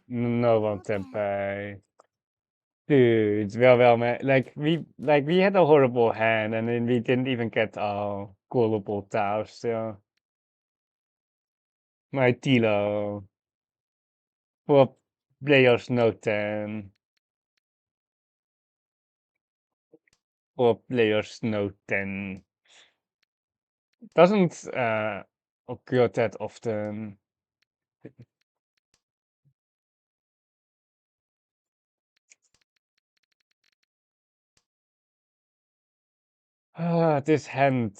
Speaker 1: No one Senpai. Dude, well, man. Like we had a horrible hand, and then we didn't even get our callable tiles. So my Tilo for players no 10 for players no 10 doesn't occur that often. This hand,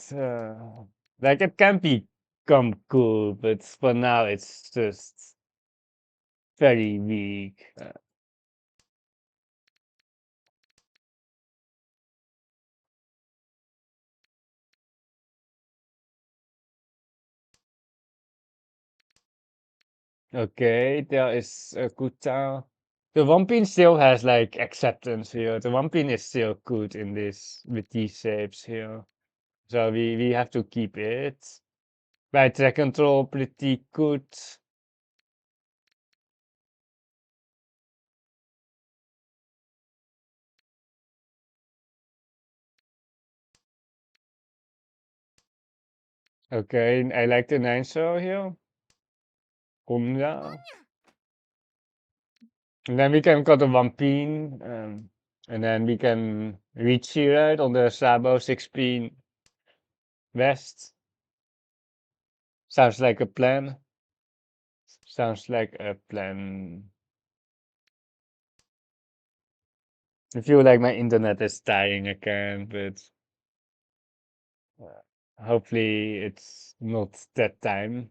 Speaker 1: like it can become cool, but for now it's just very weak. Okay, there is a good town. The one pin still has like acceptance here. The one pin is still good in this with these shapes here. So we have to keep it. Bij track control pretty good. Okay, I like the 9 show here. Honda. And then we can cut a 1 pin. And then we can Riichi right on the Sabo 6 pin west. Sounds like a plan. Sounds like a plan. I feel like my internet is dying again, but hopefully it's not that time.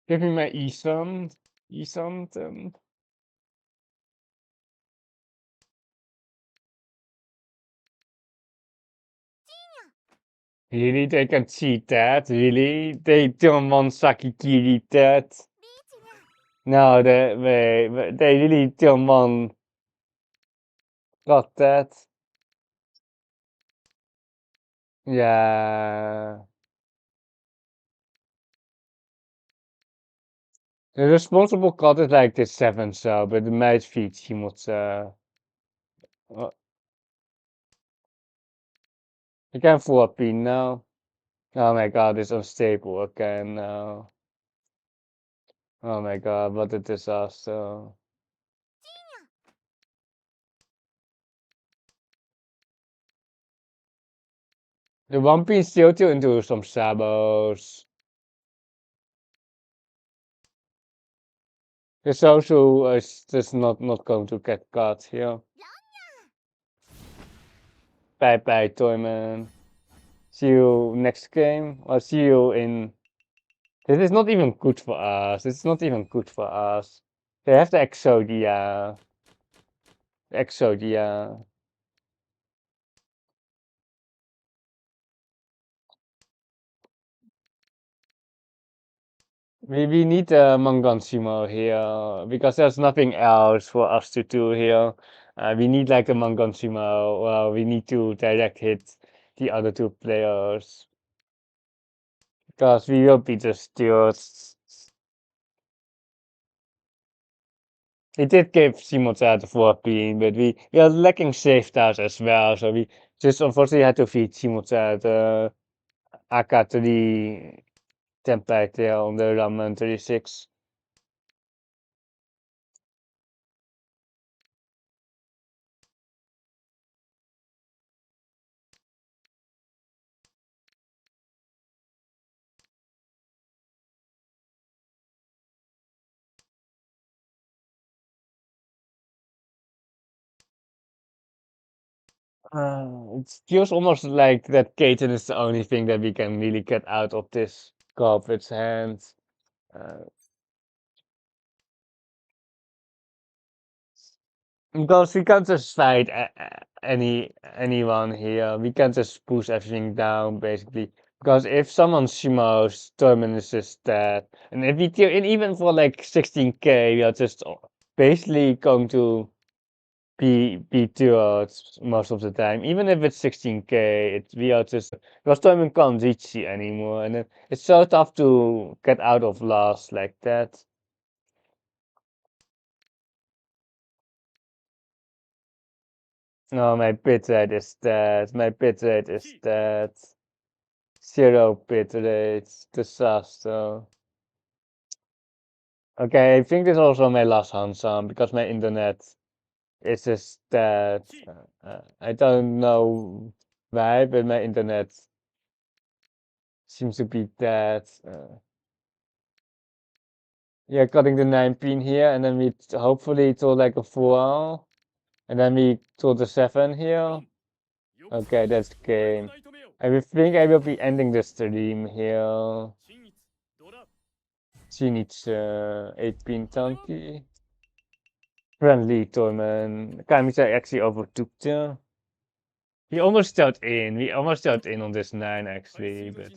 Speaker 1: Give me my eSund. eSund. Really? They can cheat that? Really? They don't want Sakikiri that? No, they really don't want got that. Yeah. The responsible cut is like this 7 zo, but de meidfiets, je moet you can 4 pin now. Oh my god, it's unstable again now. Oh my god, what a disaster. The 1 pin still to into some sabos. This also is just not going to get cut here. Bye bye, Toyman. See you next game. I'll see you in. This is not even good for us. It's not even good for us. They have the Exodia. Exodia. We need a Mangansimo here because there's nothing else for us to do here. We need like a Mangansimo. Well, we need to direct hit the other 2 players because we will be destroyed. He did give Simonsad the 4 pin, but we are lacking safe stars as well, so we just unfortunately had to feed Simonsad AK3 template there on the Ramen 36. It feels almost like that Kaiten is the only thing that we can really get out of this culprit's hands. Because we can't just fight anyone here. We can't just push everything down basically. Because if someone shimos, Terminus is dead. And if we kill, and even for like 16k, we are just basically going to be towards most of the time. Even if it's 16k, we are just because Termin can't reach it anymore, and it's so tough to get out of loss like that. No, my bit rate is dead. My bit rate is dead. 0 bit rate. Disaster. Okay, I think this is also my last Hansam because my internet is just dead. I don't know why, but my internet seems to be dead. Yeah, cutting the 9 pin here, and then we hopefully told like a 4, and then we told the 7 here. Okay, that's the game. I think I will be ending the stream here. She needs 8 pin tanky. Friendly tournament. Kamisa actually overtook the We almost got in. We almost got in on this 9 actually, but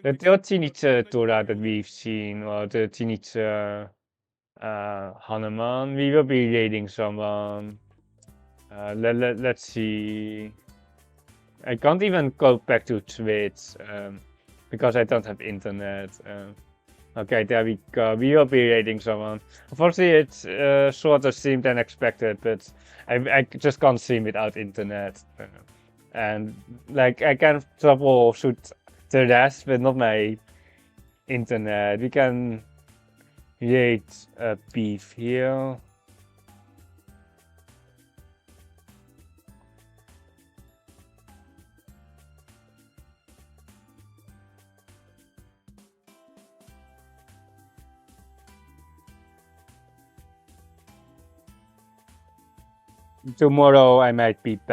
Speaker 1: the teenage Torah that we've seen, or the teenage Hanuman, we will be raiding someone. Let's see. I can't even go back to Twitch because I don't have internet. Okay, there we go. We will be raiding someone. Unfortunately, it's shorter stream than expected, but I just can't stream without internet. And like I can troubleshoot the rest, but not my internet. We can raid beef here. Tomorrow I might be back.